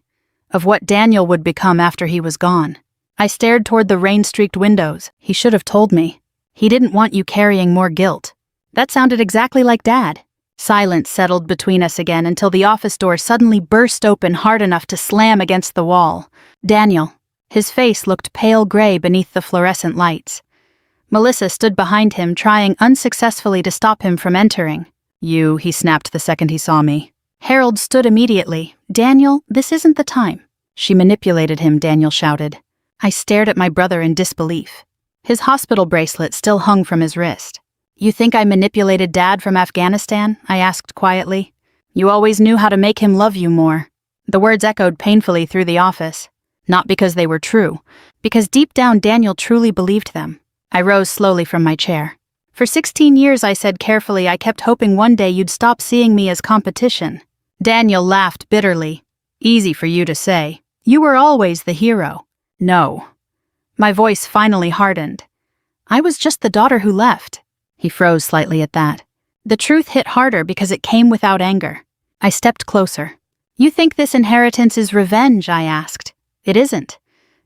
Of what Daniel would become after he was gone. I stared toward the rain-streaked windows. He should have told me. He didn't want you carrying more guilt. That sounded exactly like Dad. Silence settled between us again until the office door suddenly burst open hard enough to slam against the wall. Daniel. His face looked pale gray beneath the fluorescent lights. Melissa stood behind him, trying unsuccessfully to stop him from entering. You, he snapped the second he saw me. Harold stood immediately. Daniel, this isn't the time. She manipulated him, Daniel shouted. I stared at my brother in disbelief. His hospital bracelet still hung from his wrist. You think I manipulated Dad from Afghanistan? I asked quietly. You always knew how to make him love you more. The words echoed painfully through the office. Not because they were true, because deep down Daniel truly believed them. I rose slowly from my chair. For 16 years, I said carefully, I kept hoping one day you'd stop seeing me as competition. Daniel laughed bitterly. Easy for you to say. You were always the hero. No. My voice finally hardened. I was just the daughter who left. He froze slightly at that. The truth hit harder because it came without anger. I stepped closer. You think this inheritance is revenge? I asked. It isn't.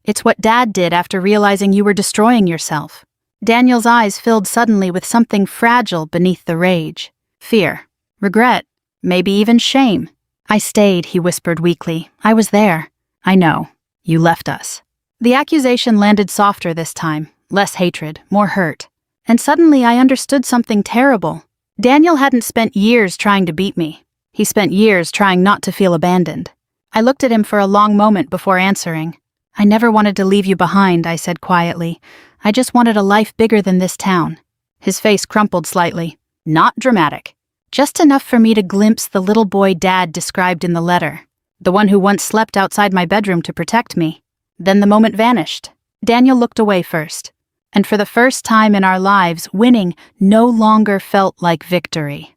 It's what Dad did after realizing you were destroying yourself. Daniel's eyes filled suddenly with something fragile beneath the rage. Fear. Regret. Maybe even shame. I stayed, he whispered weakly. I was there. I know. You left us. The accusation landed softer this time. Less hatred, more hurt. And suddenly I understood something terrible. Daniel hadn't spent years trying to beat me. He spent years trying not to feel abandoned. I looked at him for a long moment before answering. I never wanted to leave you behind, I said quietly. I just wanted a life bigger than this town. His face crumpled slightly. Not dramatic. Just enough for me to glimpse the little boy Dad described in the letter. The one who once slept outside my bedroom to protect me. Then the moment vanished. Daniel looked away first. And for the first time in our lives, winning no longer felt like victory.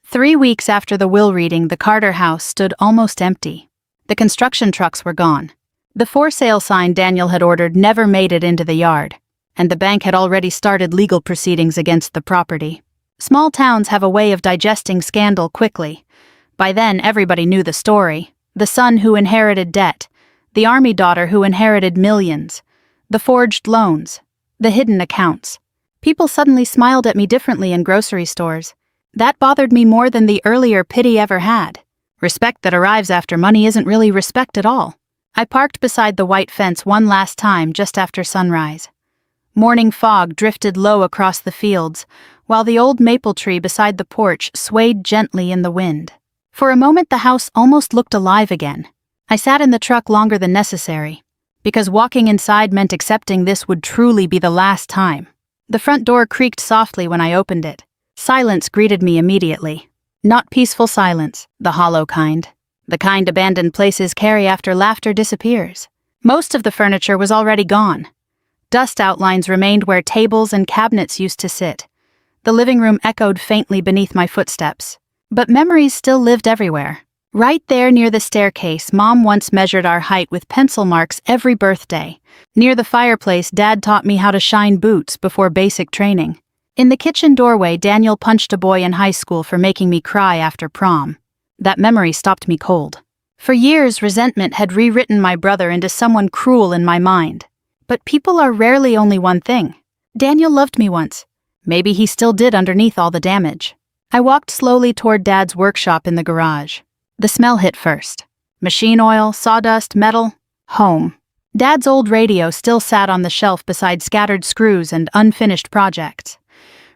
3 weeks after the will reading, the Carter house stood almost empty. The construction trucks were gone. The for sale sign Daniel had ordered never made it into the yard, and the bank had already started legal proceedings against the property. Small towns have a way of digesting scandal quickly. By then, everybody knew the story. The son who inherited debt, the army daughter who inherited millions, the forged loans, the hidden accounts. People suddenly smiled at me differently in grocery stores. That bothered me more than the earlier pity ever had. Respect that arrives after money isn't really respect at all. I parked beside the white fence one last time just after sunrise. Morning fog drifted low across the fields, while the old maple tree beside the porch swayed gently in the wind. For a moment the house almost looked alive again. I sat in the truck longer than necessary, because walking inside meant accepting this would truly be the last time. The front door creaked softly when I opened it. Silence greeted me immediately. Not peaceful silence, the hollow kind. The kind abandoned places carry after laughter disappears. Most of the furniture was already gone. Dust outlines remained where tables and cabinets used to sit. The living room echoed faintly beneath my footsteps. But memories still lived everywhere. Right there near the staircase, Mom once measured our height with pencil marks every birthday. Near the fireplace, Dad taught me how to shine boots before basic training. In the kitchen doorway, Daniel punched a boy in high school for making me cry after prom. That memory stopped me cold. For years, resentment had rewritten my brother into someone cruel in my mind. But people are rarely only one thing. Daniel loved me once. Maybe he still did underneath all the damage. I walked slowly toward Dad's workshop in the garage. The smell hit first. Machine oil, sawdust, metal, home. Dad's old radio still sat on the shelf beside scattered screws and unfinished projects.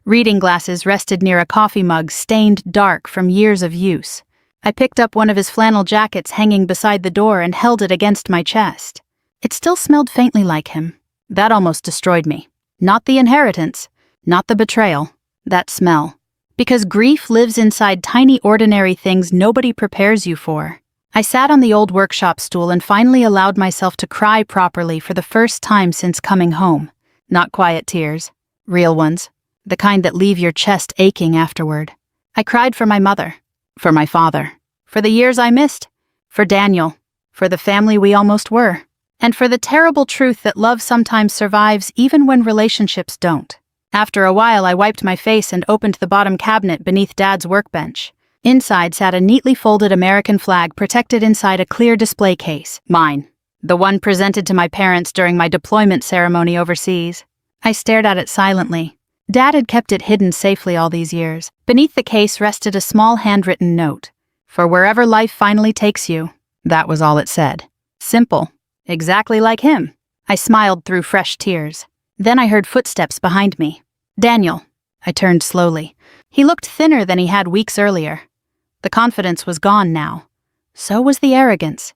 Reading glasses rested near a coffee mug stained dark from years of use. I picked up one of his flannel jackets hanging beside the door and held it against my chest. It still smelled faintly like him. That almost destroyed me. Not the inheritance, not the betrayal, that smell. Because grief lives inside tiny ordinary things nobody prepares you for. I sat on the old workshop stool and finally allowed myself to cry properly for the first time since coming home. Not quiet tears, real ones, the kind that leave your chest aching afterward. I cried for my mother, for my father, for the years I missed, for Daniel, for the family we almost were, and for the terrible truth that love sometimes survives even when relationships don't. After a while, I wiped my face and opened the bottom cabinet beneath Dad's workbench. Inside sat a neatly folded American flag protected inside a clear display case. Mine. The one presented to my parents during my deployment ceremony overseas. I stared at it silently. Dad had kept it hidden safely all these years. Beneath the case rested a small handwritten note. For wherever life finally takes you. That was all it said. Simple. Exactly like him. I smiled through fresh tears. Then I heard footsteps behind me. Daniel. I turned slowly. He looked thinner than he had weeks earlier. The confidence was gone now. So was the arrogance.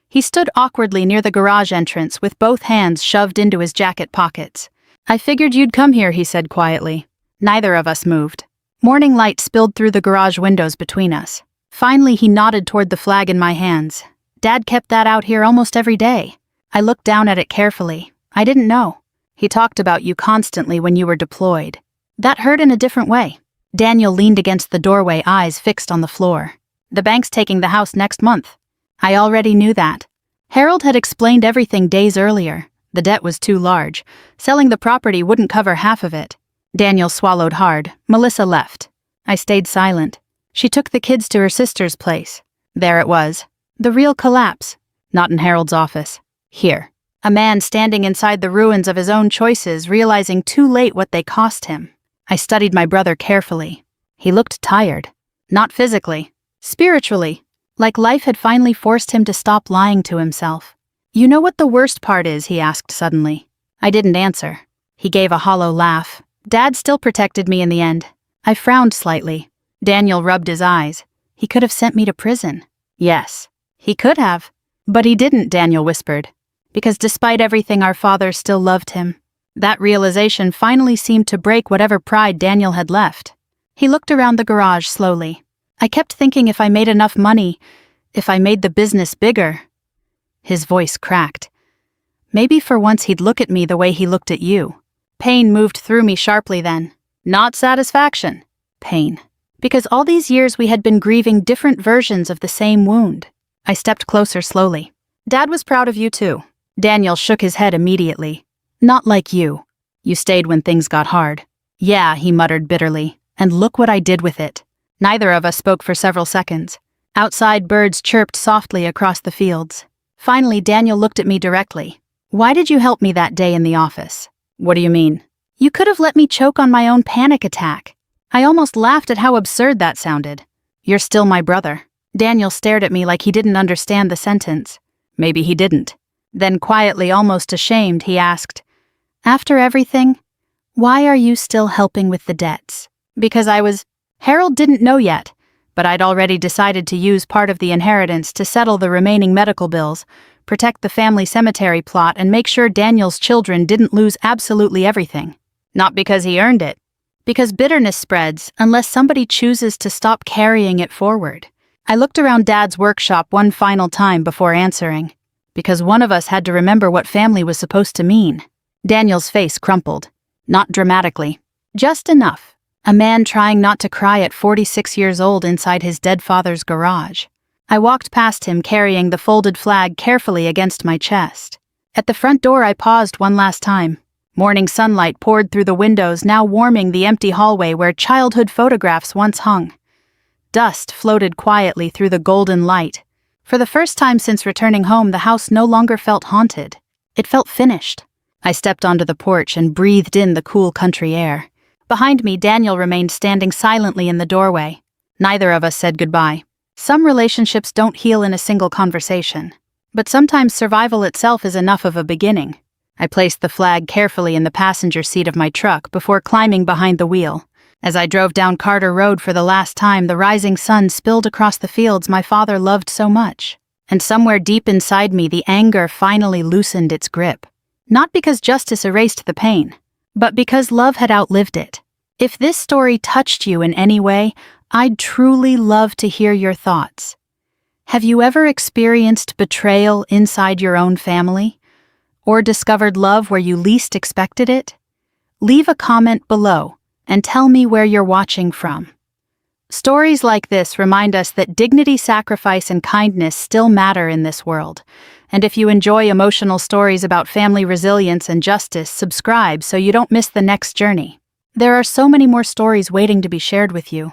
He stood awkwardly near the garage entrance with both hands shoved into his jacket pockets. I figured you'd come here, he said quietly. Neither of us moved. Morning light spilled through the garage windows between us. Finally, he nodded toward the flag in my hands. Dad kept that out here almost every day. I looked down at it carefully. I didn't know. He talked about you constantly when you were deployed. That hurt in a different way. Daniel leaned against the doorway, eyes fixed on the floor. The bank's taking the house next month. I already knew that. Harold had explained everything days earlier. The debt was too large. Selling the property wouldn't cover half of it. Daniel swallowed hard. Melissa left. I stayed silent. She took the kids to her sister's place. There it was. The real collapse. Not in Harold's office. Here. A man standing inside the ruins of his own choices, realizing too late what they cost him. I studied my brother carefully. He looked tired. Not physically. Spiritually. Like life had finally forced him to stop lying to himself. You know what the worst part is? He asked suddenly. I didn't answer. He gave a hollow laugh. Dad still protected me in the end. I frowned slightly. Daniel rubbed his eyes. He could have sent me to prison. Yes, he could have. But he didn't, Daniel whispered. Because despite everything, our father still loved him. That realization finally seemed to break whatever pride Daniel had left. He looked around the garage slowly. I kept thinking if I made enough money, if I made the business bigger. His voice cracked. Maybe for once he'd look at me the way he looked at you. Pain moved through me sharply then. Not satisfaction. Pain. Because all these years we had been grieving different versions of the same wound. I stepped closer slowly. Dad was proud of you too. Daniel shook his head immediately. Not like you. You stayed when things got hard. Yeah, he muttered bitterly. And look what I did with it. Neither of us spoke for several seconds. Outside, birds chirped softly across the fields. Finally, Daniel looked at me directly. Why did you help me that day in the office? What do you mean? You could have let me choke on my own panic attack. I almost laughed at how absurd that sounded. You're still my brother. Daniel stared at me like he didn't understand the sentence. Maybe he didn't. Then quietly, almost ashamed, he asked, After everything, why are you still helping with the debts? Because Harold didn't know yet, but I'd already decided to use part of the inheritance to settle the remaining medical bills, protect the family cemetery plot, and make sure Daniel's children didn't lose absolutely everything. Not because he earned it. Because bitterness spreads unless somebody chooses to stop carrying it forward. I looked around Dad's workshop one final time before answering. Because one of us had to remember what family was supposed to mean. Daniel's face crumpled. Not dramatically. Just enough. A man trying not to cry at 46 years old inside his dead father's garage. I walked past him carrying the folded flag carefully against my chest. At the front door I paused one last time. Morning sunlight poured through the windows, now warming the empty hallway where childhood photographs once hung. Dust floated quietly through the golden light. For the first time since returning home, the house no longer felt haunted. It felt finished. I stepped onto the porch and breathed in the cool country air. Behind me, Daniel remained standing silently in the doorway. Neither of us said goodbye. Some relationships don't heal in a single conversation, but sometimes survival itself is enough of a beginning. I placed the flag carefully in the passenger seat of my truck before climbing behind the wheel. As I drove down Carter Road for the last time, the rising sun spilled across the fields my father loved so much. And somewhere deep inside me, the anger finally loosened its grip. Not because justice erased the pain, but because love had outlived it. If this story touched you in any way, I'd truly love to hear your thoughts. Have you ever experienced betrayal inside your own family? Or discovered love where you least expected it? Leave a comment below and tell me where you're watching from. Stories like this remind us that dignity, sacrifice, and kindness still matter in this world. And if you enjoy emotional stories about family resilience and justice, subscribe so you don't miss the next journey. There are so many more stories waiting to be shared with you.